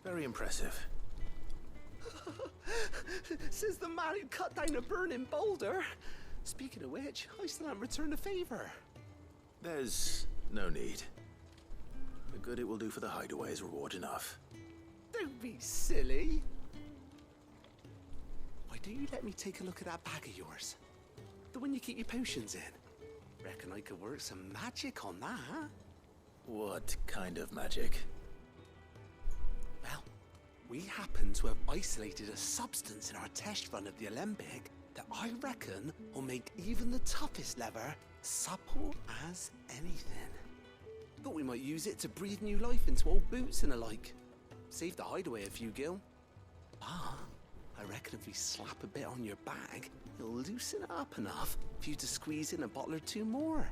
Very impressive. Says the man who cut down a burning boulder. Speaking of which, I still haven't returned the favor. There's no need. The good it will do for the hideaway is reward enough. Don't be silly. Why don't you let me take a look at that bag of yours? The one you keep your potions in. Reckon I could work some magic on that, huh? What kind of magic? Well, we happen to have isolated a substance in our test run of the Olympic that I reckon will make even the toughest lever supple as anything. Thought we might use it to breathe new life into old boots and the like. Save the hideaway a few gil. Ah, I reckon if we slap a bit on your bag, it'll loosen it up enough for you to squeeze in a bottle or two more.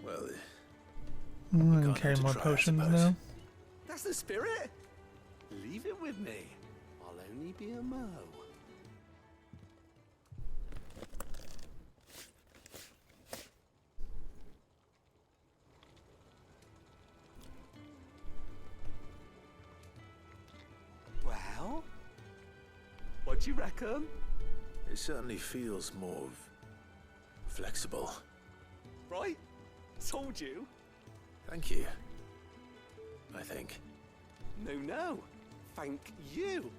Well, I can can't carry hurt to more try, I potions suppose. now. That's the spirit. Leave it with me. I'll only be a mo. Well, what do you reckon? It certainly feels more flexible. Right? Told you. Thank you. I think. No. Thank you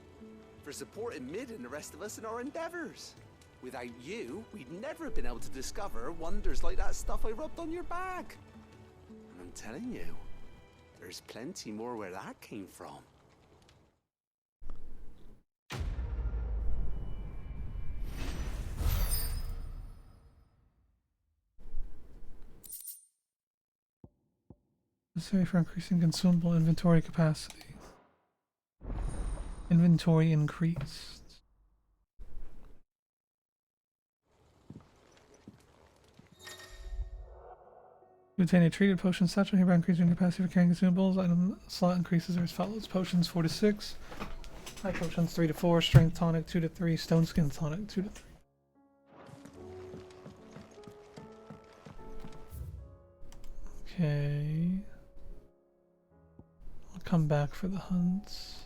for supporting Mid and the rest of us in our endeavors. Without you, we'd never have been able to discover wonders like that stuff I rubbed on your bag. And I'm telling you, there's plenty more where that came from. Necessary for increasing consumable inventory capacity. Inventory increased. You obtain a treated potion satchel, hereby increasing capacity for carrying consumables. Item slot increases are as follows: potions 4 to 6, high potions 3 to 4, strength tonic 2 to 3, stone skin tonic 2 to 3. Okay. I'll come back for the hunts.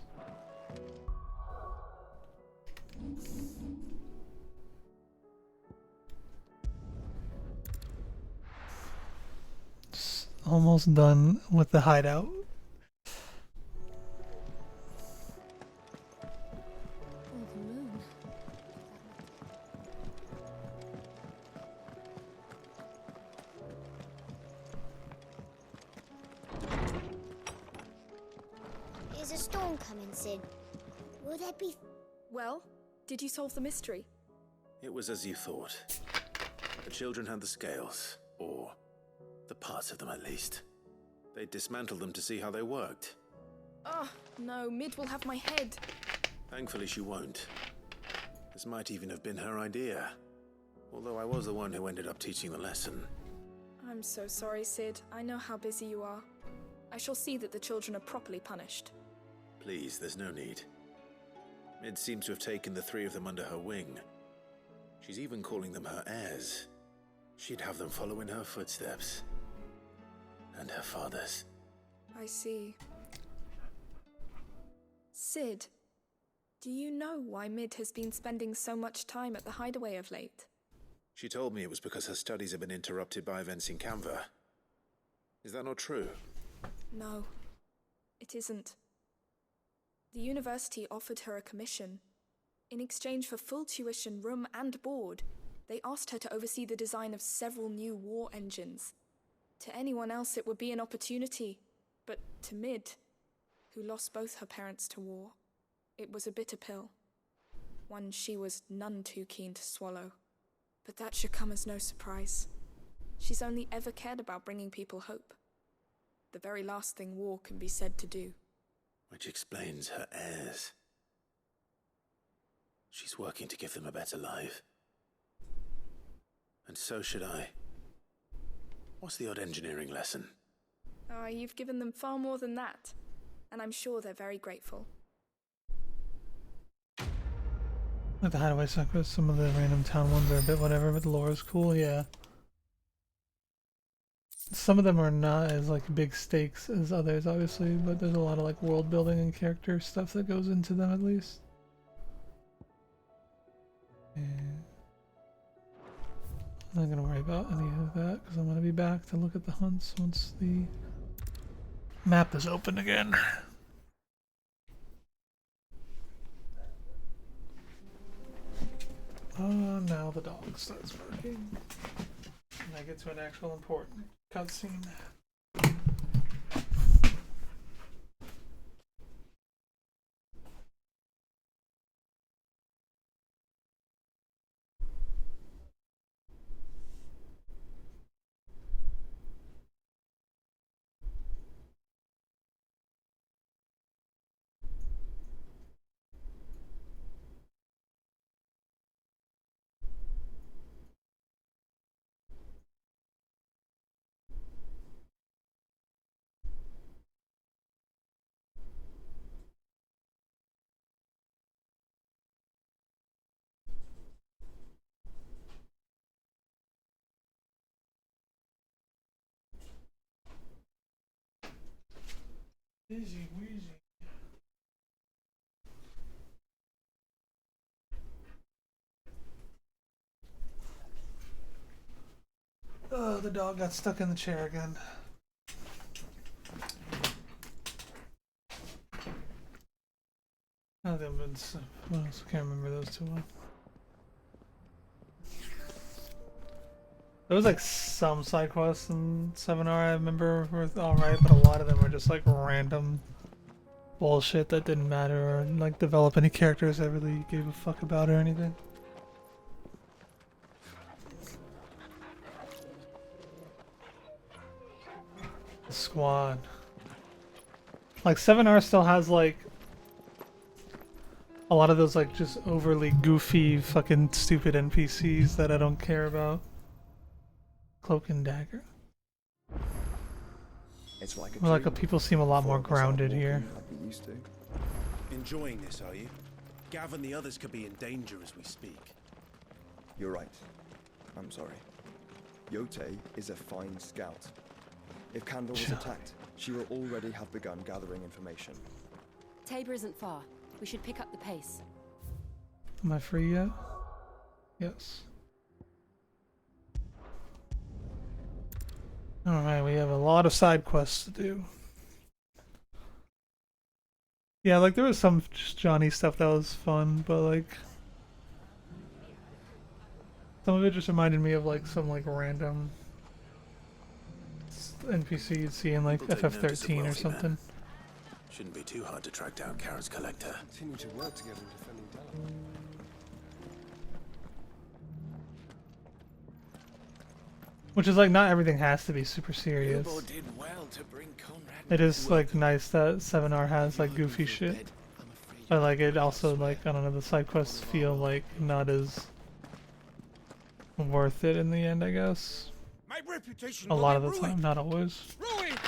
Just almost done with the hideout. Is a storm coming, Sid? Will there be... Well, did you solve the mystery? It was as you thought. The children had the scales, or the parts of them at least. They dismantled them to see how they worked. Oh, no, Mid will have my head. Thankfully she won't. This might even have been her idea. Although I was the one who ended up teaching the lesson. I'm so sorry, Sid. I know how busy you are. I shall see that the children are properly punished. Please, there's no need. Mid seems to have taken the 3 of them under her wing. She's even calling them her heirs. She'd have them follow in her footsteps. And her father's. I see. Sid, do you know why Mid has been spending so much time at the hideaway of late? She told me it was because her studies have been interrupted by events in Canva. Is that not true? No, it isn't. The university offered her a commission. In exchange for full tuition, room and board, they asked her to oversee the design of several new war engines. To anyone else it would be an opportunity, but to Mid, who lost both her parents to war, it was a bitter pill. One she was none too keen to swallow. But that should come as no surprise. She's only ever cared about bringing people hope. The very last thing war can be said to do. Which explains her heirs. She's working to give them a better life. And so should I. What's the odd engineering lesson? Ah, you've given them far more than that. And I'm sure they're very grateful. Like the hideaway suckers, some of the random town ones are a bit whatever, but the lore is cool, yeah. Some of them are not as like big stakes as others, obviously, but there's a lot of like world building and character stuff that goes into them at least. And I'm not gonna worry about any of that because I'm gonna be back to look at the hunts once the map is open again. Now the dog starts barking. And I get to an actual important cutscene. Easy wheezy. Oh, the dog got stuck in the chair again. I can't remember those two well. There was like some side quests in 7R I remember were alright, but a lot of them were just like random bullshit that didn't matter or like develop any characters I really gave a fuck about or anything. The squad. Like 7R still has like a lot of those like just overly goofy fucking stupid NPCs that I don't care about. Cloak and Dagger. It's like Or like people seem a lot more grounded here. Like we used to. Enjoying this, are you? Gav and the others could be in danger as we speak. You're right. I'm sorry. Yote is a fine scout. If Candle was attacked, she will already have begun gathering information. Tabor isn't far. We should pick up the pace. Am I free yet? Yes. Alright, we have a lot of side quests to do. Yeah, like there was some just Johnny stuff that was fun, but like some of it just reminded me of like some like random NPC you'd see in like FF13 or something. Man. Shouldn't be too hard to track down Karen's collector. Continue to work together in defending Dallas. Which is like not everything has to be super serious. Did well to bring Conrad. It is like nice that 7R has like goofy shit. But like it also like, I don't know, the side quests feel like not as worth it in the end, I guess. My reputation A lot of the time, not always. Ruined!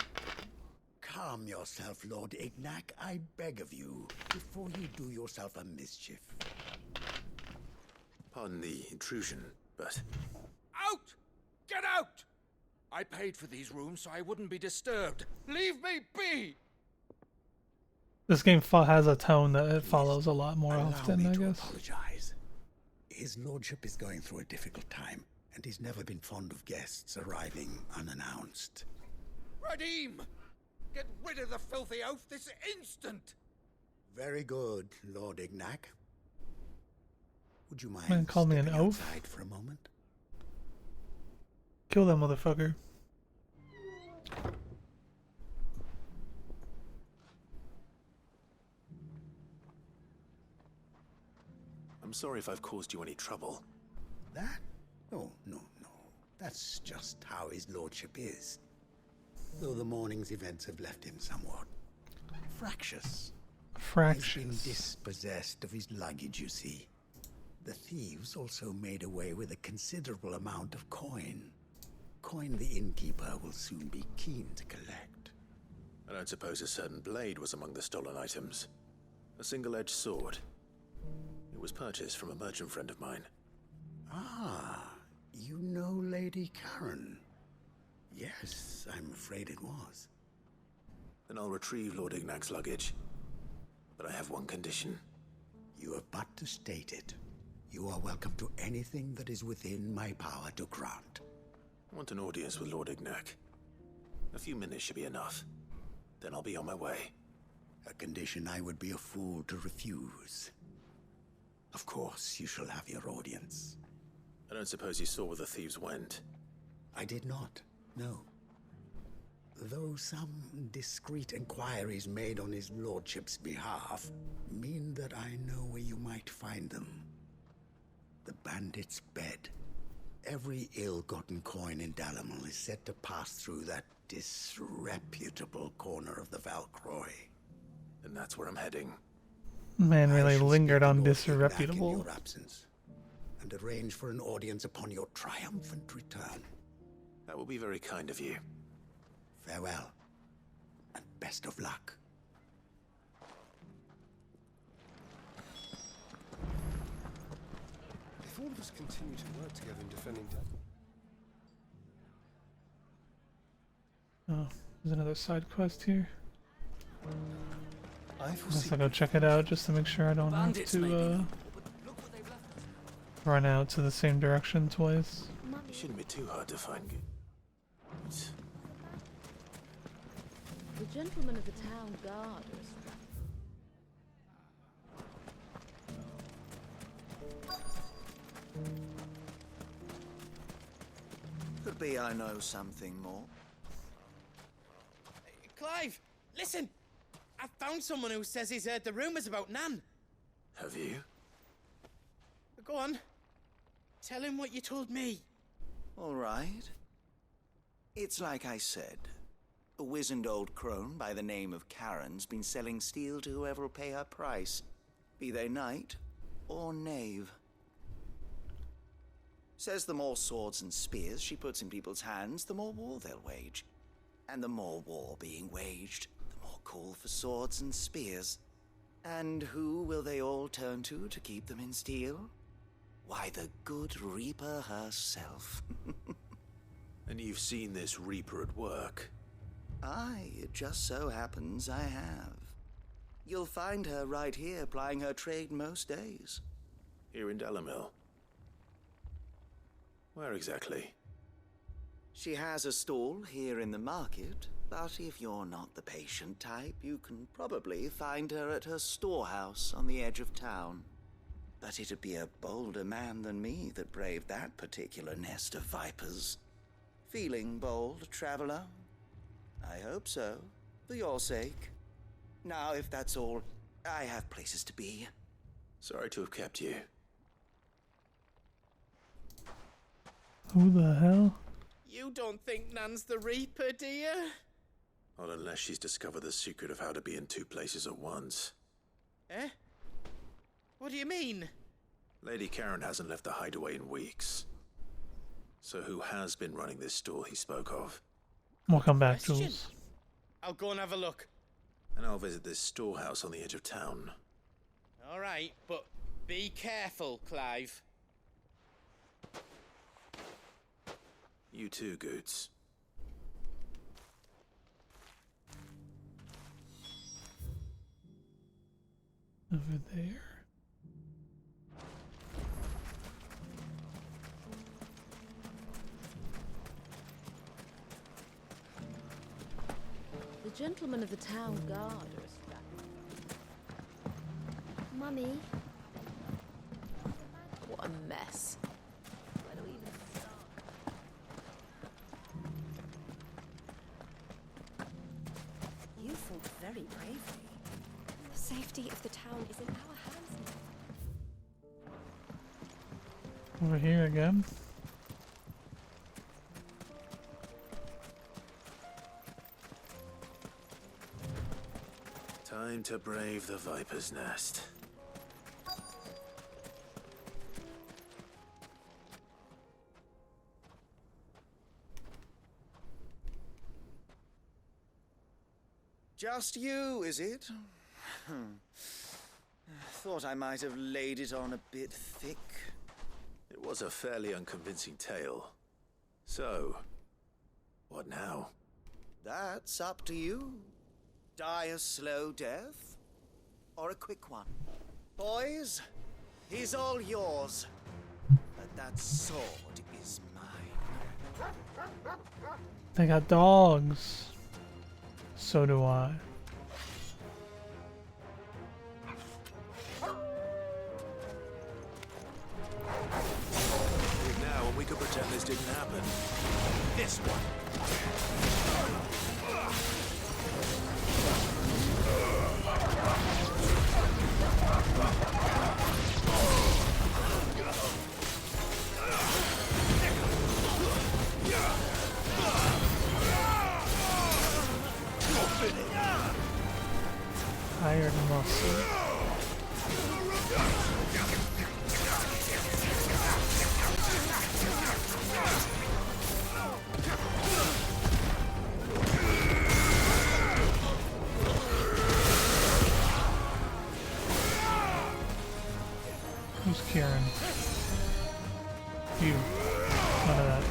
Calm yourself, Lord Ignac, I beg of you, before you do yourself a mischief. Pardon the intrusion, but... Out! Get out! I paid for these rooms so I wouldn't be disturbed. Leave me be! This game has a tone that it follows a lot more often, I guess. Apologize. His lordship is going through a difficult time, and he's never been fond of guests arriving unannounced. Radim! Get rid of the filthy oaf this instant! Very good, Lord Ignac. Would you mind Man, call me an stepping oaf? outside for a moment? Kill that motherfucker. I'm sorry if I've caused you any trouble. That? Oh, no. That's just how his lordship is. Though the morning's events have left him somewhat fractious. He's been dispossessed of his luggage, you see. The thieves also made away with a considerable amount of coin. Coin the innkeeper will soon be keen to collect. I don't suppose a certain blade was among the stolen items. A single-edged sword. It was purchased from a merchant friend of mine. Ah, you know Lady Karen. Yes, I'm afraid it was. Then I'll retrieve Lord Ignac's luggage. But I have one condition. You have but to state it. You are welcome to anything that is within my power to grant. I want an audience with Lord Ignac. A few minutes should be enough. Then I'll be on my way. A condition I would be a fool to refuse. Of course, you shall have your audience. I don't suppose you saw where the thieves went. I did not, no. Though some discreet inquiries made on his lordship's behalf mean that I know where you might find them. The bandit's bed. Every ill-gotten coin in Dalimil is said to pass through that disreputable corner of the Valcroy. And that's where I'm heading. Man really lingered on In disreputable. your absence, and arrange for an audience upon your triumphant return. That will be very kind of you. Farewell, and best of luck. If all of us continue to work together in defending Dallas. Oh, there's another side quest here. I guess I'll go check it out just to make sure I don't have to run out to the same direction twice. It shouldn't be too hard to find. The gentleman of the town guard is Could be I know something more. Clive, listen! I found someone who says he's heard the rumours about Nan. Have you? Go on. Tell him what you told me. All right. It's like I said. A wizened old crone by the name of Karen's been selling steel to whoever will pay her price, be they knight or knave. Says the more swords and spears she puts in people's hands, the more war they'll wage. And the more war being waged, the more call for swords and spears. And who will they all turn to keep them in steel? Why, the good Reaper herself. And you've seen this Reaper at work? Aye, it just so happens I have. You'll find her right here plying her trade most days. Here in Dalimil? Where exactly? She has a stall here in the market, but if you're not the patient type, you can probably find her at her storehouse on the edge of town. But it'd be a bolder man than me that braved that particular nest of vipers. Feeling bold, traveler? I hope so, for your sake. Now, if that's all, I have places to be. Sorry to have kept you. Who the hell? You don't think Nan's the Reaper, do you? Not unless she's discovered the secret of how to be in two places at once. Eh? What do you mean? Lady Karen hasn't left the hideaway in weeks. So who has been running this store he spoke of? Welcome back, Question. Jules. I'll go and have a look. And I'll visit this storehouse on the edge of town. All right, but be careful, Clive. You too, Goots. Over there. the gentleman of the town guard. Mummy. What a mess. Where do we even start? You fought very bravely. The safety of the town is in our hands now. Over here again. Time to brave the Viper's Nest. Just you, is it? Thought I might have laid it on a bit thick. It was a fairly unconvincing tale. So, what now? That's up to you. Die a slow death, or a quick one. Boys, he's all yours. But that sword is mine. They got dogs. So do I. Now, when we could pretend this didn't happen. This one. Iron muscle. Who's Kieran? You. None of that.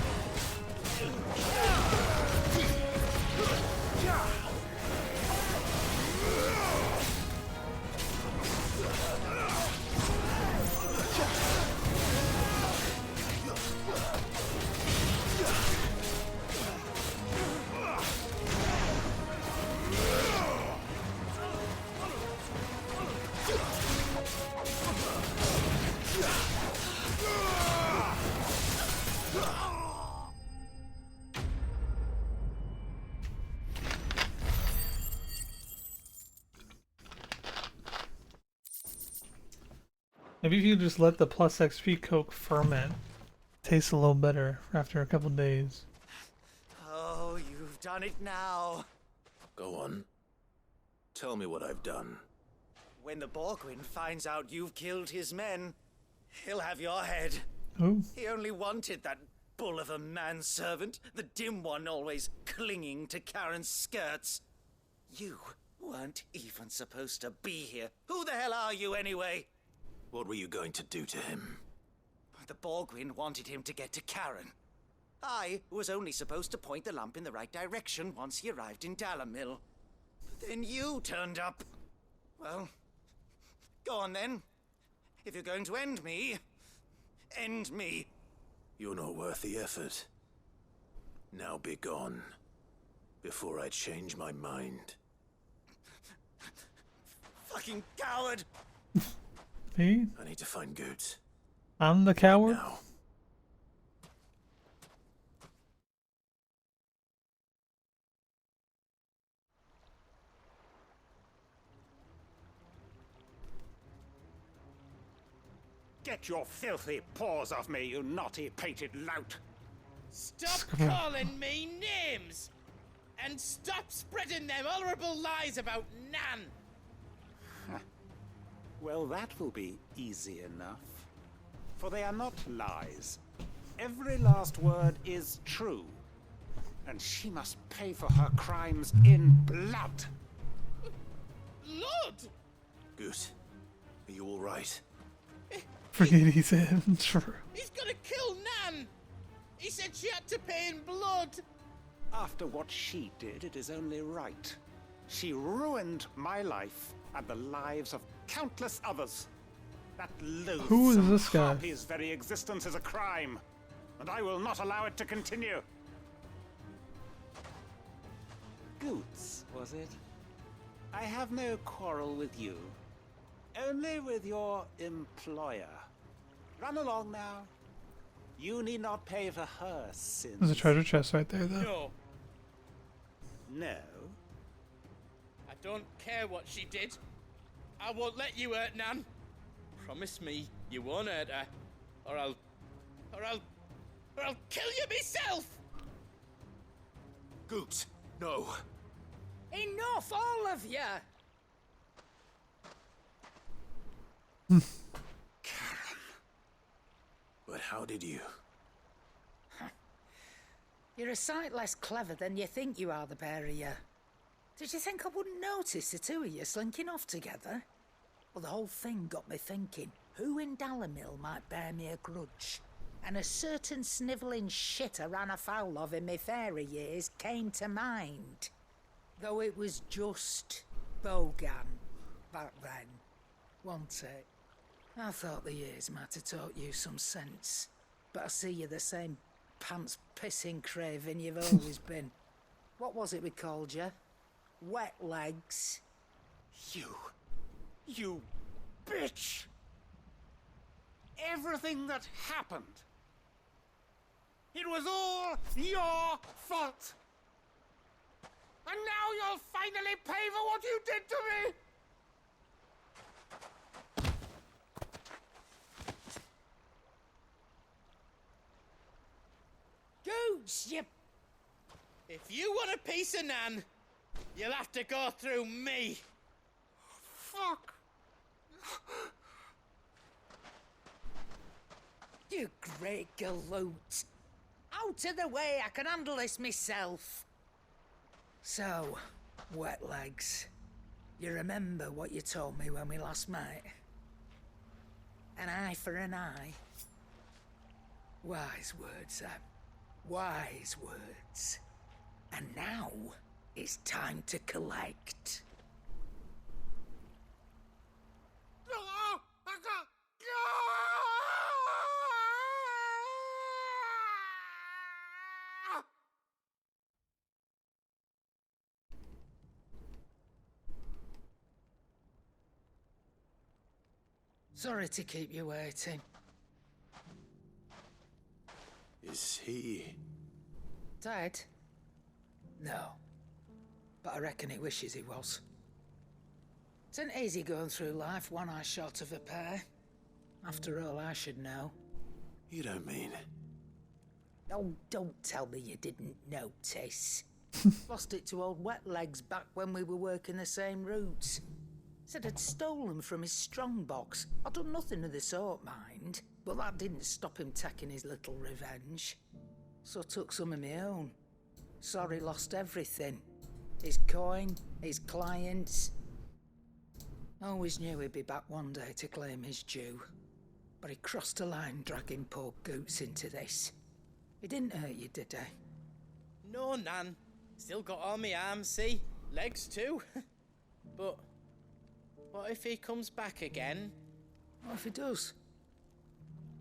Maybe if you just let the plus XP Coke ferment, it tastes a little better after a couple days. Oh, you've done it now. Go on. Tell me what I've done. When the Borgwyn finds out you've killed his men, he'll have your head. Ooh. He only wanted that bull of a manservant, the dim one always clinging to Karen's skirts. You weren't even supposed to be here. Who the hell are you anyway? What were you going to do to him? The Borgwyn wanted him to get to Karen. I was only supposed to point the lamp in the right direction once he arrived in Dalamil. But then you turned up. Well, go on then. If you're going to end me, end me. You're not worth the effort. Now be gone, before I change my mind. Fucking coward! Me? I need to find Goots. I'm the coward? Now. Get your filthy paws off me, you naughty-pated lout! Stop calling me names! And stop spreading them horrible lies about Nan! Well, that will be easy enough. For they are not lies. Every last word is true. And she must pay for her crimes in blood. Lord! Goose, are you all right? Forget he said true. He's gonna kill Nan! He said she had to pay in blood! After what she did, it is only right. She ruined my life and the lives of countless others. That Who is loathsome this guy? harpy's very existence is a crime, and I will not allow it to continue. Goots, was it? I have no quarrel with you. Only with your employer. Run along now. You need not pay for her sins. There's a treasure chest right there, though. No. No? I don't care what she did. I won't let you hurt Nan. Promise me you won't hurt her. Or I'll kill you myself! Goots, no. Enough, all of you! But how did you? You're a sight less clever than you think you are, the pair of you. Did you think I wouldn't notice the two of you slinking off together? Well, the whole thing got me thinking, who in Dalamil might bear me a grudge? And a certain snivelling shit I ran afoul of in my fairy years came to mind. Though it was just Bogan back then, wasn't it? I thought the years might have taught you some sense, but I see you're the same pants-pissing craven you've always been. What was it we called you? Wet legs? You bitch! Everything that happened, it was all your fault! And now you'll finally pay for what you did to me! Goots, you... If you want a piece of Nan, you'll have to go through me. Fuck! You great galoot. Out of the way, I can handle this myself. So, wet legs, you remember what you told me when we last met? An eye for an eye. Wise words, Sam. Wise words. And now, it's time to collect. Sorry to keep you waiting. Is he... Dead? No. But I reckon he wishes he was. It's an easy going through life, one eye short of a pair. After all, I should know. You don't mean... Oh, don't tell me you didn't notice. Lost it to old Wet Legs back when we were working the same routes. Said I'd stolen from his strongbox. I'd done nothing of the sort, mind. But that didn't stop him taking his little revenge. So I took some of my own. Sorry, lost everything. His coin, his clients. Always knew he'd be back one day to claim his due. But he crossed a line dragging poor Goots into this. He didn't hurt you, did he? No, Nan. Still got all my arms, see? Legs too. But what if he comes back again? What if he does?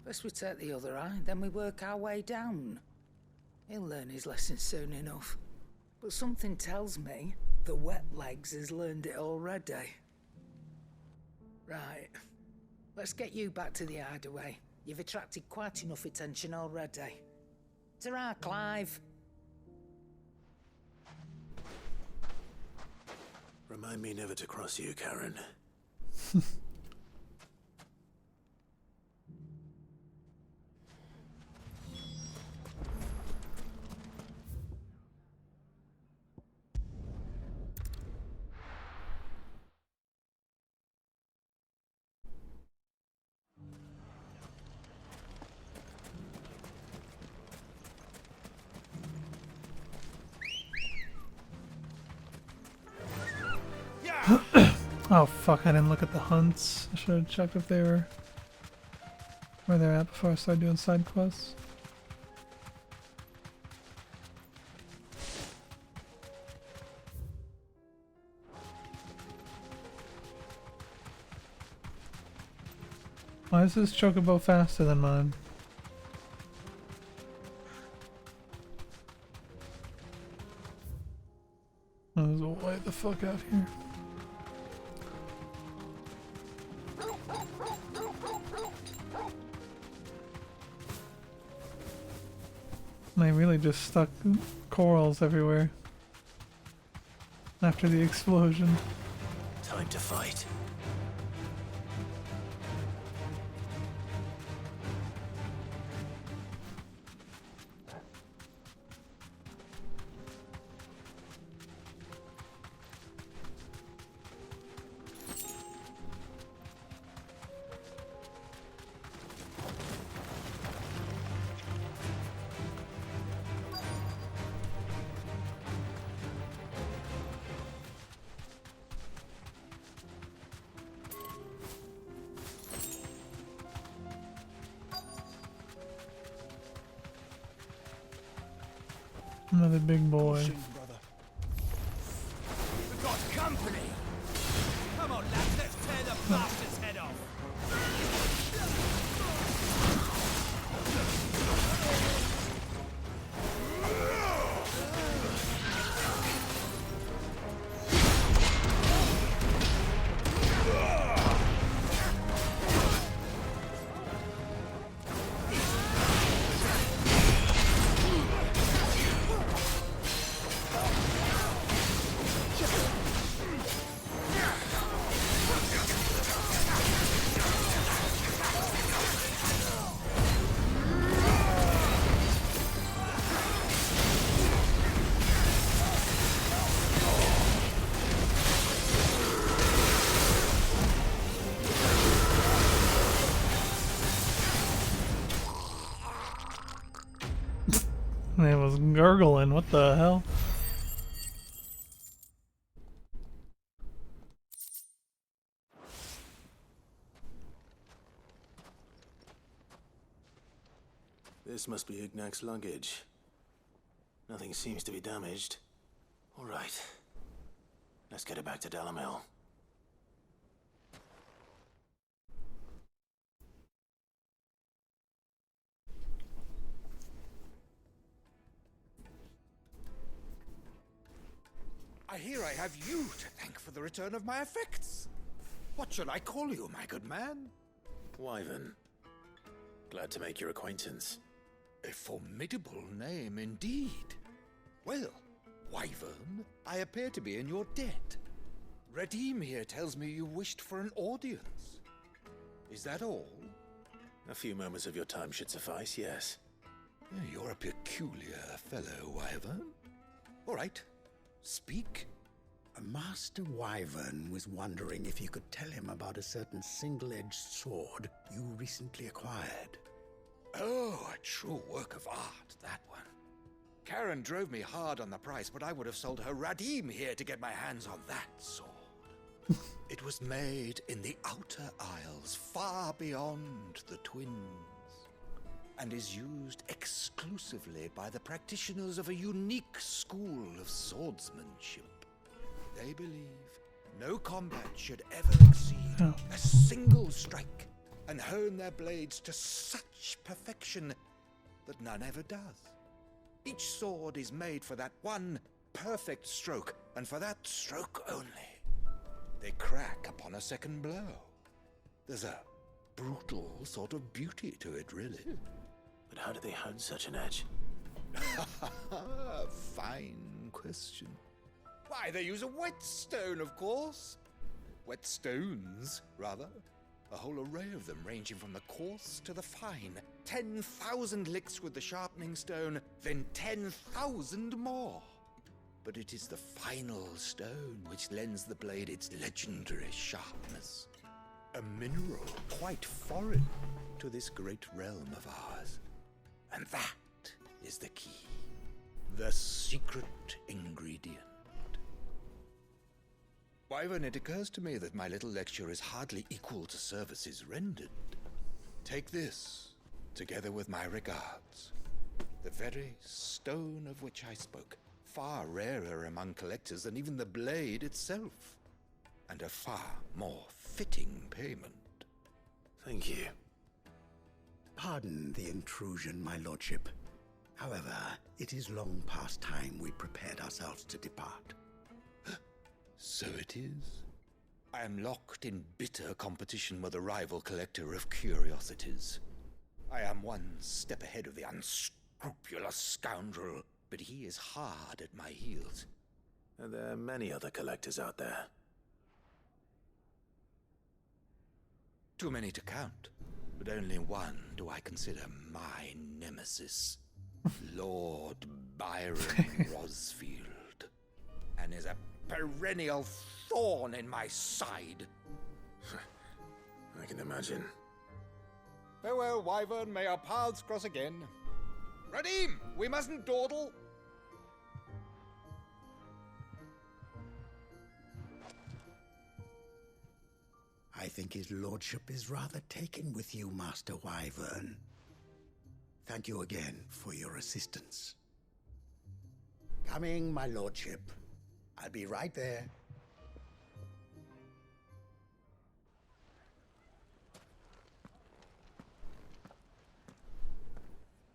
First we take the other eye, then we work our way down. He'll learn his lesson soon enough. But something tells me the Wet Legs has learned it already. Right. Let's get you back to the hideaway. You've attracted quite enough attention already. Ta-ra, Clive. Remind me never to cross you, Karen. Oh fuck, I didn't look at the hunts. I should have checked if they were where they're at before I started doing side quests. Why is this chocobo faster than mine? There's a way the fuck out here. They really just stuck corals everywhere after the explosion. Time to fight. Another big boy. We've got company! Come on, lads, let's tear the bastard's head off! It was gurgling, what the hell? This must be Ignac's luggage. Nothing seems to be damaged. All right. Let's get it back to Dalimil. I hear I have you to thank for the return of my effects. What shall I call you, my good man? Wyvern. Glad to make your acquaintance. A formidable name indeed. Well, Wyvern, I appear to be in your debt. Redeem here tells me you wished for an audience. Is that all? A few moments of your time should suffice, yes. You're a peculiar fellow, Wyvern. All right, speak. Master Wyvern was wondering if you could tell him about a certain single-edged sword you recently acquired. Oh, a true work of art, that one. Karen drove me hard on the price, but I would have sold her Radim here to get my hands on that sword. It was made in the Outer Isles, far beyond the Twins, and is used exclusively by the practitioners of a unique school of swordsmanship. They believe no combat should ever exceed a single strike, and hone their blades to such perfection that none ever does. Each sword is made for that one perfect stroke, and for that stroke only. They crack upon a second blow. There's a brutal sort of beauty to it, really. But how do they hone such an edge? Fine question. Why, they use a whetstone, of course. Whetstones, rather. A whole array of them, ranging from the coarse to the fine. 10,000 licks with the sharpening stone, then 10,000 more. But it is the final stone which lends the blade its legendary sharpness. A mineral quite foreign to this great realm of ours. And that is the key. The secret ingredient. Wyvern, it occurs to me that my little lecture is hardly equal to services rendered. Take this, together with my regards. The very stone of which I spoke, far rarer among collectors than even the blade itself, and a far more fitting payment. Thank you. Pardon the intrusion, my lordship. However, it is long past time we prepared ourselves to depart. So it is. I am locked in bitter competition with a rival collector of curiosities. I am one step ahead of the unscrupulous scoundrel, but he is hard at my heels. Are there many other collectors out there? Too many to count, but only one do I consider my nemesis. Lord Byron Rosfield. And is a perennial thorn in my side. I can imagine. Farewell, Wyvern. May our paths cross again. Radim, we mustn't dawdle. I think his lordship is rather taken with you, Master Wyvern. Thank you again for your assistance. Coming, my lordship. I'll be right there.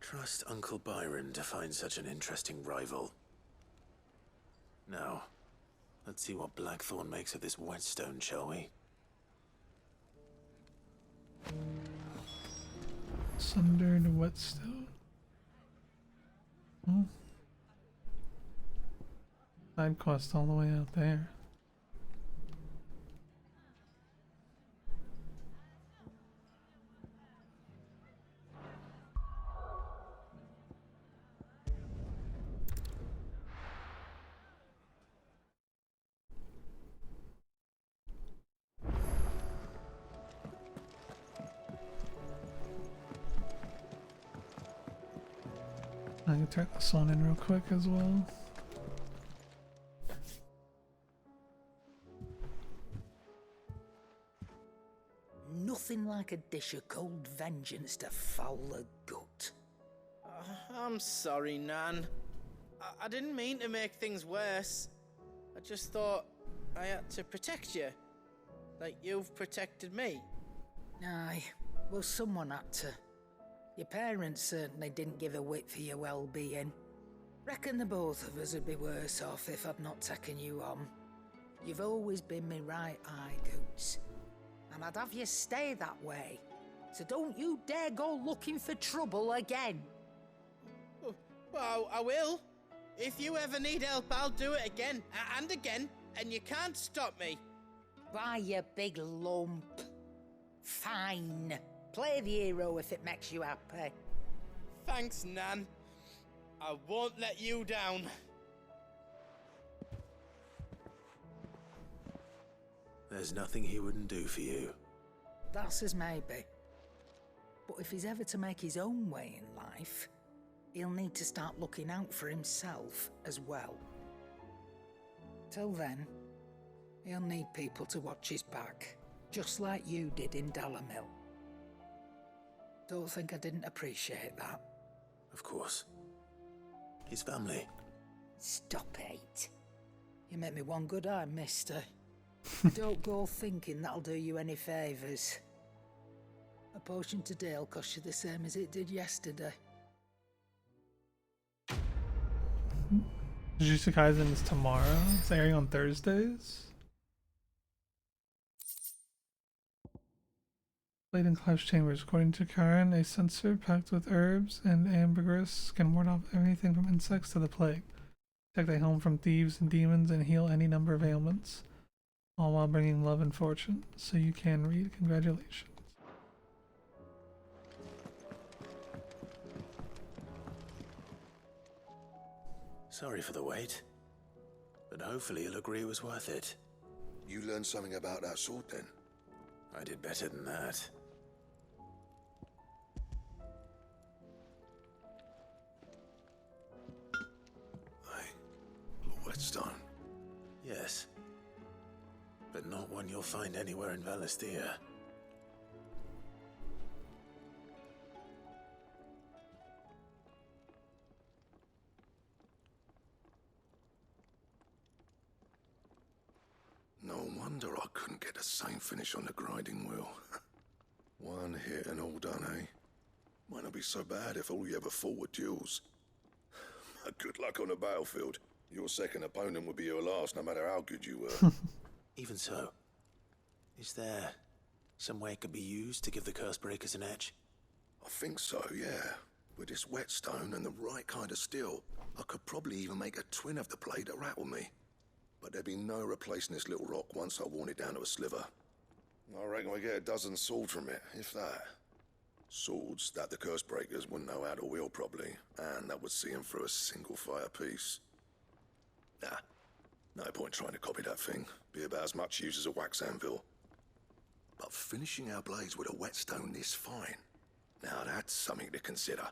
Trust Uncle Byron to find such an interesting rival. Now, let's see what Blackthorn makes of this whetstone, shall we? Sundered whetstone. Oh. Side quest all the way out there. I can turn this on in real quick as well. Nothing like a dish of cold vengeance to foul the gut. I'm sorry, Nan. I didn't mean to make things worse. I just thought I had to protect you. Like you've protected me. Aye, well, someone had to. Your parents certainly didn't give a whit for your well-being. Reckon the both of us would be worse off if I'd not taken you on. You've always been me right eye, Goots. And I'd have you stay that way. So don't you dare go looking for trouble again. Well, I will. If you ever need help, I'll do it again and again, and you can't stop me. Why, you big lump. Fine. Play the hero if it makes you happy. Thanks, Nan. I won't let you down. There's nothing he wouldn't do for you. That's as maybe. But if he's ever to make his own way in life, he'll need to start looking out for himself as well. Till then, he'll need people to watch his back, just like you did in Dalimil. Don't think I didn't appreciate that. Of course. His family. Stop it. You make me one good eye, mister. Don't go thinking that'll do you any favours. A potion today will cost you the same as it did yesterday. Jujutsu Kaisen is tomorrow. It's airing on Thursdays. Blade in Clive's chambers. According to Karen, a censer packed with herbs and ambergris can ward off everything from insects to the plague, protect a home from thieves and demons, and heal any number of ailments, all while bringing love and fortune. So you can read. Congratulations. Sorry for the wait, but hopefully you'll agree it was worth it. You learned something about that sword then? I did better than that. A whetstone? Yes, but not one you'll find anywhere in Valisthea. No wonder I couldn't get the same finish on the grinding wheel. One hit and all done, eh? Might not be so bad if all you ever fought were duels. Good luck on the battlefield. Your second opponent would be your last, no matter how good you were. Even so, is there some way it could be used to give the curse breakers an edge? I think so, yeah. With this whetstone and the right kind of steel, I could probably even make a twin of the blade that rattled me. But there'd be no replacing this little rock once I worn it down to a sliver. I reckon we get a dozen swords from it, if that. Swords that the curse breakers wouldn't know how to wield properly, and that would see them through a single fire piece. Nah, no point trying to copy that thing. Be about as much use as a wax anvil. But finishing our blades with a whetstone this fine, now that's something to consider.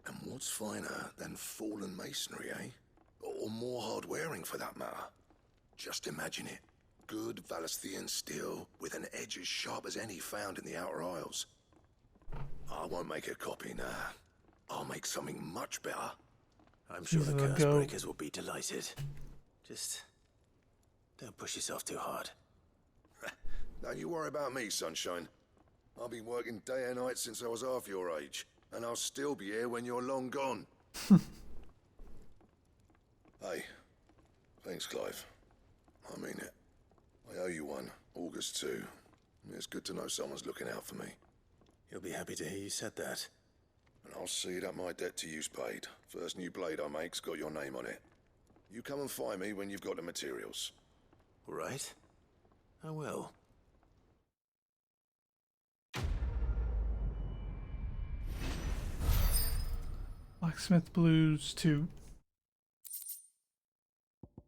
And what's finer than fallen masonry, eh? Or more hard-wearing for that matter. Just imagine it. Good Valisthean steel with an edge as sharp as any found in the Outer Isles. I won't make a copy, nah. I'll make something much better. I'm sure the curse breakers will be delighted. Just don't push yourself too hard. Don't you worry about me, sunshine. I've been working day and night since I was half your age, and I'll still be here when you're long gone. Hey, thanks, Clive. I mean it. I owe you one, August too. It's good to know someone's looking out for me. You'll be happy to hear you said that. And I'll see that my debt to you's paid. First new blade I make's got your name on it. You come and find me when you've got the materials. All right. I will. Blacksmith Blues 2.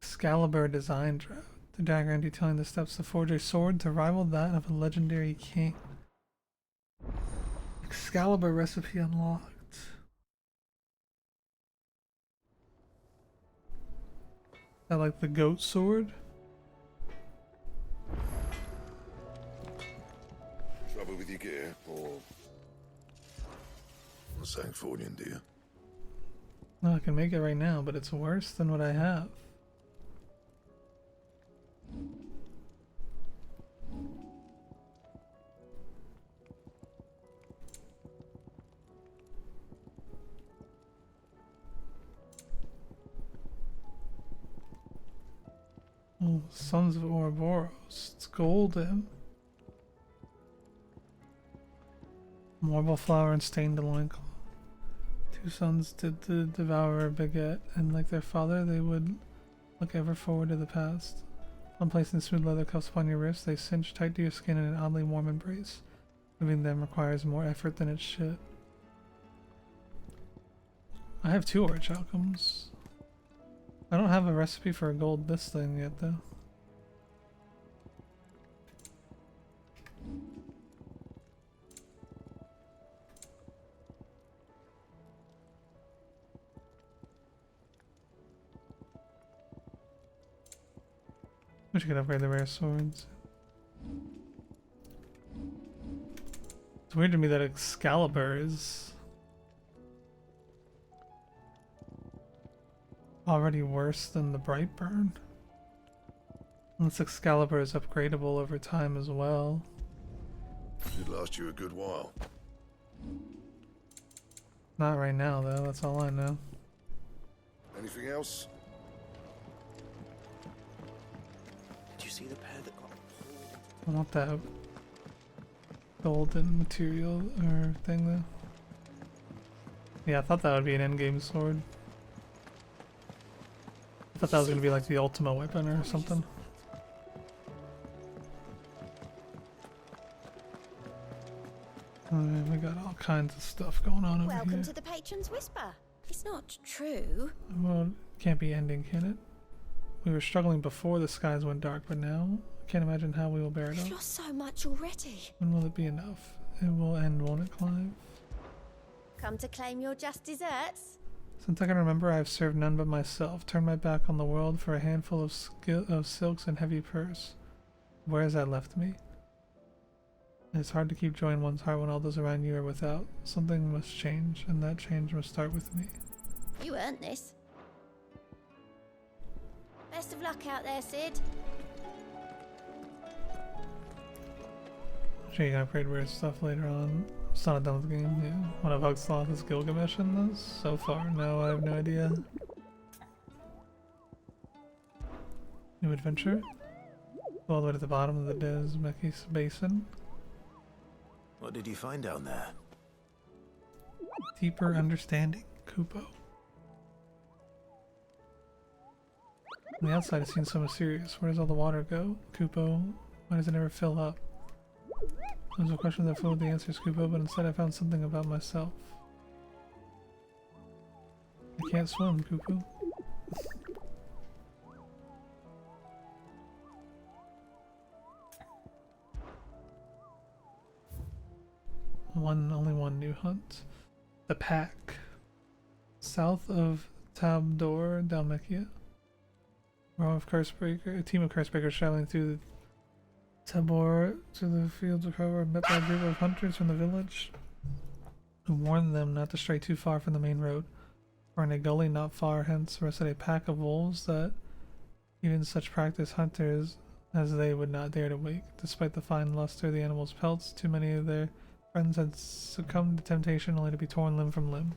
Excalibur design draft. The diagram detailing the steps to forge a sword to rival that of a legendary king. Excalibur recipe unlocked. I like the goat sword. Trouble with your gear, or something for you, dear? No, I can make it right now, but it's worse than what I have. Oh, Sons of Ouroboros. It's golden. Marble flower and stained loincloth. Two sons did the devourer beget, and like their father, they would look ever forward to the past. On placing smooth leather cuffs upon your wrists, they cinch tight to your skin in an oddly warm embrace. Moving them requires more effort than it should. I have 2 orange outcomes. I don't have a recipe for a gold this thing yet though. Wish I could upgrade the rare swords. It's weird to me that Excalibur is already worse than the Brightburn. Unless Excalibur is upgradable over time as well. Should last you a good while. Not right now though, that's all I know. Anything else? Did you see the pair that got I want that golden material or thing though. Yeah, I thought that would be an endgame sword. I thought that was gonna be like the ultimate weapon or something. Alright, we got all kinds of stuff going on over Welcome here. to the Patron's Whisper. It's not true. Well, it can't be ending, can it? We were struggling before the skies went dark, but now I can't imagine how we will bear it We've up. lost so much already. When will it be enough? It will end, won't it, Clive? Come to claim your just desserts? Since I can remember, I have served none but myself. Turned my back on the world for a handful of silks and heavy purse. Where has that left me? It's hard to keep joy in one's heart when all those around you are without. Something must change, and that change must start with me. You earned this. Best of luck out there, Sid. Sure, you can upgrade weird stuff later on. It's not done with the game, yeah. One of Hugsloth is Gilgamesh in this? So far, no, I have no idea. New adventure? All the way to the bottom of the Desmekis Basin. What did you find down there? Deeper understanding, Kupo. On the outside it seems so mysterious. Where does all the water go? Kupo, why does it never fill up? There's a question that filled with the answers, Kupo, but instead I found something about myself. I can't swim, Kupo. Only one new hunt. The Pack. South of Tabdor, Dalmekia. A team of Cursebreakers traveling through the Tabor to the fields of cover, met by a group of hunters from the village who warned them not to stray too far from the main road. For in a gully not far hence rested a pack of wolves that even such practiced hunters as they would not dare to wake. Despite the fine luster of the animals' pelts, too many of their friends had succumbed to temptation only to be torn limb from limb.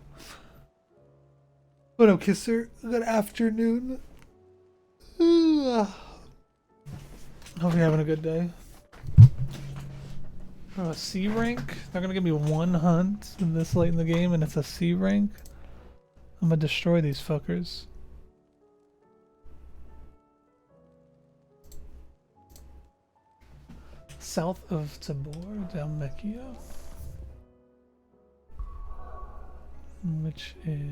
Oh no, Kisser. Good afternoon. Hope you're having a good day. Oh, a C rank? They're gonna give me one hunt this late in the game and it's a C rank? I'm gonna destroy these fuckers. South of Tabor, Dalmekia. Which is...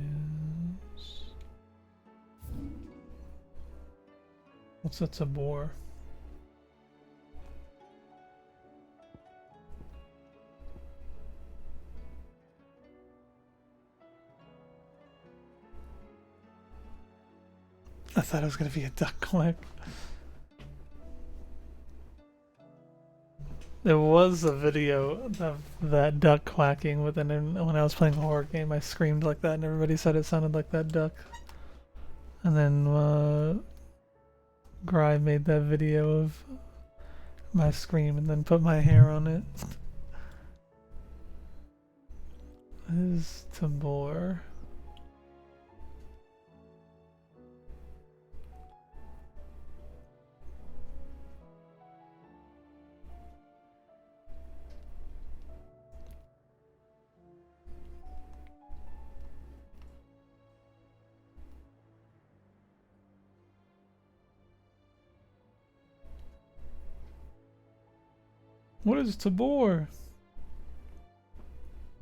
What's a Tabor? I thought it was gonna be a duck click. There was a video of that duck quacking when I was playing a horror game. I screamed like that and everybody said it sounded like that duck. And then Gry made that video of my scream and then put my hair on it. This is Tabor. What is Tabor?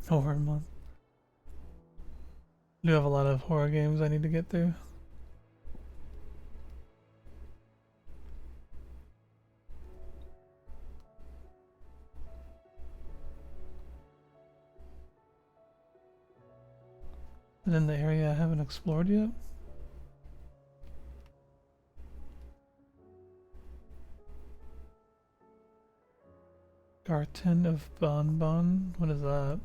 Horror month. I do have a lot of horror games I need to get through. And in the area I haven't explored yet. Garten of Bonbon. What is that?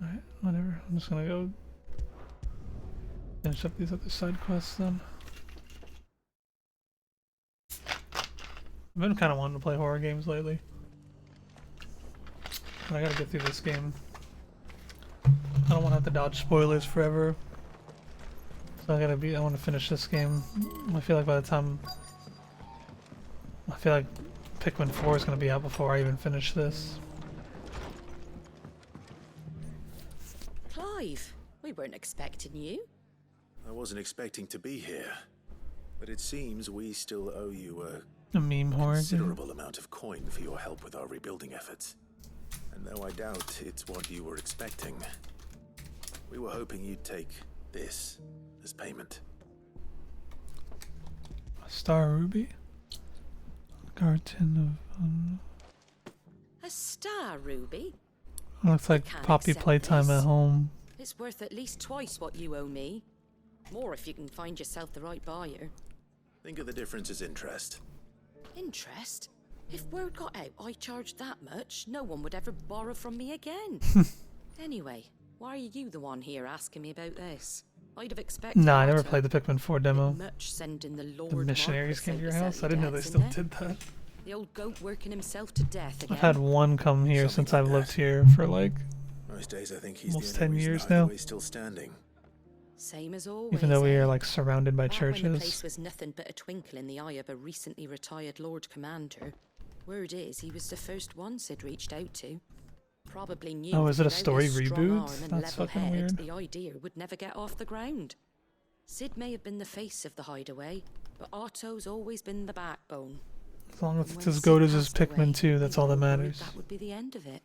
Alright, whatever. I'm just gonna go finish up these other side quests then. I've been kind of wanting to play horror games lately. But I gotta get through this game. I don't want to have to dodge spoilers forever. So I want to finish this game. I feel like by the time... I feel like Pikmin 4 is going to be out before I even finish this. Clive, we weren't expecting you. I wasn't expecting to be here, but it seems we still owe you A meme horror game. considerable amount of coin for your help with our rebuilding efforts. And though I doubt it's what you were expecting, we were hoping you'd take this as payment. A Star Ruby? Garden of... A star ruby? looks like Can't Poppy accept playtime this. at home. It's worth at least twice what you owe me. More if you can find yourself the right buyer. Think of the difference as interest. Interest? If word got out I charged that much, no one would ever borrow from me again. Anyway, why are you the one here asking me about this? I'd have expected. Nah, I never Otto. played the Pikmin 4 demo. Much sending the The Lord missionaries Marcus came out to your settle house? I didn't know they debts, still innit? did that. The old goat working himself to death again. I've had one come here since I've lived here for like Most days I think he's almost the 10 only reason years either now. way's still standing. Same as always. Even though we eh? are like surrounded by Back when the churches. place was nothing but a twinkle in the eye of a recently retired Lord Commander. Word is he was the first one Sid reached out to. Probably knew. Oh, is it a without story his strong reboot? arm and That's level fucking head, weird. The idea would never get off the ground. Sid may have been the face of the hideaway, but Otto's always been the backbone. As long as And it's when as Sid good as his passed away, Pikmin 2, that's all that people worried matters. That would be the end of it.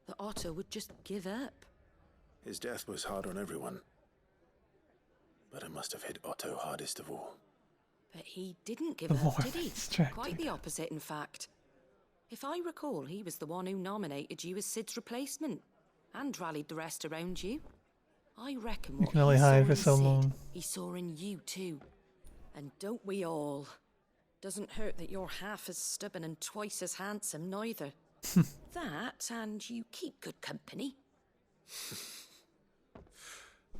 That Otto would just give up. His death was hard on everyone. But it must have hit Otto hardest of all. But he didn't give The up, more did he? distracting. Quite the opposite, in fact. If I recall, he was the one who nominated you as Sid's replacement, and rallied the rest around you. I reckon what can only he saw hide for in so Sid, long. he saw in you too. And don't we all? Doesn't hurt that you're half as stubborn and twice as handsome, neither. That, and you keep good company.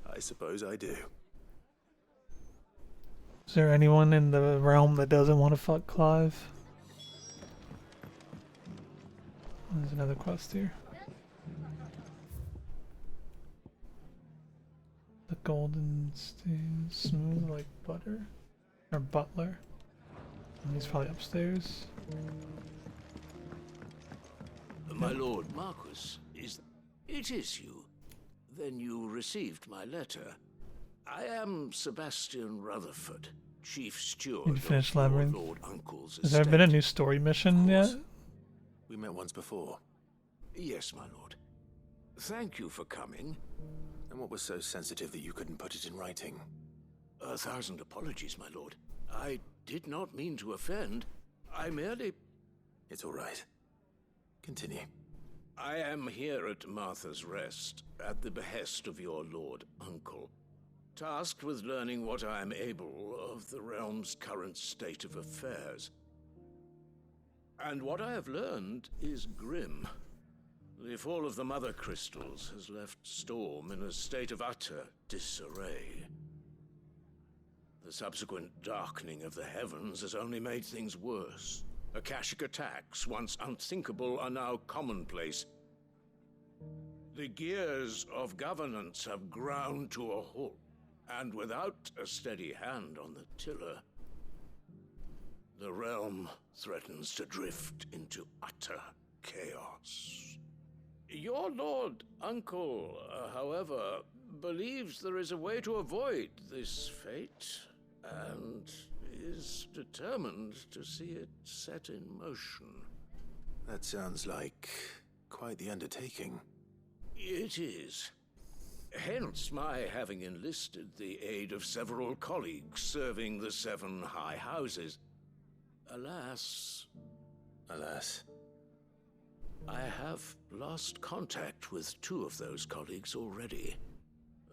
I suppose I do. Is there anyone in the realm that doesn't want to fuck Clive? There's another quest here. The golden stain, smooth like butter? Or butler? And he's probably upstairs. My lord Marquis, it is you? Then you received my letter. I am Sebastian Rutherford, Chief Steward Need to finish of your Labyrinth. Lord Uncle's Has there been a estate. new story mission yet? We met once before. Yes, my lord. Thank you for coming. And what was so sensitive that you couldn't put it in writing? 1,000 apologies, my lord. I did not mean to offend. I merely... It's all right. Continue. I am here at Martha's Rest, at the behest of your Lord Uncle, tasked with learning what I am able of the realm's current state of affairs. And what I have learned is grim. The fall of the Mother Crystals has left Storm in a state of utter disarray. The subsequent darkening of the heavens has only made things worse. Akashic attacks, once unthinkable, are now commonplace. The gears of governance have ground to a halt, and without a steady hand on the tiller, the realm threatens to drift into utter chaos. Your Lord Uncle, however, believes there is a way to avoid this fate, and is determined to see it set in motion. That sounds like quite the undertaking. It is. Hence my having enlisted the aid of several colleagues serving the 7 high houses. Alas, I have lost contact with 2 of those colleagues already.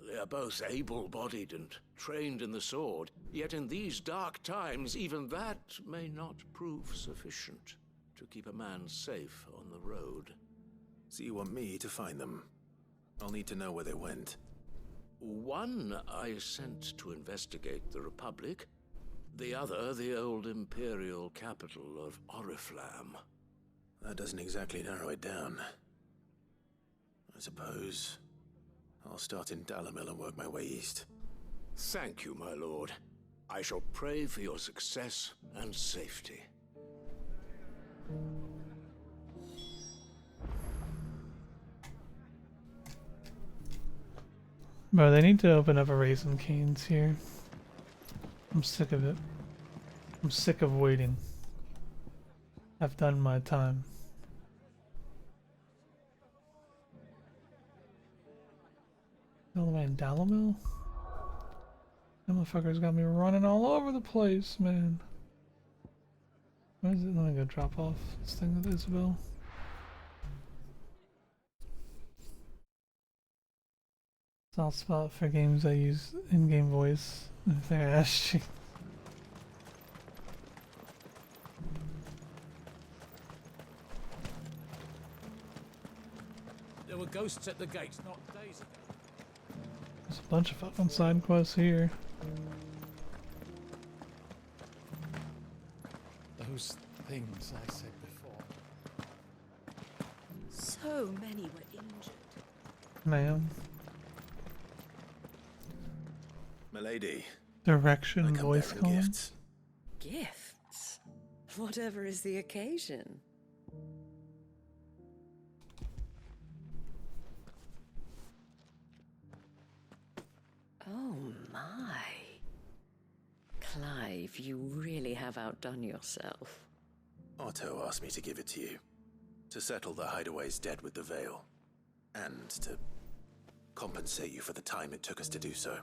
They are both able-bodied and trained in the sword, yet in these dark times, even that may not prove sufficient to keep a man safe on the road. So you want me to find them? I'll need to know where they went. One I sent to investigate the Republic, the other the old Imperial capital of Oriflamme. That doesn't exactly narrow it down. I suppose I'll start in Dalimil and work my way east. Thank you, my lord. I shall pray for your success and safety. Bro, they need to open up a Raising Cane's here. I'm sick of it. I'm sick of waiting. I've done my time. All the way in Dalimil? That motherfucker's got me running all over the place, man. Where is it? Let me go drop off this thing with Isabel. Soft spot for games I use in-game voice. If they're ashy. There were ghosts at the gates not days ago. There's a bunch of fucking side quests here. Those things I said before. So many were injured. Ma'am. Milady. Direction voice call. Gifts. Gifts? Whatever is the occasion. Oh my. Clive, you really have outdone yourself. Otto asked me to give it to you. To settle the Hideaway's debt with the Veil. And to compensate you for the time it took us to do so.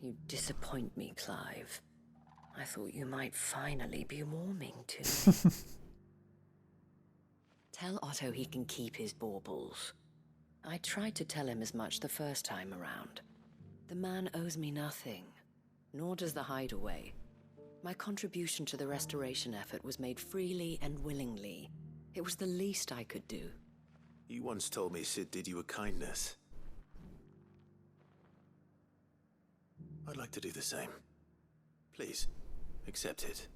You disappoint me, Clive. I thought you might finally be warming to me. Tell Otto he can keep his baubles. I tried to tell him as much the first time around. The man owes me nothing, nor does the Hideaway. My contribution to the restoration effort was made freely and willingly. It was the least I could do. You once told me Sid did you a kindness. I'd like to do the same. Please, accept it.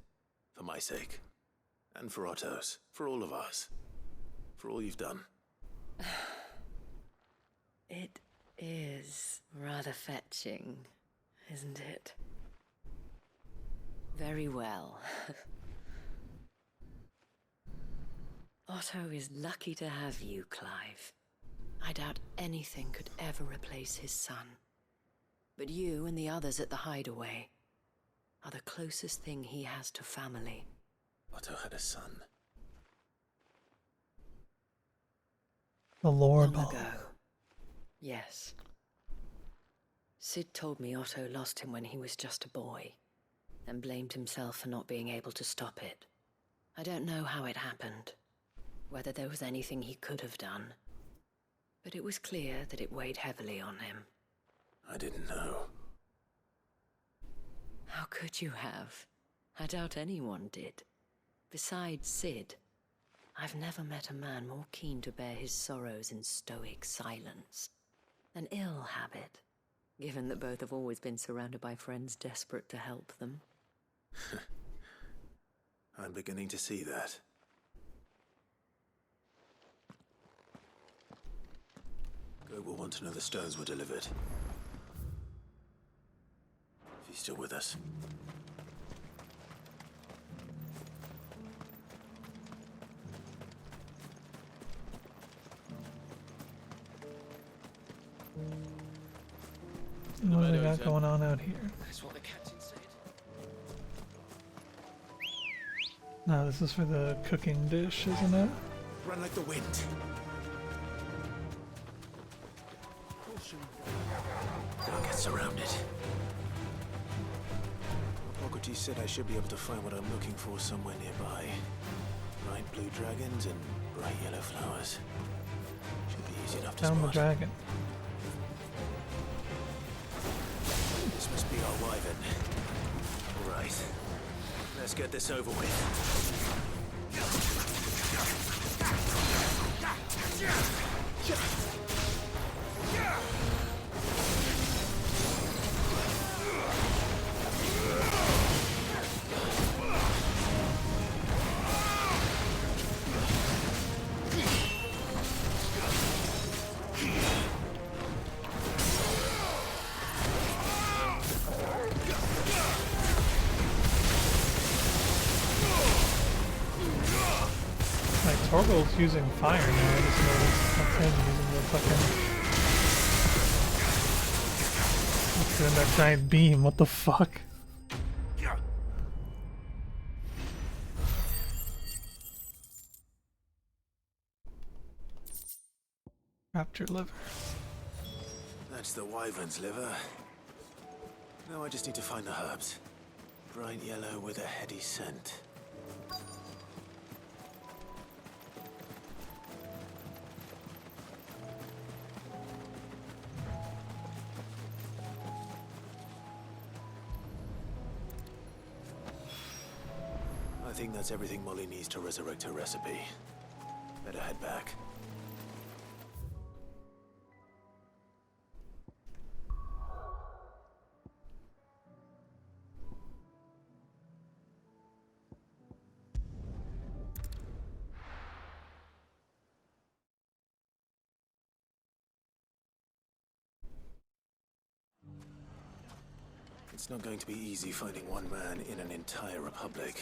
For my sake. And for Otto's. For all of us. For all you've done. It is rather fetching, isn't it? Very well. Otto is lucky to have you, Clive. I doubt anything could ever replace his son. But you and the others at the Hideaway are the closest thing he has to family. Otto had a son. The lore Long ball. ago. Yes. Sid told me Otto lost him when he was just a boy, and blamed himself for not being able to stop it. I don't know how it happened, whether there was anything he could have done, but it was clear that it weighed heavily on him. I didn't know. How could you have? I doubt anyone did. Besides Sid, I've never met a man more keen to bear his sorrows in stoic silence. An ill habit, given that both have always been surrounded by friends desperate to help them. I'm beginning to see that. Goat will want to know the stones were delivered. If he's still with us. What do they got going on out here? That's what the captain said. No, this is for the cooking dish, isn't it? Run like the wind. Don't get surrounded. Okoti said I should be able to find what I'm looking for somewhere nearby. Bright blue dragons and bright yellow flowers. Should be easy enough to Down the spot. dragon. This must be our wyvern. Alright. Let's get this over with. Torgal's using fire now, I just noticed. That's him using the fucking... He's doing that giant beam, what the fuck? Raptor liver. That's the wyvern's liver. Now I just need to find the herbs. Bright yellow with a heady scent. I think that's everything Molly needs to resurrect her recipe. Better head back. It's not going to be easy finding one man in an entire republic.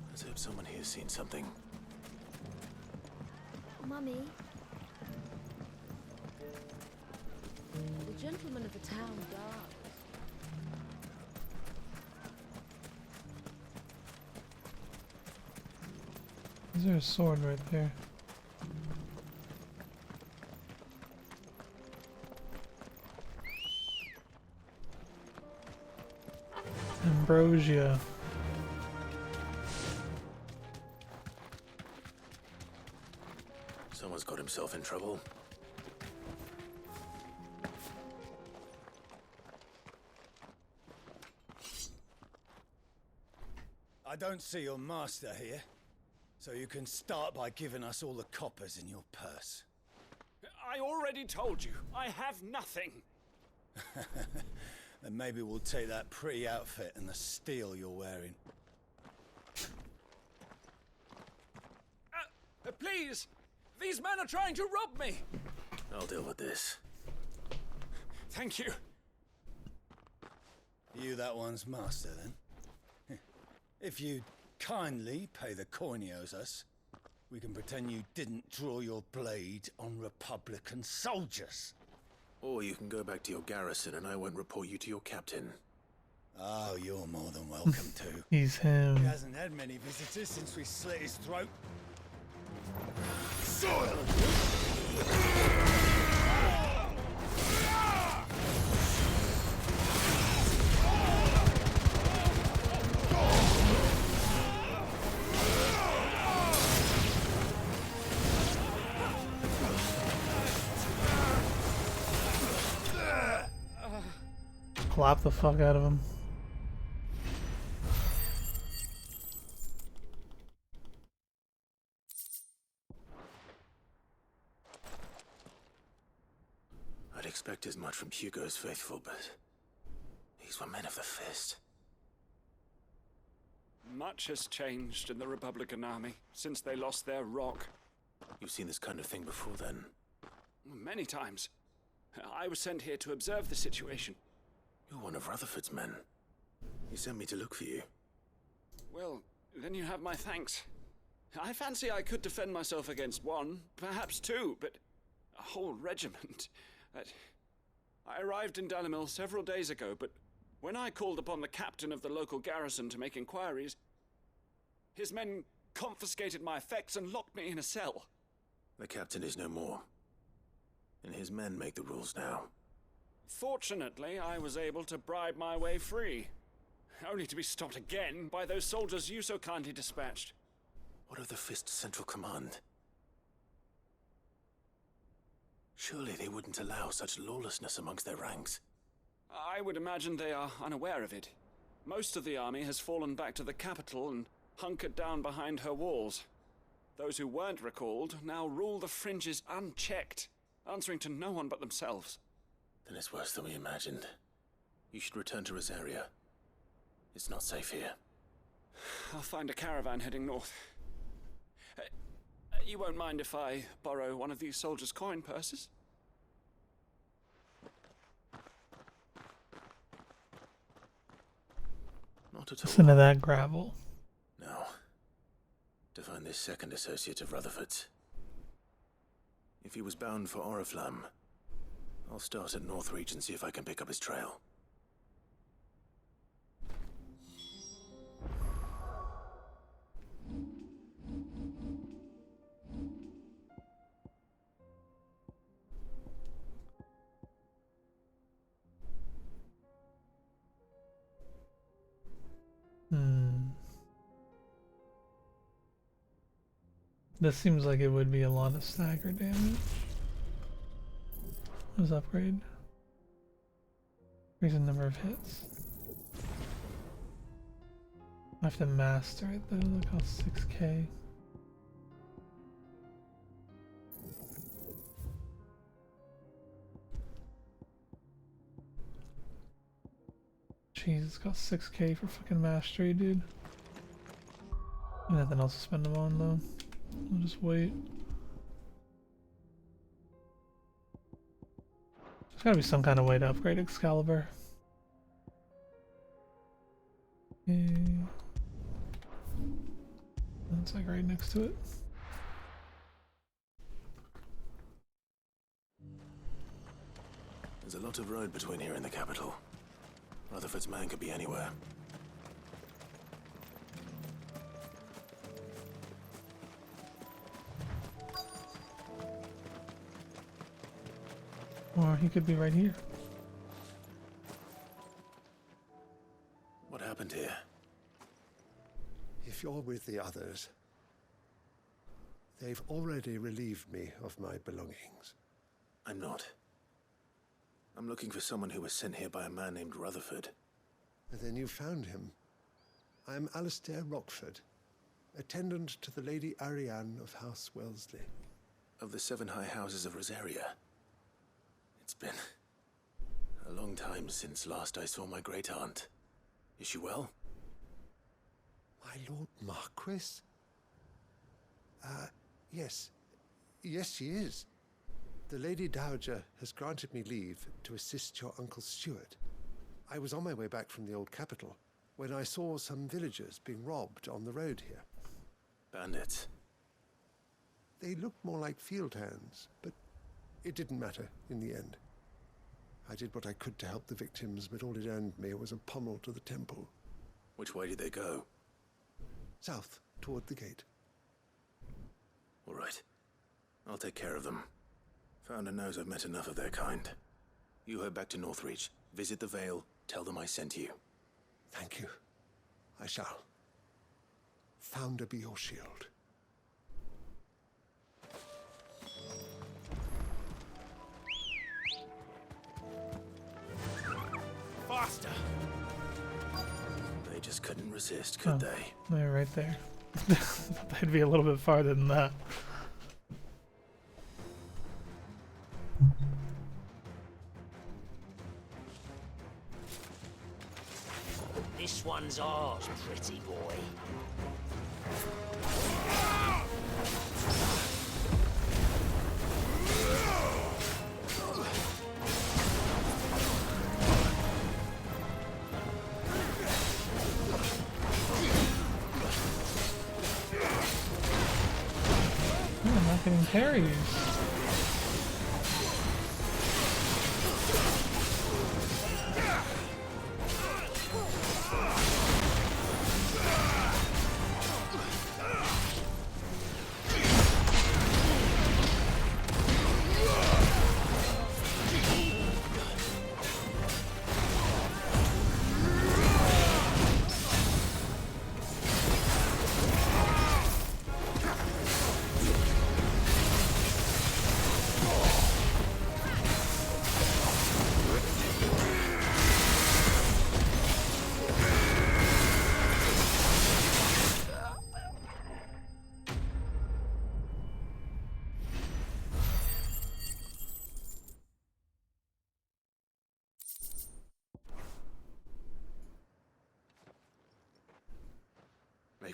Let's hope someone here's seen something. Mummy. The gentleman of the town guard. Is there a sword right there? Ambrosia. Someone's got himself in trouble. I don't see your master here, so you can start by giving us all the coppers in your purse. I already told you, I have nothing. Then maybe we'll take that pretty outfit and the steel you're wearing. Please! These men are trying to rob me! I'll deal with this. Thank you. You that one's master, then? If you kindly pay the coin he owes us, we can pretend you didn't draw your blade on Republican soldiers. Or you can go back to your garrison and I won't report you to your captain. Oh, you're more than welcome to. He's him. He hasn't had many visitors since we slit his throat. Soil! Clap the fuck out of him. I'd expect as much from Hugo's faithful, but these were men of the fist. Much has changed in the Republican army since they lost their rock. You've seen this kind of thing before, then? Many times. I was sent here to observe the situation. You're one of Rutherford's men. He sent me to look for you. Well, then you have my thanks. I fancy I could defend myself against one, perhaps two, but a whole regiment. I arrived in Dalimil several days ago, but When I called upon the captain of the local garrison to make inquiries, his men confiscated my effects and locked me in a cell. The captain is no more, and his men make the rules now. Fortunately, I was able to bribe my way free, only to be stopped again by those soldiers you so kindly dispatched. What of the Fist Central Command? Surely they wouldn't allow such lawlessness amongst their ranks. I would imagine they are unaware of it. Most of the army has fallen back to the capital and hunkered down behind her walls. Those who weren't recalled now rule the fringes unchecked, answering to no one but themselves. Then it's worse than we imagined. You should return to Rosaria. It's not safe here. I'll find a caravan heading north. You won't mind if I borrow one of these soldiers' coin purses? Not at all. Listen to that gravel. No. To find this second associate of Rutherford's. If he was bound for Oriflamme, I'll start at Northreach and see if I can pick up his trail. This seems like it would be a lot of stagger damage. What does upgrade? Increase the number of hits. I have to master it though, that costs 6k. Jeez, it's cost 6k for fucking mastery, dude. Nothing else to spend them on though. I'll just wait. There's gotta be some kind of way to upgrade Excalibur. Okay. That's like right next to it. There's a lot of road between here and the capital. Rutherford's man could be anywhere. Or he could be right here. What happened here? If you're with the others, they've already relieved me of my belongings. I'm not. I'm looking for someone who was sent here by a man named Rutherford. And then you found him. I am Alistair Rockford, attendant to the Lady Ariane of House Wellesley. Of the 7 high houses of Rosaria. It's been a long time since last I saw my great-aunt. Is she well? My Lord Marquis? Yes. Yes, she is. The Lady Dowager has granted me leave to assist your Uncle Stuart. I was on my way back from the old capital when I saw some villagers being robbed on the road here. Bandits? They looked more like field hands, but it didn't matter in the end. I did what I could to help the victims, but all it earned me was a pommel to the temple. Which way did they go? South, toward the gate. All right. I'll take care of them. Founder knows I've met enough of their kind. You head back to Northreach, visit the Vale, tell them I sent you. Thank you. I shall. Founder be your shield. Faster! They just couldn't resist, could they? They're right there. They'd be a little bit farther than that. This one's ours, pretty boy. I'm not getting parries.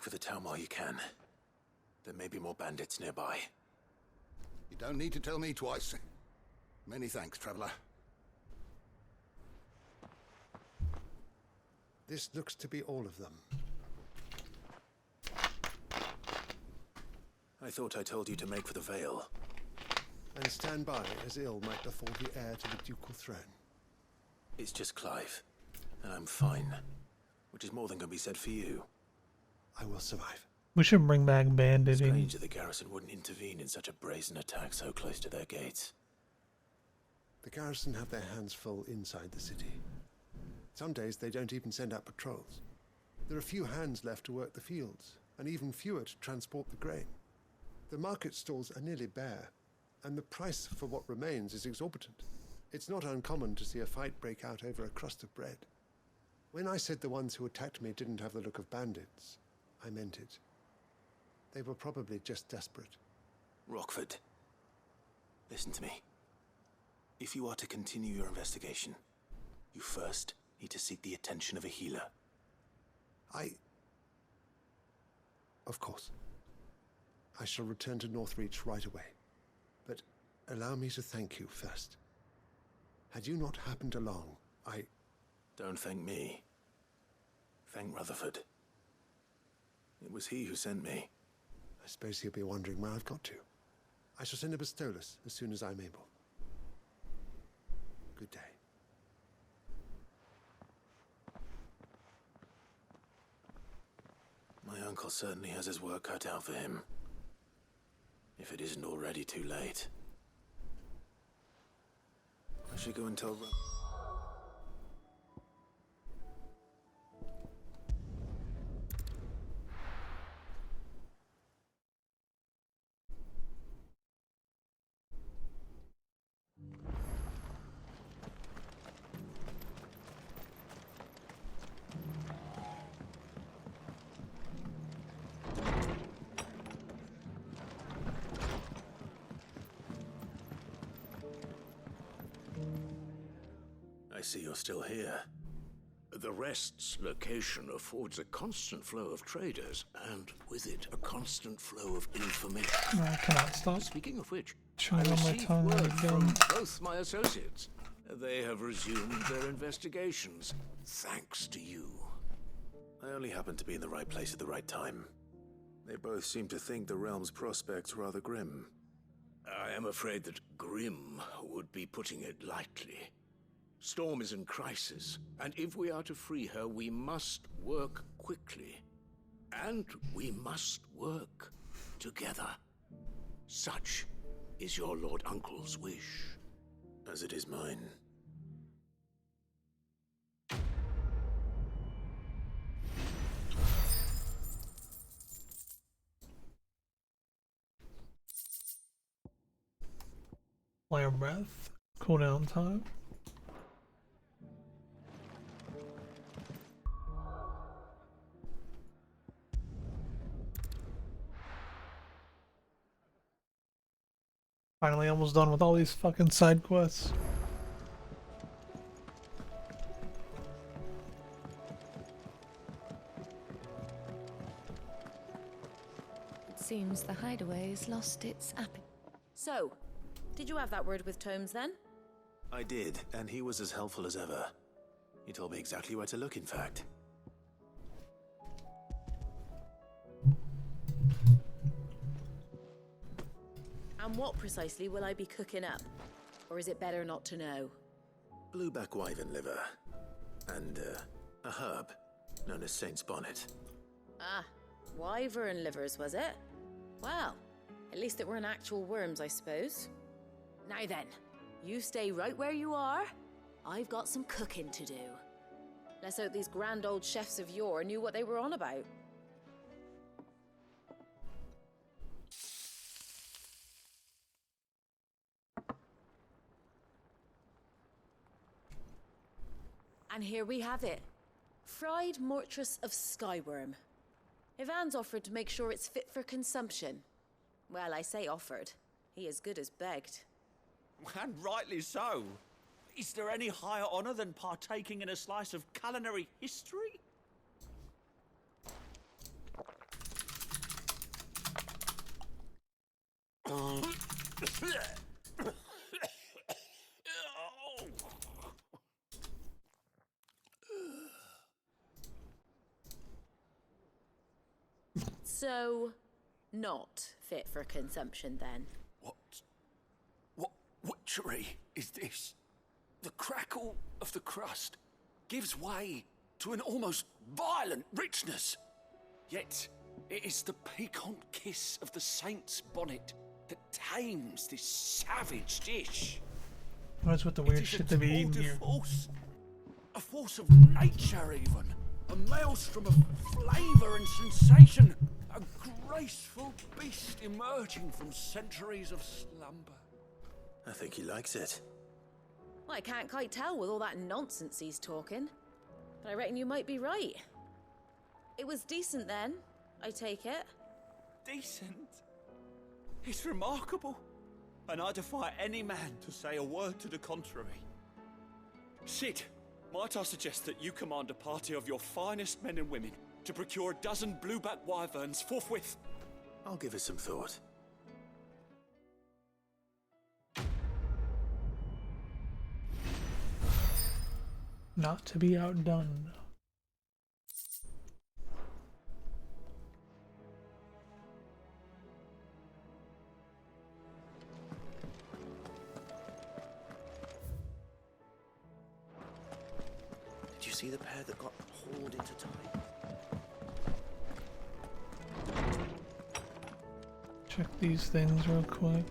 Make for the town while you can. There may be more bandits nearby. You don't need to tell me twice. Many thanks, traveler. This looks to be all of them. I thought I told you to make for the Vale. And stand by as ill might befall the heir to the ducal throne. It's just Clive, and I'm fine. Which is more than can be said for you. I will survive. We should bring back banditting. Strange that the garrison wouldn't intervene in such a brazen attack so close to their gates. The garrison have their hands full inside the city. Some days they don't even send out patrols. There are few hands left to work the fields, and even fewer to transport the grain. The market stalls are nearly bare, and the price for what remains is exorbitant. It's not uncommon to see a fight break out over a crust of bread. When I said the ones who attacked me didn't have the look of bandits, I meant it. They were probably just desperate. Rockford, listen to me. If you are to continue your investigation, you first need to seek the attention of a healer. Of course. I shall return to Northreach right away. But allow me to thank you first. Had you not happened along, Don't thank me. Thank Rutherford. It was he who sent me. I suppose he'll be wondering where I've got to. I shall send a Bastolus as soon as I'm able. Good day. My uncle certainly has his work cut out for him. If it isn't already too late. I should go and tell I see you're still here. The Rest's location affords a constant flow of traders, and with it, a constant flow of information. I cannot stop. Speaking of which, Chewing I on my received tongue word again. from both my associates. They have resumed their investigations, thanks to you. I only happened to be in the right place at the right time. They both seem to think the realm's prospects rather grim. I am afraid that grim would be putting it lightly. Storm is in crisis, and if we are to free her, we must work quickly. And we must work together. Such is your Lord Uncle's wish. As it is mine. Flare breath. Cooldown time. Finally almost done with all these fucking side quests. It seems the hideaway's lost its appetite. So, did you have that word with Tomes then? I did, and he was as helpful as ever. He told me exactly where to look, in fact. And what precisely will I be cooking up? Or is it better not to know? Blueback wyvern liver. And, a herb known as Saint's Bonnet. Ah, wyvern livers, was it? Well, at least it weren't actual worms, I suppose. Now then, you stay right where you are. I've got some cooking to do. Let's hope these grand old chefs of yore knew what they were on about. And here we have it. Fried mortress of skyworm. Ivan's offered to make sure it's fit for consumption. Well, I say offered. He as good as begged. And rightly so. Is there any higher honor than partaking in a slice of culinary history? So, not fit for consumption then? What witchery is this? The crackle of the crust gives way to an almost violent richness. Yet, it is the piquant kiss of the saint's bonnet that tames this savage dish. What's with the weird shit to be eaten here? A force of nature even. A maelstrom of flavour and sensation. A graceful beast emerging from centuries of slumber. I think he likes it. Well, I can't quite tell with all that nonsense he's talking. But I reckon you might be right. It was decent then, I take it. Decent? It's remarkable. And I defy any man to say a word to the contrary. Sid, might I suggest that you command a party of your finest men and women to procure a dozen blueback wyverns forthwith? I'll give it some thought. Not to be outdone. Did you see the pair that got hauled into time? Check these things real quick.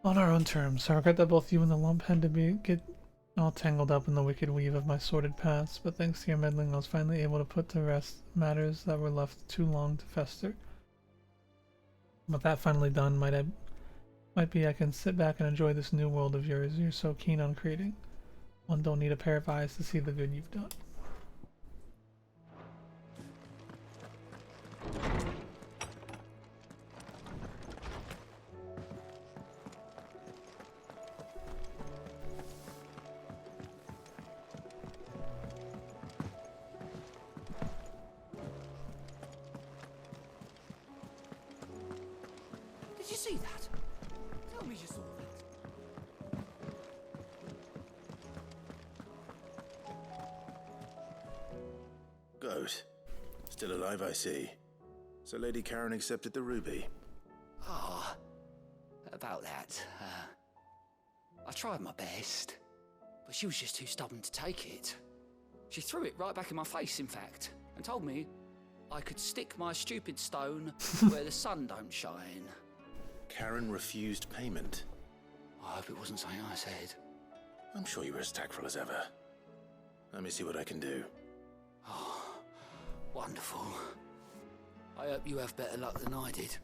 On our own terms, I regret that both you and the lump had to get all tangled up in the wicked weave of my sordid past, but thanks to your meddling I was finally able to put to rest matters that were left too long to fester. With that finally done, might be I can sit back and enjoy this new world of yours you're so keen on creating. One don't need a pair of eyes to see the good you've done. Did you see that? Tell me you saw that. Goat. Still alive, I see. So Lady Karen accepted the ruby. Ah, about that. I tried my best, but she was just too stubborn to take it. She threw it right back in my face, in fact, and told me I could stick my stupid stone where the sun don't shine. Karen refused payment. I hope it wasn't something I said. I'm sure you were as tactful as ever. Let me see what I can do. Oh, wonderful. I hope you have better luck than I did.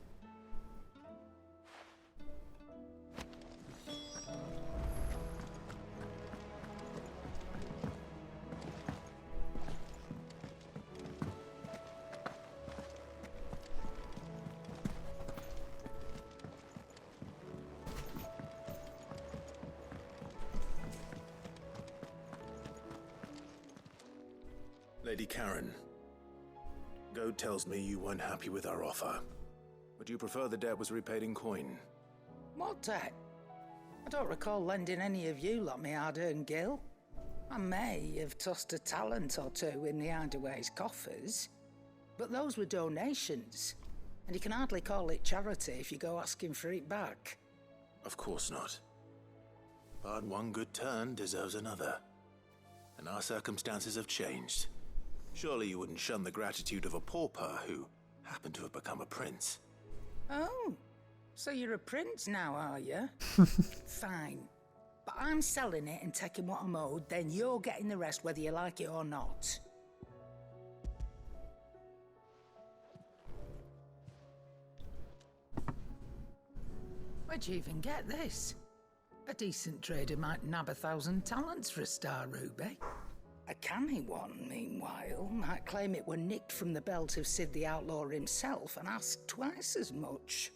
Lady Karen, Goad tells me you weren't happy with our offer. Would you prefer the debt was repaid in coin? What debt? I don't recall lending any of you like me hard-earned gil. I may have tossed a talent or two in the Hideaway's coffers, but those were donations, and you can hardly call it charity if you go asking for it back. Of course not. But one good turn deserves another. And our circumstances have changed. Surely you wouldn't shun the gratitude of a pauper who happened to have become a prince. Oh, so you're a prince now, are you? Fine. But I'm selling it and taking what I'm owed, then you're getting the rest whether you like it or not. Where'd you even get this? A decent trader might nab 1,000 talents for a star ruby. A canny one, meanwhile, might claim it were nicked from the belt of Sid the Outlaw himself and ask twice as much.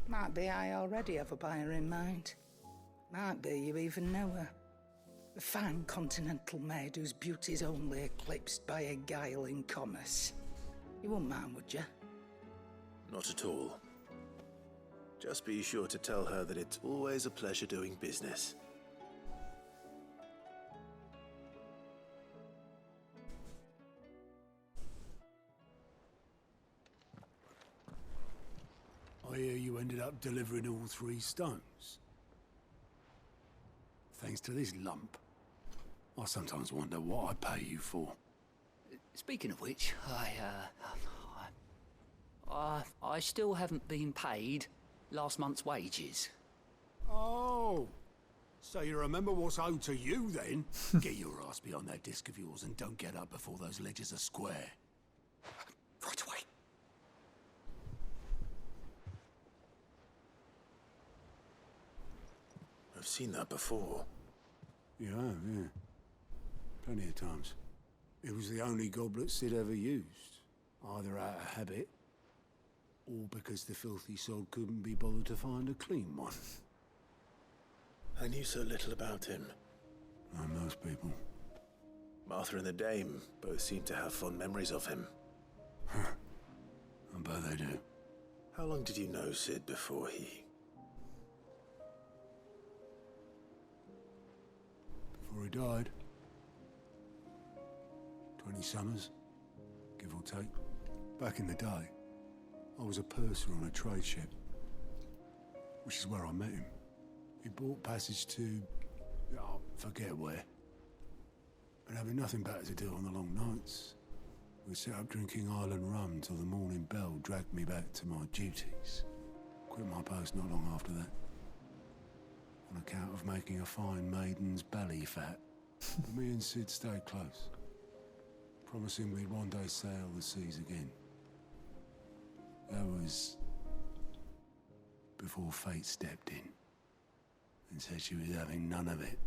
Might be I already have a buyer in mind. Might be you even know her. A fine continental maid whose beauty's only eclipsed by a guile in commerce. You wouldn't mind, would you? Not at all. Just be sure to tell her that it's always a pleasure doing business. I hear you ended up delivering all 3 stones. Thanks to this lump. I sometimes wonder what I pay you for. Speaking of which, I still haven't been paid last month's wages. Oh, so you remember what's owed to you then? Get your ass behind that disc of yours and don't get up before those ledgers are square. Right away. I've seen that before. You have, yeah. Plenty of times. It was the only goblet Sid ever used, either out of habit, or because the filthy sod couldn't be bothered to find a clean one. I knew so little about him. Like most people. Martha and the Dame both seem to have fond memories of him. I bet they do. How long did you know Sid before he... Before he died. 20 summers, give or take. Back in the day, I was a purser on a trade ship, which is where I met him. He bought passage to... I forget where. But having nothing better to do on the long nights, we set up drinking island rum till the morning bell dragged me back to my duties. Quit my post not long after that. On account of making a fine maiden's belly fat. But me and Sid stayed close, promising we'd one day sail the seas again. That was before fate stepped in and said she was having none of it.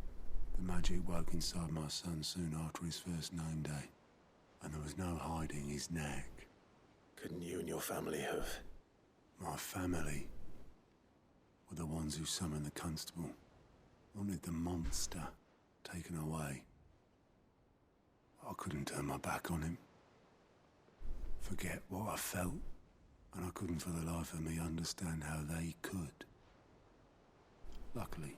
The magic woke inside my son soon after his first name day, and there was no hiding his knack. Couldn't you and your family have... My family were the ones who summoned the constable, wanted the monster taken away. I couldn't turn my back on him. Forget what I felt, and I couldn't for the life of me understand how they could. Luckily,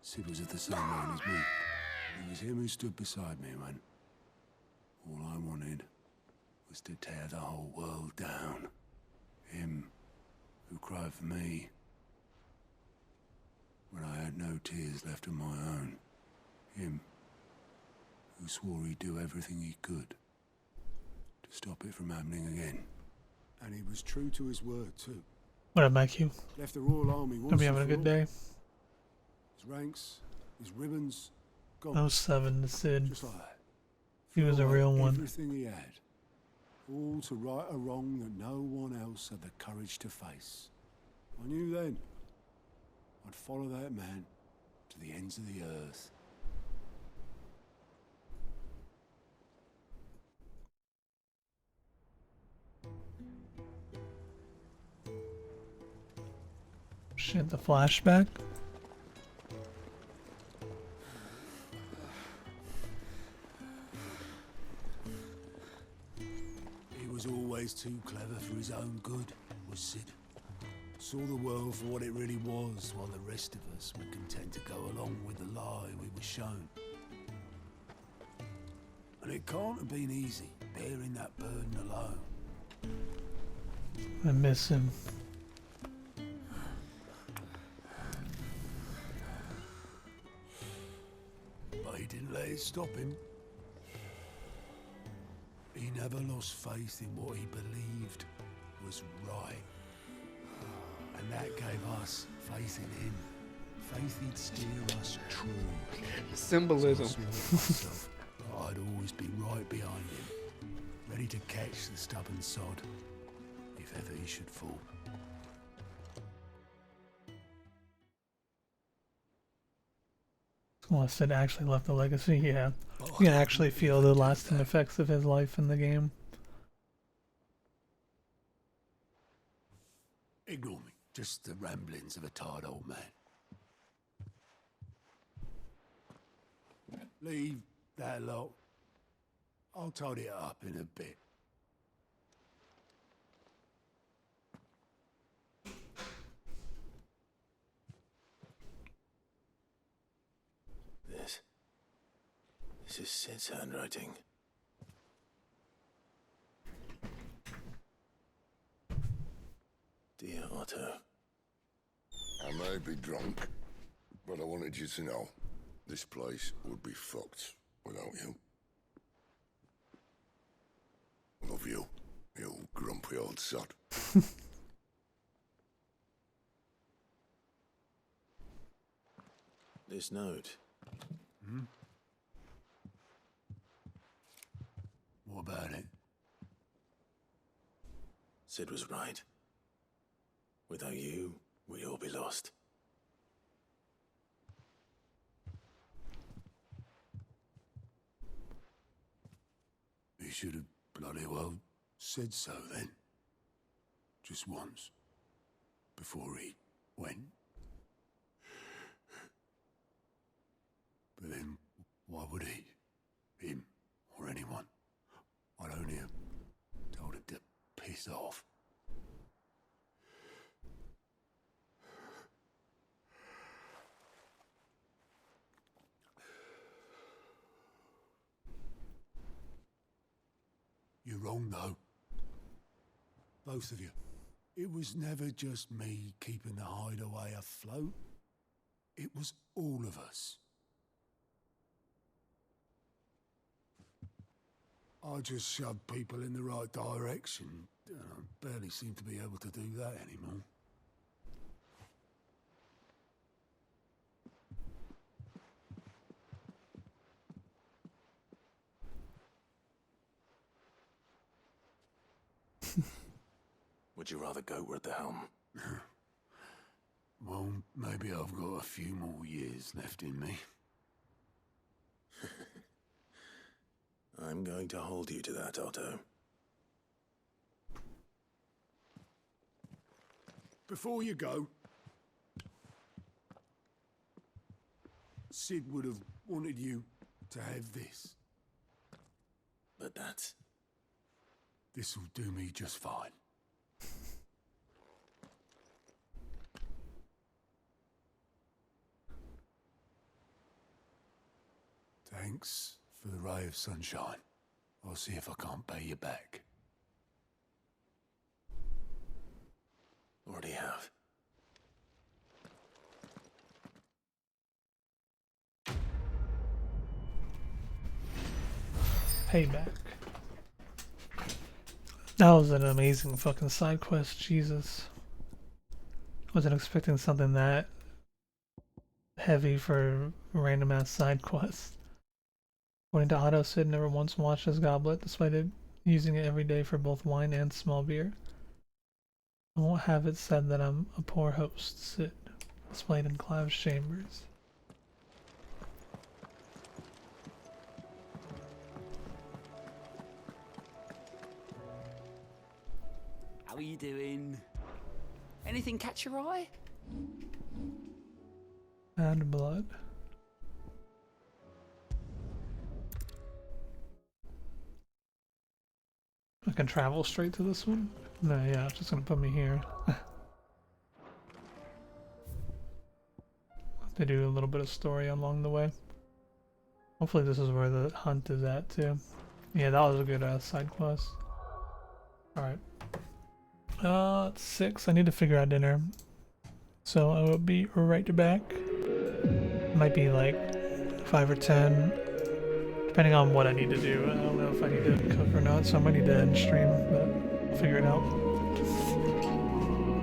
Sid was of the same mind as me. It was him who stood beside me when all I wanted was to tear the whole world down. Him who cried for me when I had no tears left of my own. Him who swore he'd do everything he could to stop it from happening again. And he was true to his word too. What up, Mike? You? Left the Royal Army once. Hope you having a good day. His ranks, his ribbons, gold. 07 to Sid. Just like that. He was a real one. Everything he had. All to right a wrong that no one else had the courage to face. I knew then I'd follow that man to the ends of the earth. Shit, the flashback? He was always too clever for his own good, was Sid. Saw the world for what it really was, while the rest of us were content to go along with the lie we were shown. And it can't have been easy, bearing that burden alone. I miss him. But he didn't let it stop him. He never lost faith in what he believed was right. And that gave us faith in him. Faith he'd steer us true. Symbolism. So I swore myself that I'd always be right behind him, ready to catch the stubborn sod, if ever he should fall. Well, Sid actually left a legacy, yeah. You can actually feel the lasting effects of his life in the game. Just the ramblings of a tired old man. Leave that lot. I'll tidy it up in a bit. This is Sid's handwriting. Dear Otto. I may be drunk, but I wanted you to know this place would be fucked without you. Love you, you grumpy old sod. This note. Hmm? What about it? Sid was right. Without you, we'd all be lost. He should have bloody well said so then. Just once. Before he went. But then, why would he? Him, or anyone? I'd only have told him to piss off. You're wrong, though. Both of you. It was never just me keeping the hideaway afloat. It was all of us. I just shoved people in the right direction. I barely seem to be able to do that anymore. Would you rather go at the helm? Well, maybe I've got a few more years left in me. I'm going to hold you to that, Otto. Before you go, Sid would have wanted you to have this. But that's... This'll do me just fine. Thanks for the ray of sunshine. I'll see if I can't pay you back. Already have. Payback. That was an amazing fucking side quest, Jesus. Wasn't expecting something that heavy for random ass side quests. According to Otto, Sid never once washed his goblet, despite it using it every day for both wine and small beer. I won't have it said that I'm a poor host, Sid, displayed in Clive's chambers. How are you doing? Anything catch your eye? Bad blood. I can travel straight to this one? No, yeah, it's just gonna put me here. They do a little bit of story along the way. Hopefully this is where the hunt is at too. Yeah, that was a good side quest. Alright. It's 6. I need to figure out dinner. So I will be right back. Might be like 5 or 10. Depending on what I need to do. I don't know if I need to cook or not, so I might need to end stream, but I'll figure it out.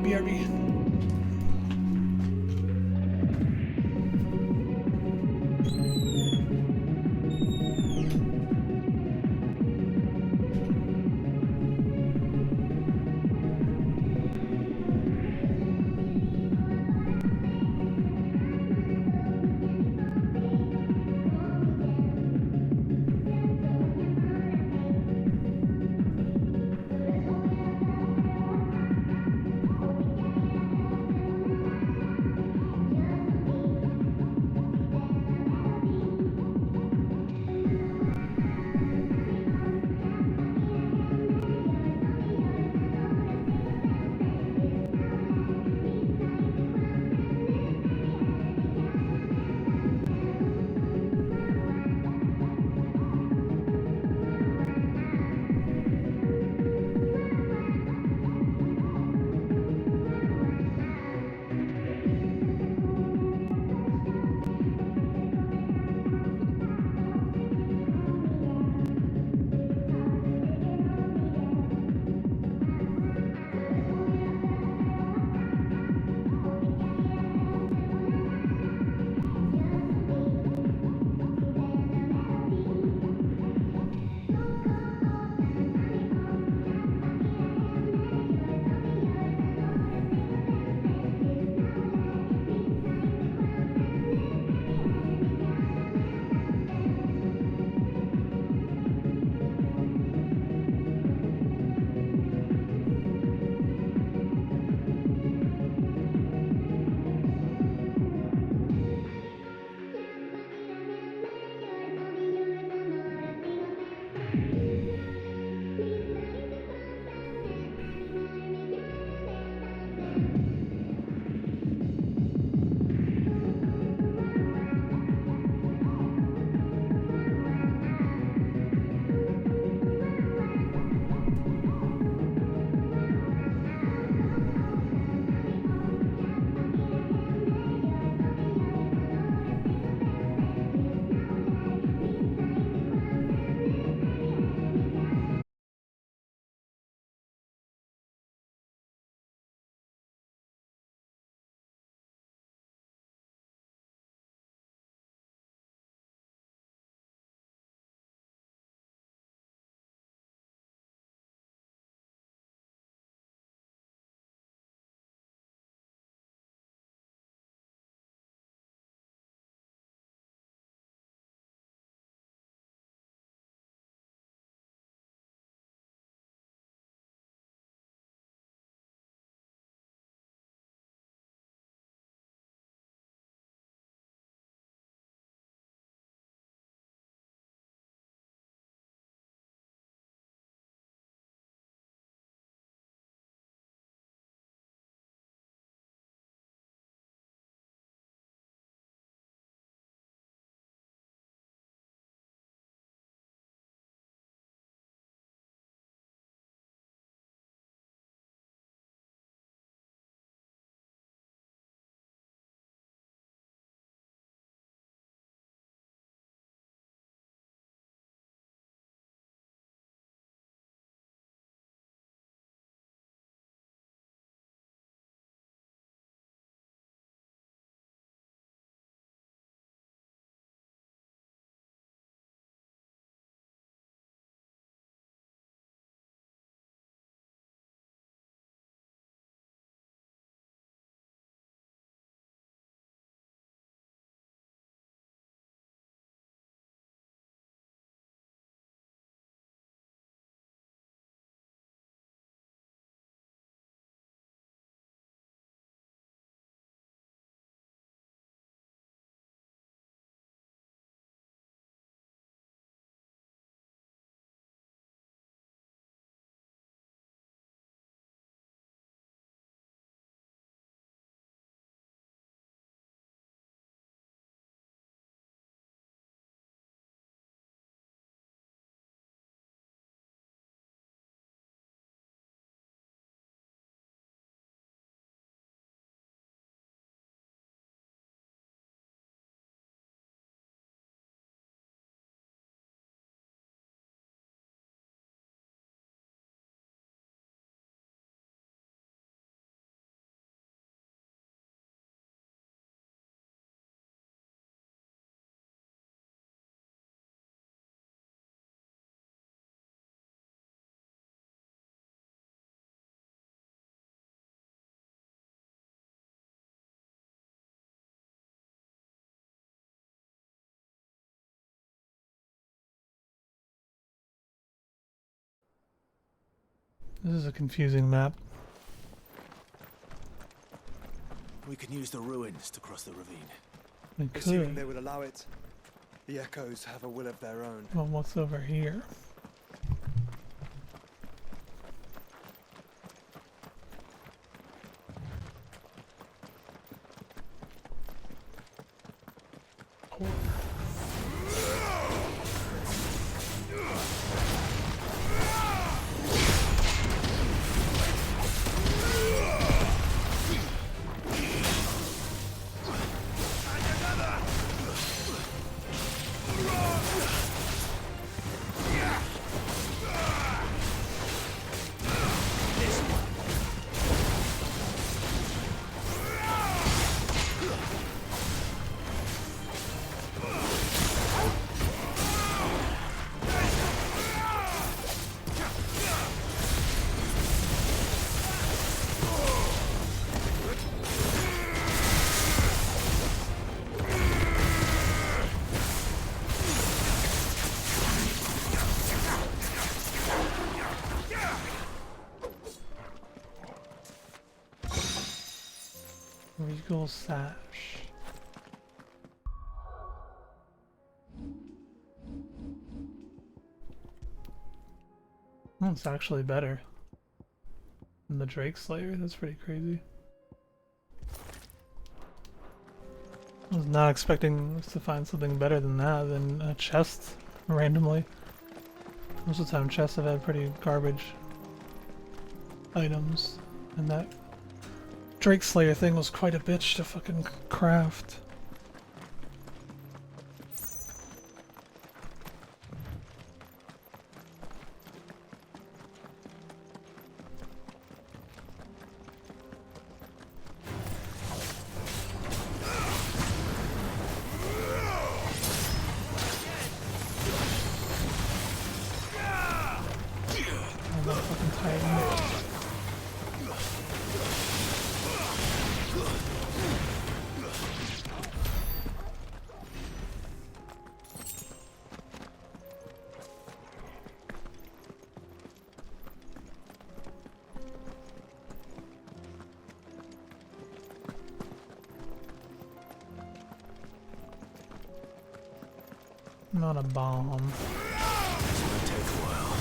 BRB. This is a confusing map. We can use the ruins to cross the ravine. We could. Assuming they would allow it. The echoes have a will of their own. Well, what's over here? Regal sash. Oh, it's actually better than the Drake Slayer. That's pretty crazy. I was not expecting us to find something better than that, than a chest randomly. Most of the time chests have had pretty garbage items, and that Drake Slayer thing was quite a bitch to fucking craft. Oh, that fucking Titan. Not a bomb. It's gonna take a while.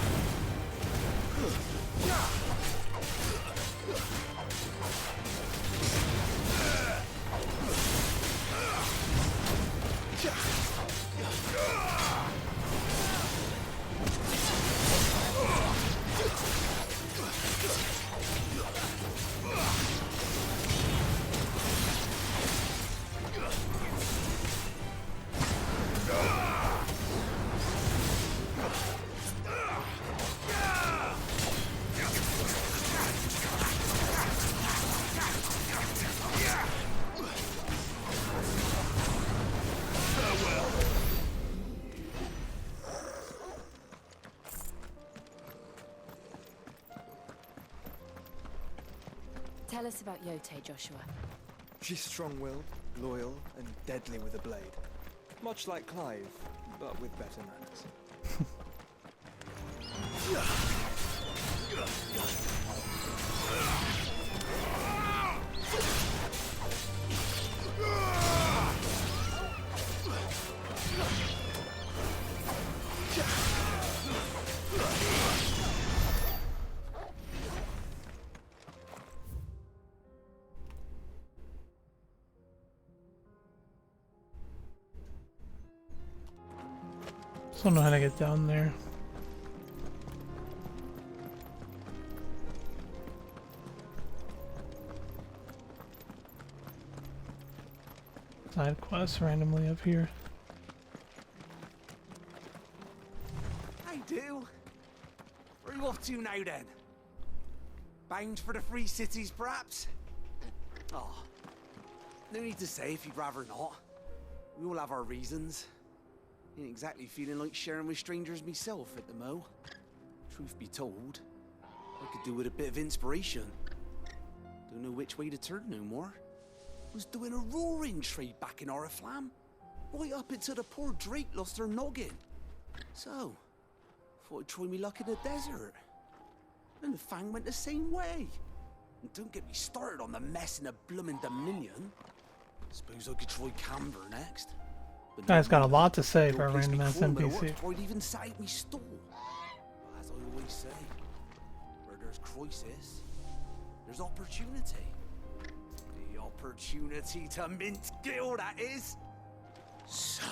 Tell us about Yote, Joshua. She's strong-willed, loyal, and deadly with a blade. Much like Clive, but with better manners. Just don't know how to get down there. Side quests randomly up here. I do. Where are you off to now then? Bound for the Free Cities, perhaps? Oh, no need to say if you'd rather not. We all have our reasons. Ain't exactly feeling like sharing with strangers myself at the mo. Truth be told, I could do with a bit of inspiration. Don't know which way to turn no more. Was doing a roaring trade back in Oriflamme. Right up until the poor Drake lost her noggin. So, thought I'd try me luck in the desert. And Fang went the same way. And don't get me started on the mess in the bloomin' Dominion. Suppose I could try Canberra next. But Guy's got a lot to say no for a place random ass me crawling NPC. before I'd even sat out me stall. As I always say, where there's crisis, there's opportunity. The opportunity to mint Gil, that is. So,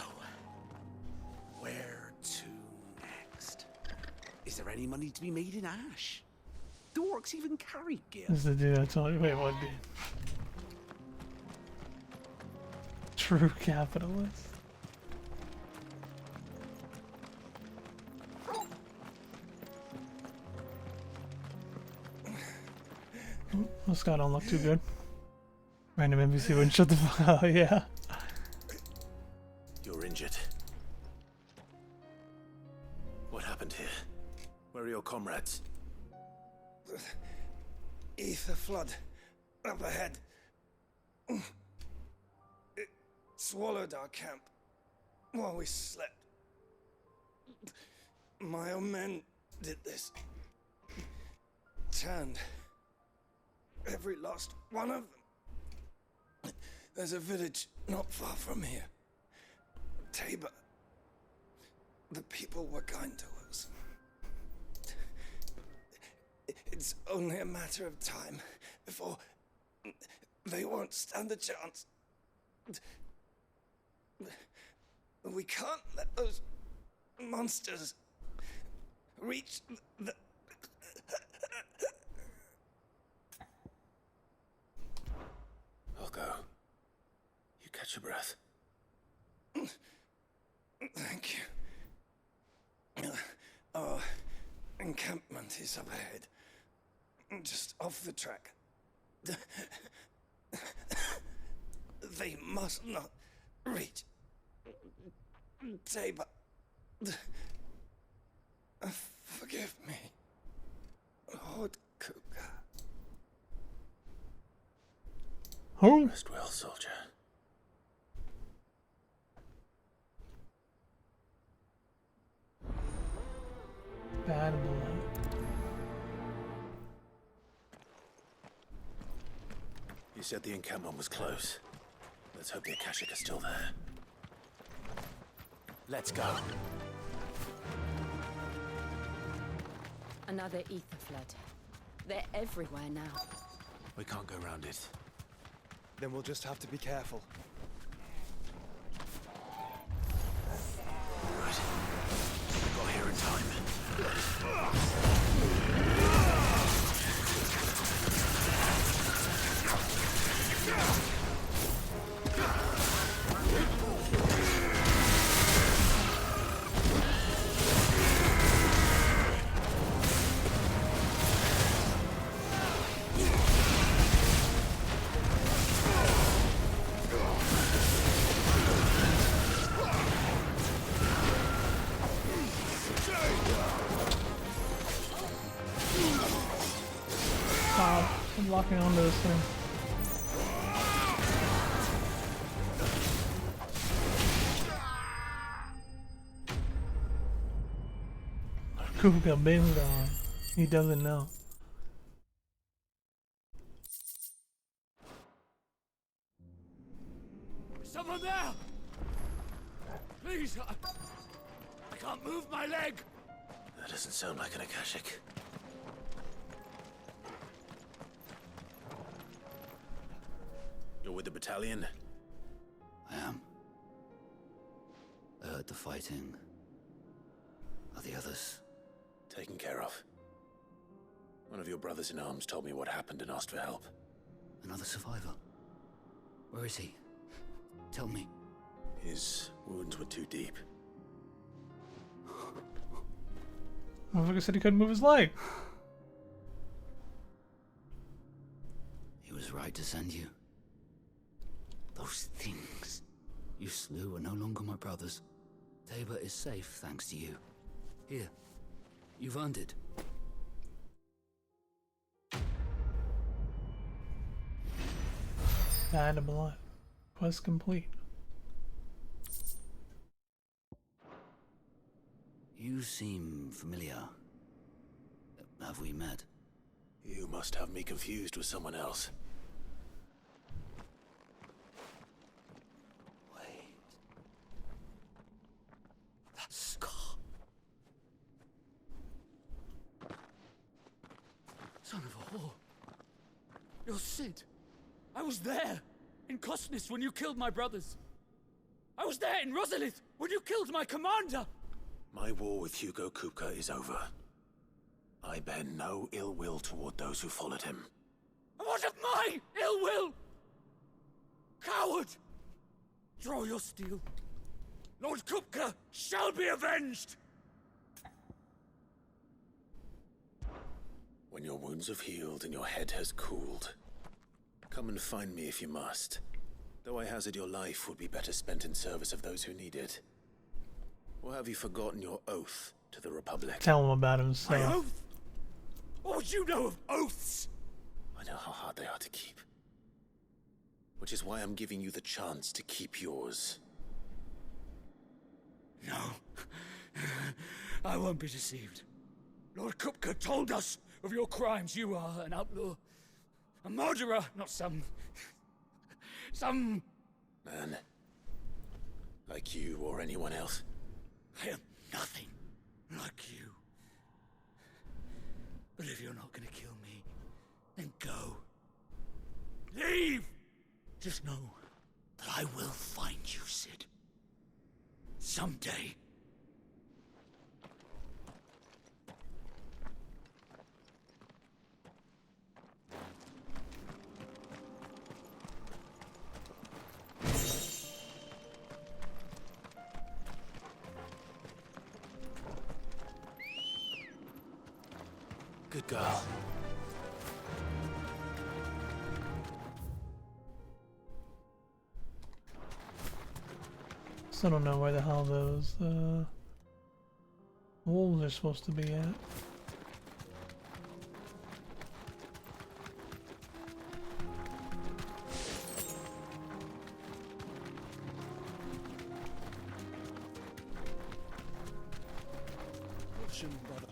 where to next? Is there any money to be made in Ash? Do orcs even carry Gil? This is the dude I told you. Wait, what dude? True capitalist. This guy don't look too good. Random NPC wouldn't shut the fuck up. Yeah. You're injured. What happened here? Where are your comrades? Ether flood up ahead. It swallowed our camp while we slept. My own men did this. Turned every last one of them. There's a village not far from here. Tabor. The people were kind to us. It's only a matter of time before they won't stand a chance. We can't let those monsters reach the... I'll go. You catch your breath. Thank you. Our encampment is up ahead. Just off the track. They must not reach Tabor. Forgive me, Lord Cougar. Who? Rest well, soldier. Bad blood. You said the encampment was close. Let's hope the Akashic are still there. Let's go. Another ether flood. They're everywhere now. We can't go round it. Then we'll just have to be careful. Right. We got here in time. I'm locking onto this thing. Kuga bingo. He doesn't know. Someone there! Please, I can't move my leg! That doesn't sound like an Akashic. You're with the battalion? I am. I heard the fighting. Are the others? Taken care of. One of your brothers in arms told me what happened and asked for help. Another survivor? Where is he? Tell me. His wounds were too deep. Motherfucker said he couldn't move his leg. He was right to send you. Those things you slew are no longer my brothers. Tabor is safe thanks to you. Here, you've earned it. Died of blood. Quest complete. You seem familiar. Have we met? You must have me confused with someone else. Wait. That scar. Son of a whore. You're Sid. I was there in Cosnis when you killed my brothers. I was there in Rosalith when you killed my commander. My war with Hugo Kupka is over. I bear no ill will toward those who followed him. And what of my ill will? Coward! Draw your steel. Lord Kupka shall be avenged! When your wounds have healed and your head has cooled, come and find me if you must. Though I hazard your life would be better spent in service of those who need it. Or have you forgotten your oath to the Republic? Tell him about himself. My oath? What would you know of oaths? I know how hard they are to keep. Which is why I'm giving you the chance to keep yours. No. I won't be deceived. Lord Kupka told us of your crimes. You are an outlaw. A murderer, not some... Man. Like you or anyone else. I am nothing like you. But if you're not gonna kill me, then go. Leave! Just know that I will find you, Sid. Someday. Good girl. Still don't know where the hell those wolves are supposed to be at. Caution, brother.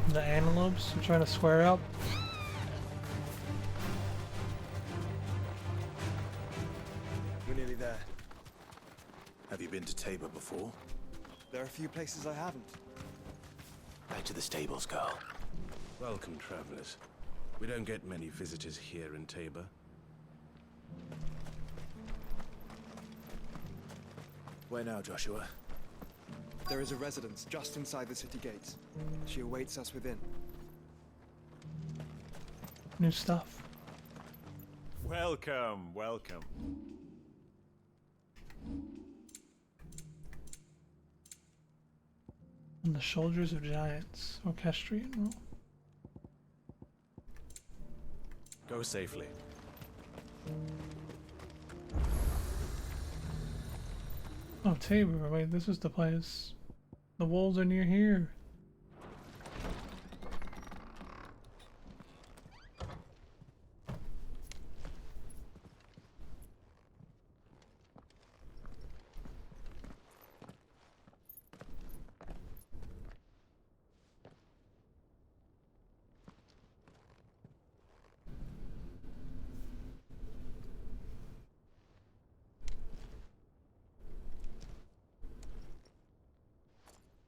The antelopes are trying to square up. We're nearly there. Have you been to Tabor before? There are a few places I haven't. Back to the stables, girl. Welcome, travelers. We don't get many visitors here in Tabor. Where now, Joshua? There is a residence just inside the city gates. She awaits us within. New stuff. Welcome, welcome. On the shoulders of giants. Orchestrion rule. Go safely. Oh, Tabor. Wait, this is the place. The wolves are near here.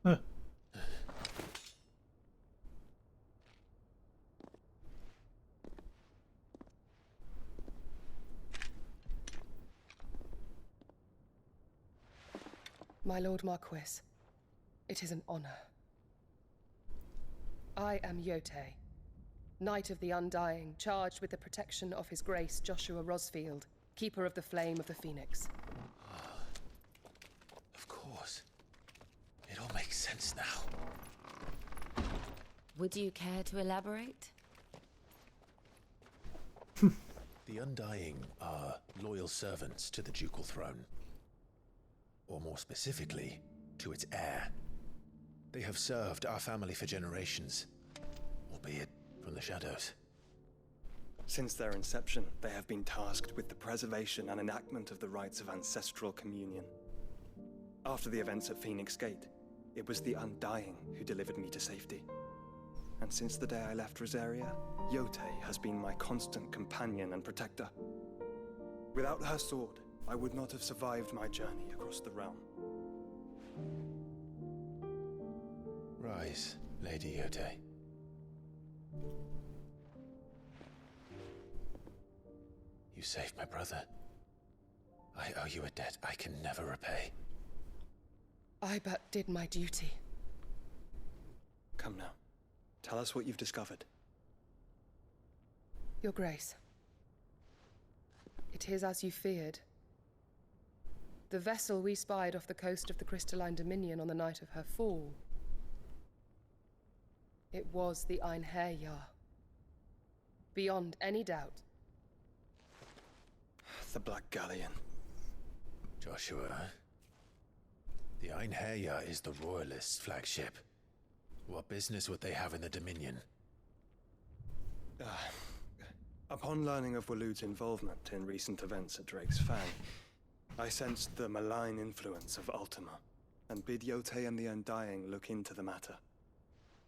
Huh. My Lord Marquis, it is an honor. I am Yote, Knight of the Undying, charged with the protection of His Grace Joshua Rosfield, Keeper of the Flame of the Phoenix. Of course. It all makes sense now. Would you care to elaborate? The Undying are loyal servants to the ducal throne. Or more specifically, to its heir. They have served our family for generations, albeit from the shadows. Since their inception, they have been tasked with the preservation and enactment of the rites of ancestral communion. After the events at Phoenix Gate, it was the Undying who delivered me to safety. And since the day I left Rosaria, Yotei has been my constant companion and protector. Without her sword, I would not have survived my journey across the realm. Rise, Lady Yotei. You saved my brother. I owe you a debt I can never repay. I but did my duty. Come now. Tell us what you've discovered. Your Grace. It is as you feared. The vessel we spied off the coast of the Crystalline Dominion on the night of her fall. It was the Einherjar. Beyond any doubt. The Black Galleon. Joshua, the Einherjar is the Royalists' flagship. What business would they have in the Dominion? Upon learning of Waloed's involvement in recent events at Drake's Fang, I sensed the malign influence of Ultima, and bid Yotei and the Undying look into the matter.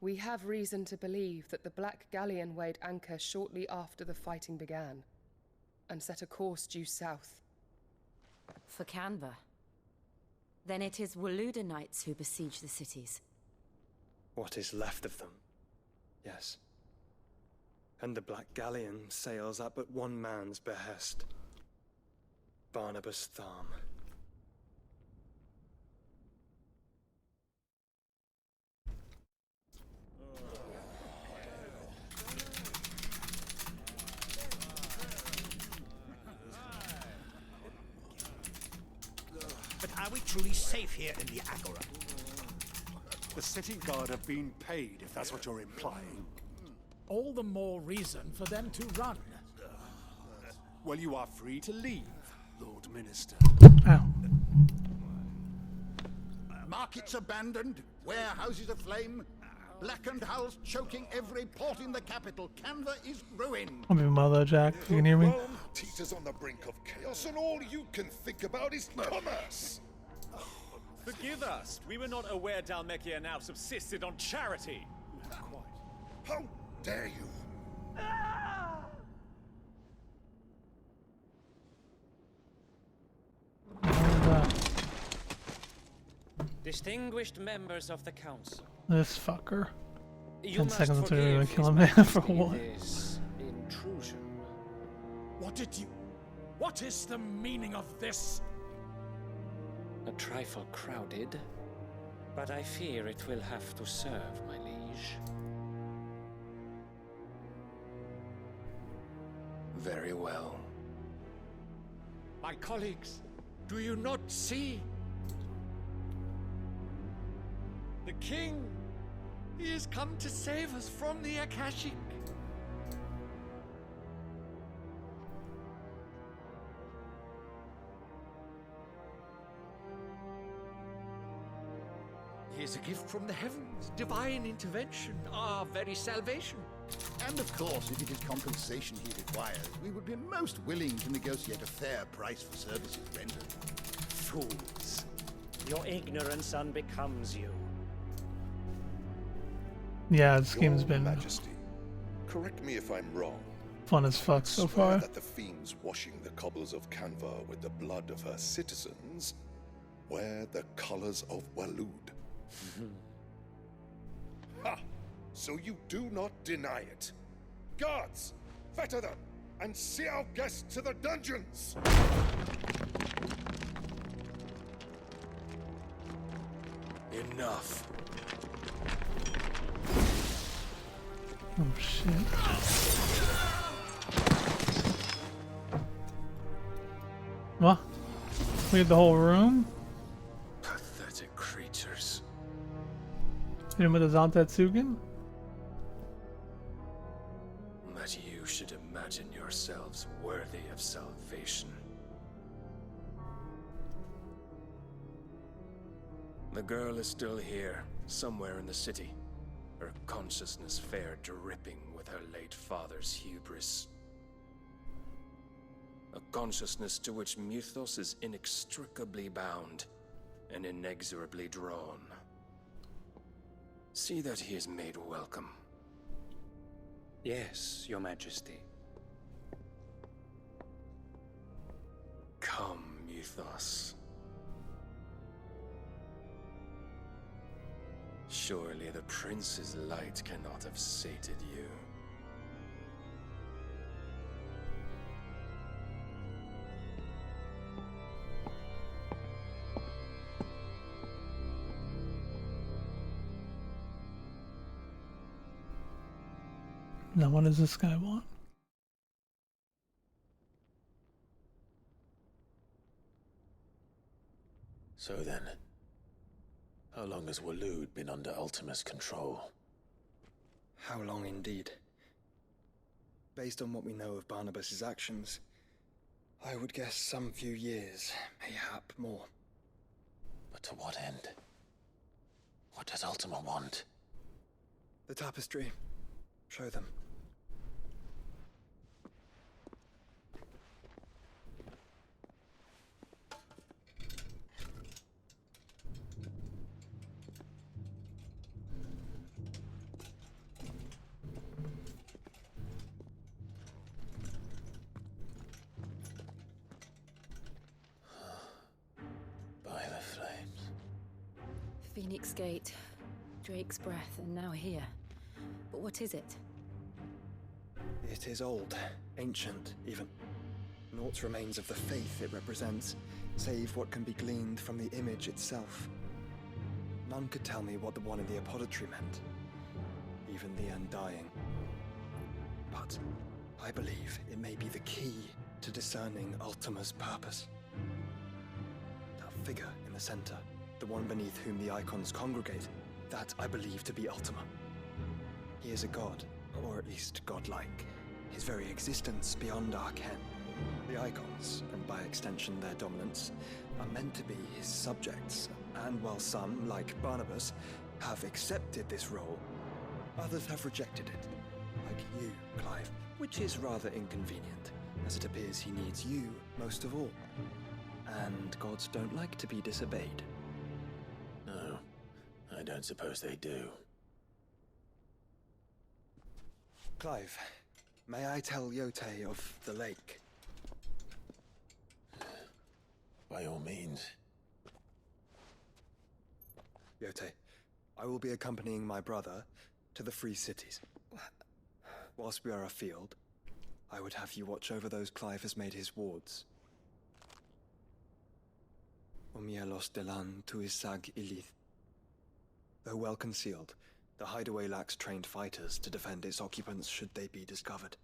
We have reason to believe that the Black Galleon weighed anchor shortly after the fighting began, and set a course due south. For Canva. Then it is Waloed knights who besiege the cities. What is left of them, yes. And the Black Galleon sails at but one man's behest. Barnabas Tharm. But are we truly safe here in the Agora? The city guard have been paid, if that's what you're implying. All the more reason for them to run. Well, you are free to leave, Lord Minister. Markets abandoned, warehouses aflame, blackened hulls choking every port in the capital. Canva is ruined. I'll be mother, Jack. You can hear me? Rome teeters on the brink of chaos, and all you can think about is commerce. Forgive us. We were not aware Dhalmekia now subsisted on charity. How dare you? Distinguished members of the council. This fucker. You 10 must seconds until we're gonna forgive kill His him for Majesty what? this intrusion. What is the meaning of this? A trifle crowded, but I fear it will have to serve, my liege. Very well. My colleagues, do you not see? The king! He has come to save us from the Akashic! He is a gift from the heavens, divine intervention, our very salvation. And of course, if it is compensation he requires, we would be most willing to negotiate a fair price for services rendered. Fools. Your ignorance unbecomes you. Yeah, the scheme's Your been Majesty, correct me if I'm wrong. fun as fuck so Swear far. that the fiends washing the cobbles of Canva with the blood of her citizens wear the colors of Waloed. Ha! So you do not deny it. Guards, fetter them, and see our guests to the dungeons! Enough. Oh shit. What? Cleared the whole room? Pathetic creatures. Hit him with a Zantetsugen? That you should imagine yourselves worthy of salvation. The girl is still here, somewhere in the city. Her consciousness fair dripping with her late father's hubris. A consciousness to which Mythos is inextricably bound. and inexorably drawn. See that he is made welcome. Yes, Your Majesty. Come, Mythos. Surely the prince's light cannot have sated you. Now what does this guy want? So then, how long has Waloed been under Ultima's control? How long indeed? Based on what we know of Barnabas's actions, I would guess some few years, mayhap more. But to what end? What does Ultima want? The tapestry. Show them. By the flames. Phoenix Gate, Drake's Breath, and now here. But what is it? It is old, ancient, even. Naught remains of the faith it represents, save what can be gleaned from the image itself. None could tell me what the one in the apothecary meant, even the Undying. But I believe it may be the key to discerning Ultima's purpose. That figure in the center, the one beneath whom the icons congregate, that I believe to be Ultima. He is a god, or at least godlike, his very existence beyond our ken. The icons, and by extension their dominance, are meant to be his subjects, and while some, like Barnabas, have accepted this role, others have rejected it, like you, Clive, which is rather inconvenient, as it appears he needs you most of all. And gods don't like to be disobeyed. No, I don't suppose they do. Clive, may I tell Yote of the lake? By all means. Yote, I will be accompanying my brother to the Free Cities. Whilst we are afield, I would have you watch over those Clive has made his wards. Omielos delan tuisag ilith. Though well concealed, the hideaway lacks trained fighters to defend its occupants should they be discovered.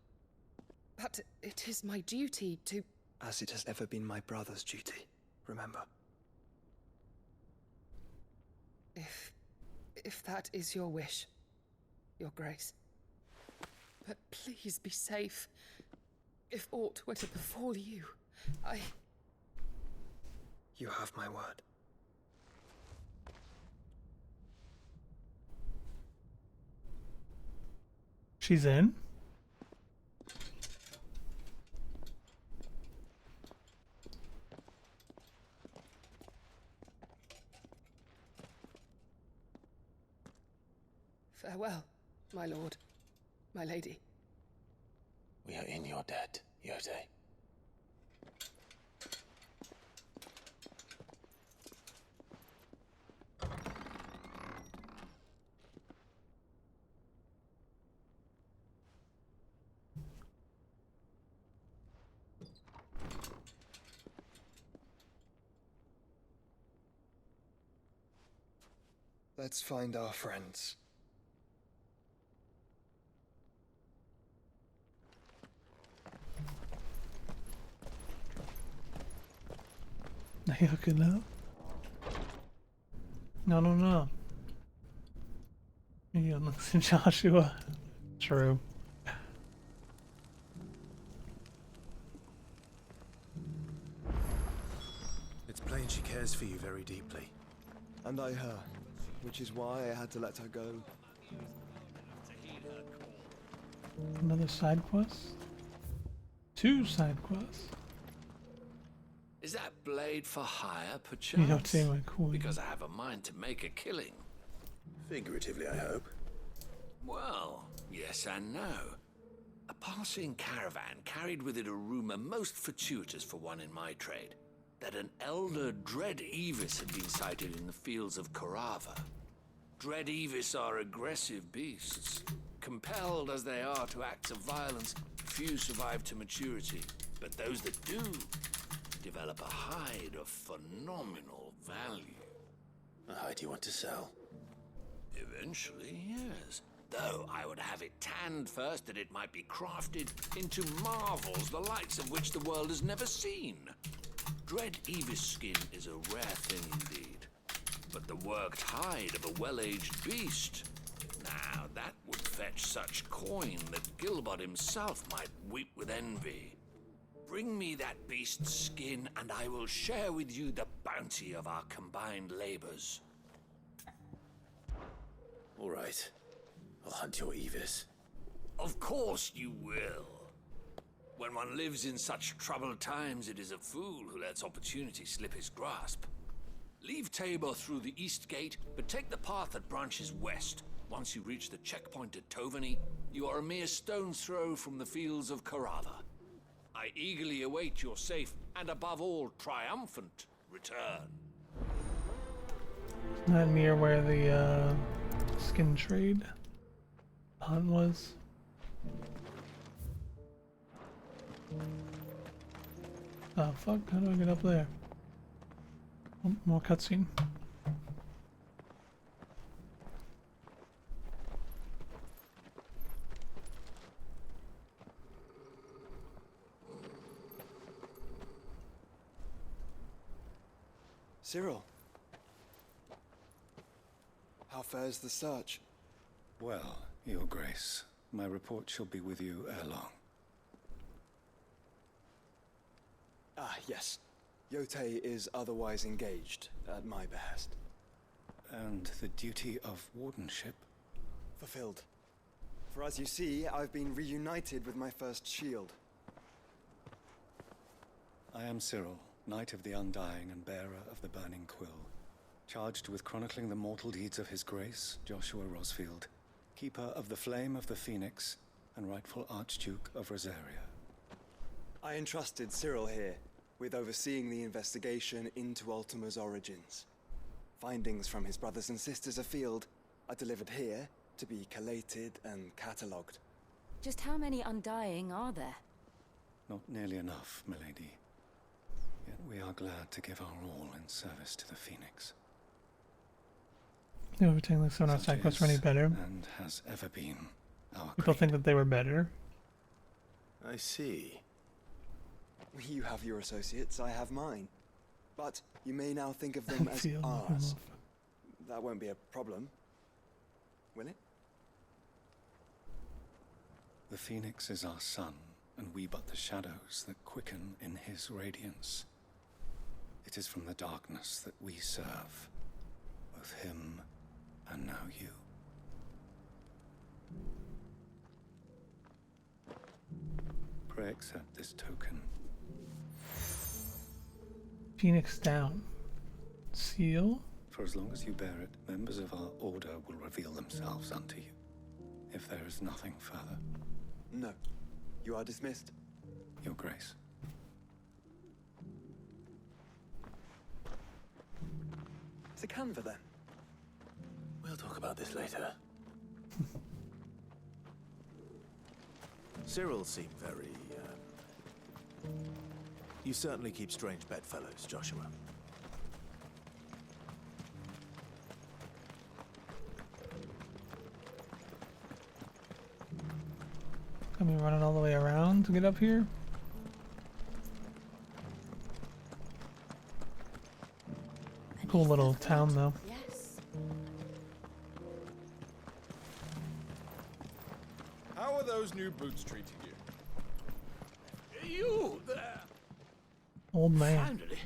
But it is my duty to... As it has ever been my brother's duty, remember. If that is your wish, Your Grace. But please be safe. If aught were to befall you, You have my word. She's in? Farewell, my lord, my lady. We are in your debt, Yote. Let's find our friends. Ayoko na? No. Iyon lang si Joshua. True. It's plain she cares for you very deeply. And I her, which is why I had to let her go. Another side quest? 2 side quests. Is that blade for hire, perchance? You don't see my coin. Because I have a mind to make a killing. Figuratively, I hope. Well, yes and no. A passing caravan carried with it a rumor most fortuitous for one in my trade, that an elder Dread Evis had been sighted in the fields of Carava. Dread Evis are aggressive beasts. Compelled as they are to acts of violence, few survive to maturity, but those that do develop a hide of phenomenal value. A hide you want to sell? Eventually, yes. Though I would have it tanned first that it might be crafted into marvels the likes of which the world has never seen. Dread Evis skin is a rare thing indeed. But the worked hide of a well-aged beast, now that would fetch such coin that Gilbert himself might weep with envy. Bring me that beast's skin, and I will share with you the bounty of our combined labors. All right. I'll hunt your Evis. Of course you will. When one lives in such troubled times, it is a fool who lets opportunity slip his grasp. Leave Tabor through the east gate, but take the path that branches west. Once you reach the checkpoint at Tovany, you are a mere stone's throw from the fields of Carava. I eagerly await your safe, and above all, triumphant return. Not near where the skin trade hunt was. Oh fuck, how do I get up there? Oh, more cutscene. Cyril, how fares the search? Well, Your Grace, my report shall be with you ere long. Ah, yes. Yotei is otherwise engaged, at my behest. And the duty of wardenship? Fulfilled. For as you see, I've been reunited with my first shield. I am Cyril, Knight of the Undying and bearer of the Burning Quill, charged with chronicling the mortal deeds of His Grace, Joshua Rosfield, Keeper of the Flame of the Phoenix and rightful Archduke of Rosaria. I entrusted Cyril here with overseeing the investigation into Ultima's origins. Findings from his brothers and sisters afield are delivered here to be collated and catalogued. Just how many Undying are there? Not nearly enough, milady. Yet we are glad to give our all in service to the Phoenix. You ever think like some of our side quests were any better? And has ever been our People think that they were better. I see. You have your associates, I have mine. But you may now think of them as ours. That won't be a problem, will it? The Phoenix is our sun, and we but the shadows that quicken in his radiance. It is from the darkness that we serve, both him and now you. Pray accept this token. Phoenix down. Seal? For as long as you bear it, members of our order will reveal themselves unto you. If there is nothing further. No. You are dismissed. Your Grace. It's a canva then. We'll talk about this later. Cyril seemed very, You certainly keep strange bedfellows, Joshua. Got me running all the way around to get up here. Cool little town though. Yes. How are those new boots treating you? You there! Old man. Finally.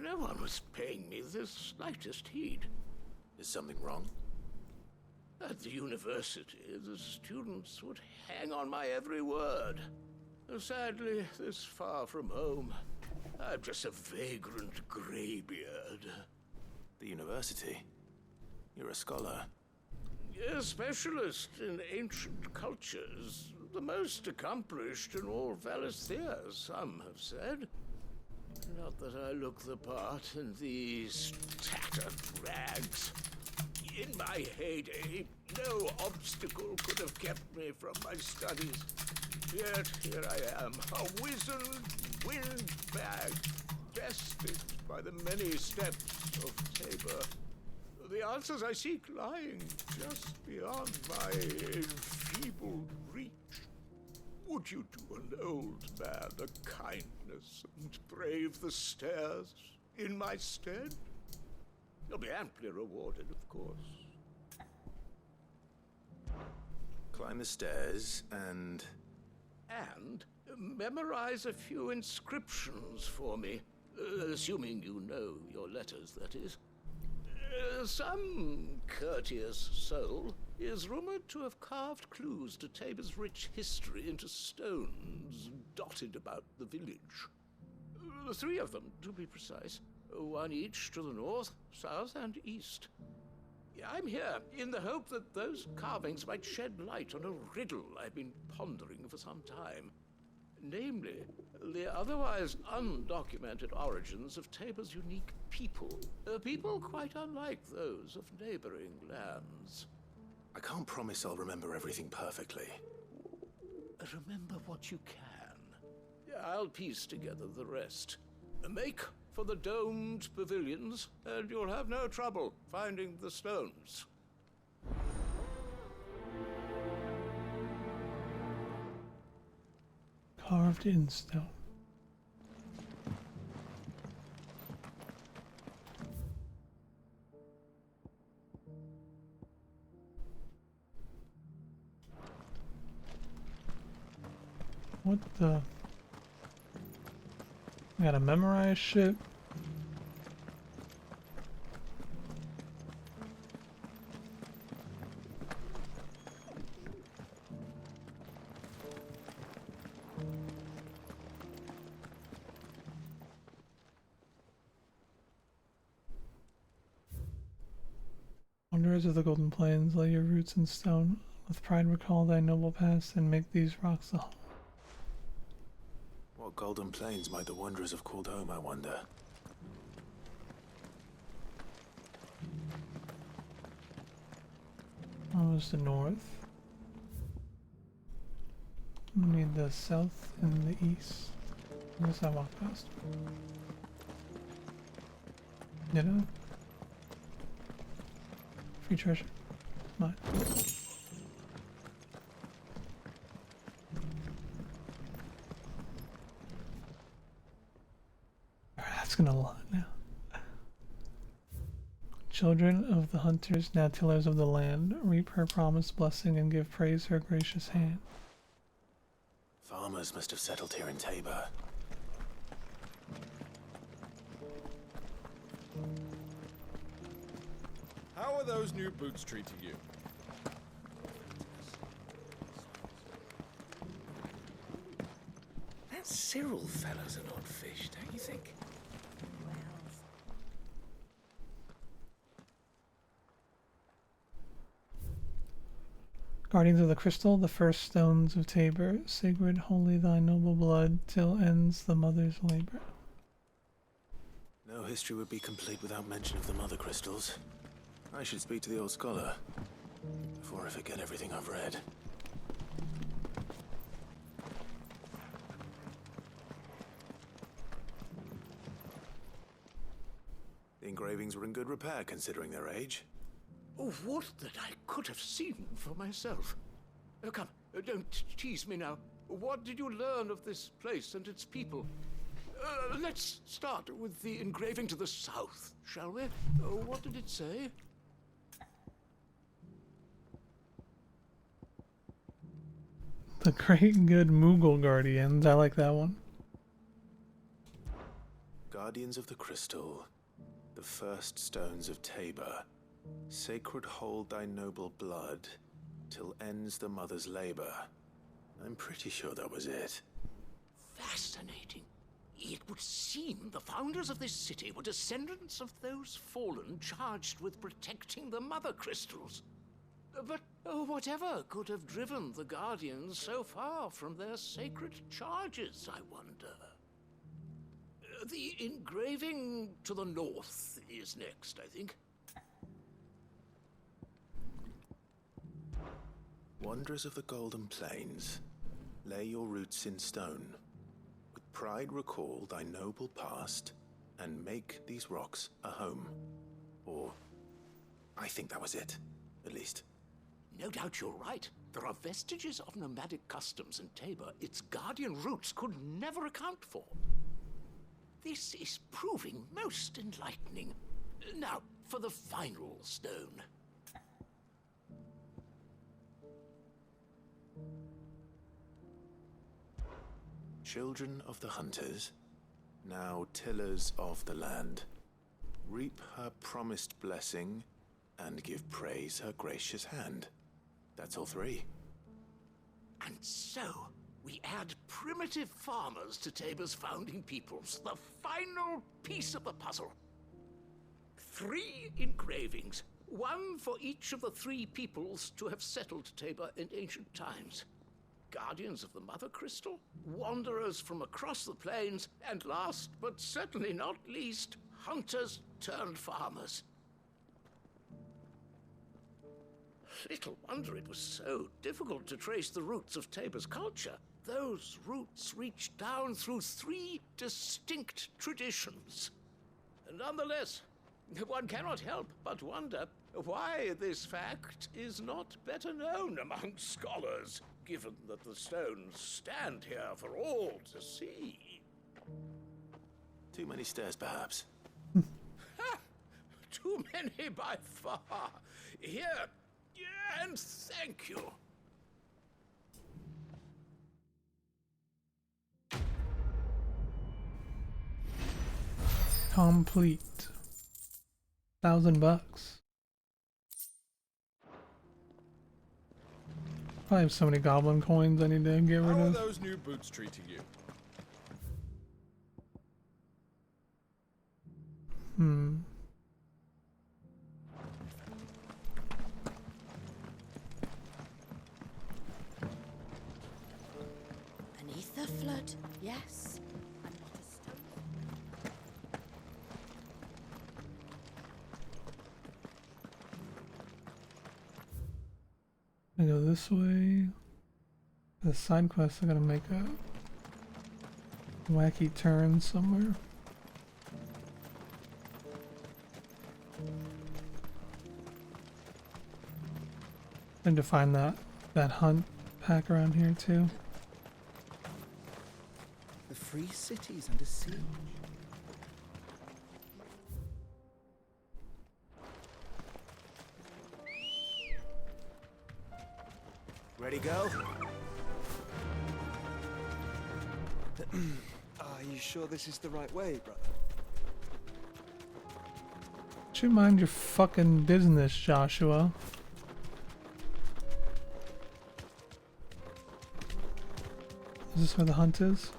No one was paying me the slightest heed. Is something wrong? At the university, the students would hang on my every word. Sadly, this far from home, I'm just a vagrant greybeard. The university? You're a scholar. A specialist in ancient cultures. The most accomplished in all Valisthea, some have said. Not that I look the part in these tattered rags. In my heyday, no obstacle could have kept me from my studies. Yet here I am, a wizened windbag, destined by the many steps of Tabor. The answers I seek lying just beyond my enfeebled reach. Would you do an old man a kindness and brave the stairs in my stead? You'll be amply rewarded, of course. Climb the stairs and memorize a few inscriptions for me, assuming you know your letters, that is. Some courteous soul is rumored to have carved clues to Tabor's rich history into stones dotted about the village. 3 of them, to be precise. 1 each to the north, south, and east. I'm here in the hope that those carvings might shed light on a riddle I've been pondering for some time. Namely, the otherwise undocumented origins of Tabor's unique people. People quite unlike those of neighboring lands. I can't promise I'll remember everything perfectly. Remember what you can. I'll piece together the rest. Make for the domed pavilions, and you'll have no trouble finding the stones. Carved in stone. What the? I gotta memorize shit. Wanderers of the Golden Plains, lay your roots in stone. With pride recall thy noble past, and make these rocks a home. What golden plains might the wanderers have called home, I wonder? That was the north. We need the south and the east. I guess I walked past. Did I? Free treasure. Mine. That's gonna lot now. Children of the hunters, now tillers of the land, reap her promised blessing and give praise her gracious hand. Farmers must have settled here in Tabor. How are those new boots treating you? That Cyril fellow's an odd fish, don't you think? Guardians of the Crystal, the first stones of Tabor, sacred, holy thy noble blood, till ends the mother's labor. No history would be complete without mention of the mother crystals. I should speak to the old scholar before I forget everything I've read. The engravings were in good repair considering their age. Oh, what that I could have seen for myself. Oh, come, don't tease me now. What did you learn of this place and its people? Let's start with the engraving to the south, shall we? What did it say? The great good Moogle Guardians, I like that one. Guardians of the Crystal, the first stones of Tabor, sacred hold thy noble blood, till ends the mother's labor. I'm pretty sure that was it. Fascinating. It would seem the founders of this city were descendants of those fallen charged with protecting the mother crystals. But whatever could have driven the Guardians so far from their sacred charges, I wonder? The engraving to the north is next, I think. Wanderers of the Golden Plains, lay your roots in stone. With pride recall thy noble past, and make these rocks a home. Or, I think that was it, at least. No doubt you're right. There are vestiges of nomadic customs in Tabor its guardian roots could never account for. This is proving most enlightening. Now, for the final stone. Children of the hunters, now tillers of the land, reap her promised blessing and give praise her gracious hand. That's all three. And so, we add primitive farmers to Tabor's founding peoples, the final piece of the puzzle. 3 engravings, one for each of the 3 peoples to have settled Tabor in ancient times. Guardians of the Mother Crystal, wanderers from across the plains, and last but certainly not least, hunters turned farmers. Little wonder it was so difficult to trace the roots of Tabor's culture. Those roots reach down through 3 distinct traditions. Nonetheless, one cannot help but wonder why this fact is not better known among scholars, given that the stones stand here for all to see. Too many stairs, perhaps. Too many by far. Here, and thank you. Complete. $1,000. I have so many goblin coins I need to get rid How are of. those new boots treating you? Beneath the flood, yes. And not a stone. I go this way. The side quest I gotta make a wacky turn somewhere. I need to find that hunt pack around here too. The free city's under siege. Ready, go? Are you sure this is the right way, brother? Would you mind your fucking business, Joshua? Is this where the hunt is?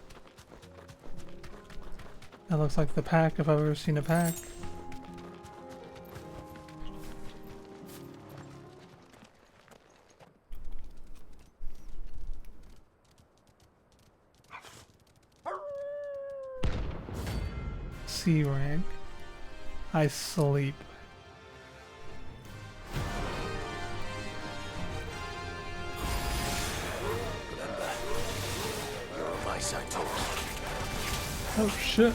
That looks like the pack if I've ever seen a pack. C rank. I sleep. Remember, your advice I took. Oh shit.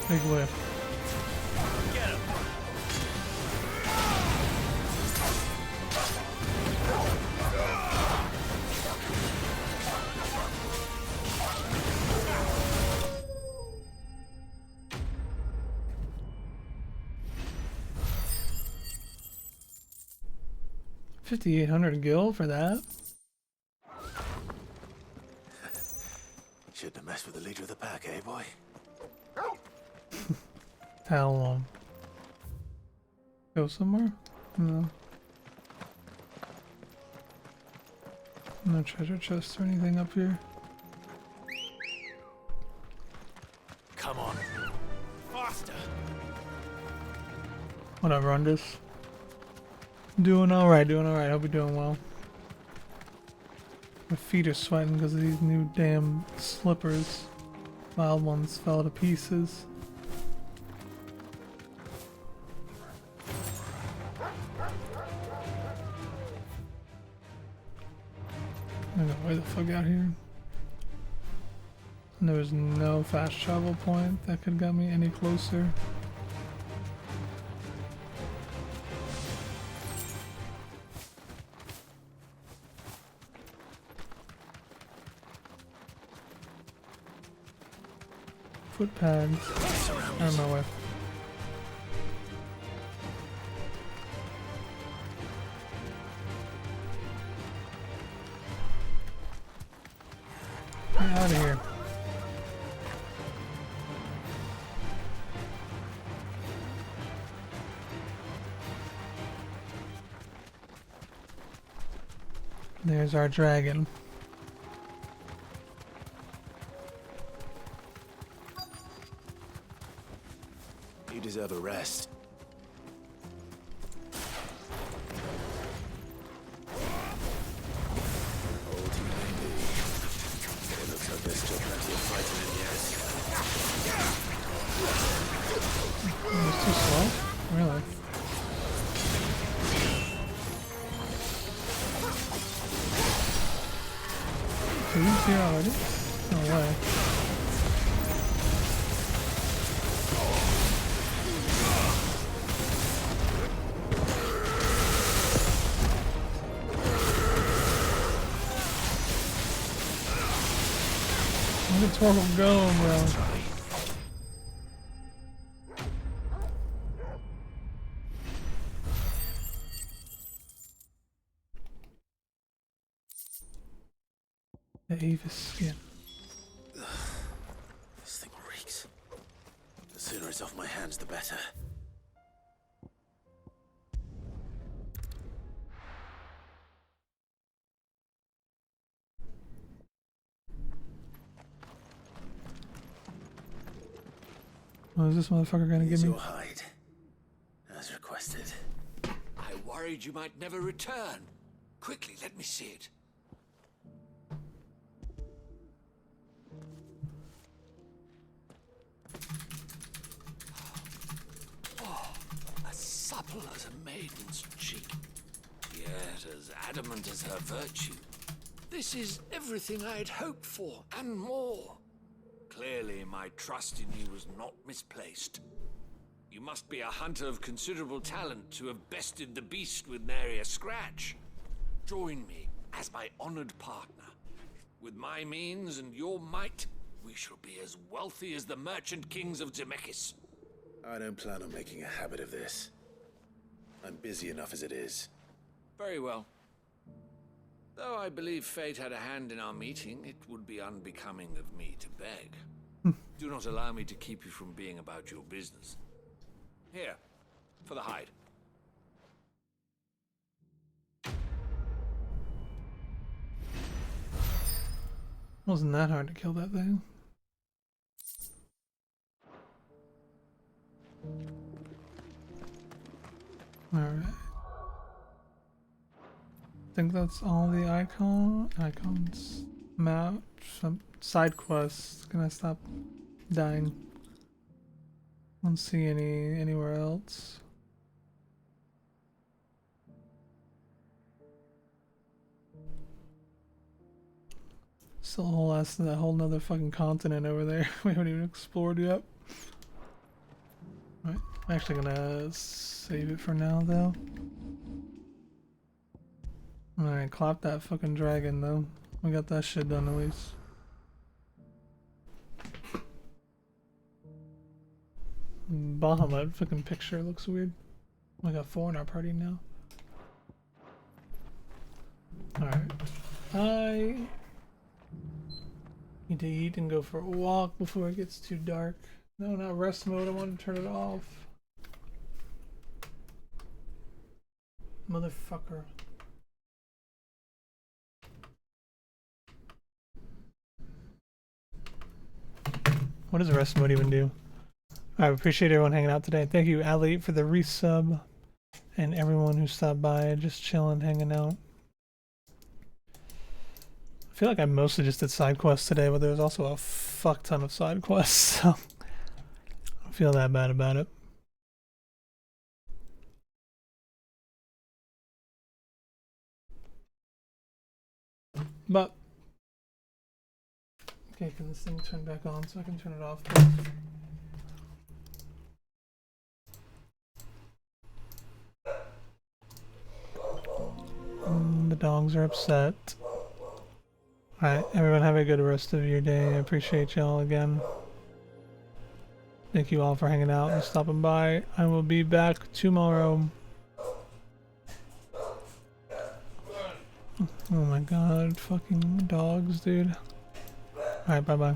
Big whip. Get him. 5,800 gil for that? Shouldn't have messed with the leader of the pack, eh, boy? How long? Go somewhere? No. No treasure chests or anything up here. Come on. Faster. Whatever, I'm just doing alright, Hope you're doing well. My feet are sweating because of these new damn slippers. Wild ones fell to pieces. I got way the fuck out here. And there was no fast travel point that could get me any closer. Foot pads. Out of my way. Get out of here. There's our dragon. You deserve a rest. Old you may be. It looks like there's still plenty of fighting in the ass. It's too slow? Really? So he's here already? No way. Look at Torkel going, bro. The Avis skin. This thing reeks. The sooner it's off my hands, the better. What is this motherfucker gonna give me? Your hide, as requested. I worried you might never return. Quickly, let me see it. Oh, as supple as a maiden's cheek, yet as adamant as her virtue. This is everything I'd hoped for, and more. Clearly, my trust in you was not misplaced. You must be a hunter of considerable talent to have bested the beast with nary a scratch. Join me as my honored partner. With my means and your might, we shall be as wealthy as the merchant kings of Zemeckis. I don't plan on making a habit of this. I'm busy enough as it is. Very well. Though I believe fate had a hand in our meeting, it would be unbecoming of me to beg. Do not allow me to keep you from being about your business. Here, for the hide. Wasn't that hard to kill that thing? Alright. I think that's all the icons. Map, some side quests. Gonna stop dying. Don't see anywhere else. Still a whole nother fucking continent over there. We haven't even explored yet. I'm actually gonna save it for now though. Alright, clap that fucking dragon though. We got that shit done at least. Bahamut fucking picture looks weird. We got 4 in our party now. Alright. I need to eat and go for a walk before it gets too dark. No, not rest mode. I want to turn it off. Motherfucker. What does rest mode even do? I appreciate everyone hanging out today. Thank you, Ali, for the resub, and everyone who stopped by, just chilling, hanging out. I feel like I mostly just did side quests today, but there was also a fuck ton of side quests, so I don't feel that bad about it. But okay, can this thing turn back on so I can turn it off, please? The dogs are upset. Alright, everyone have a good rest of your day. I appreciate y'all again. Thank you all for hanging out and stopping by. I will be back tomorrow. Oh my god, fucking dogs, dude. Alright, bye bye.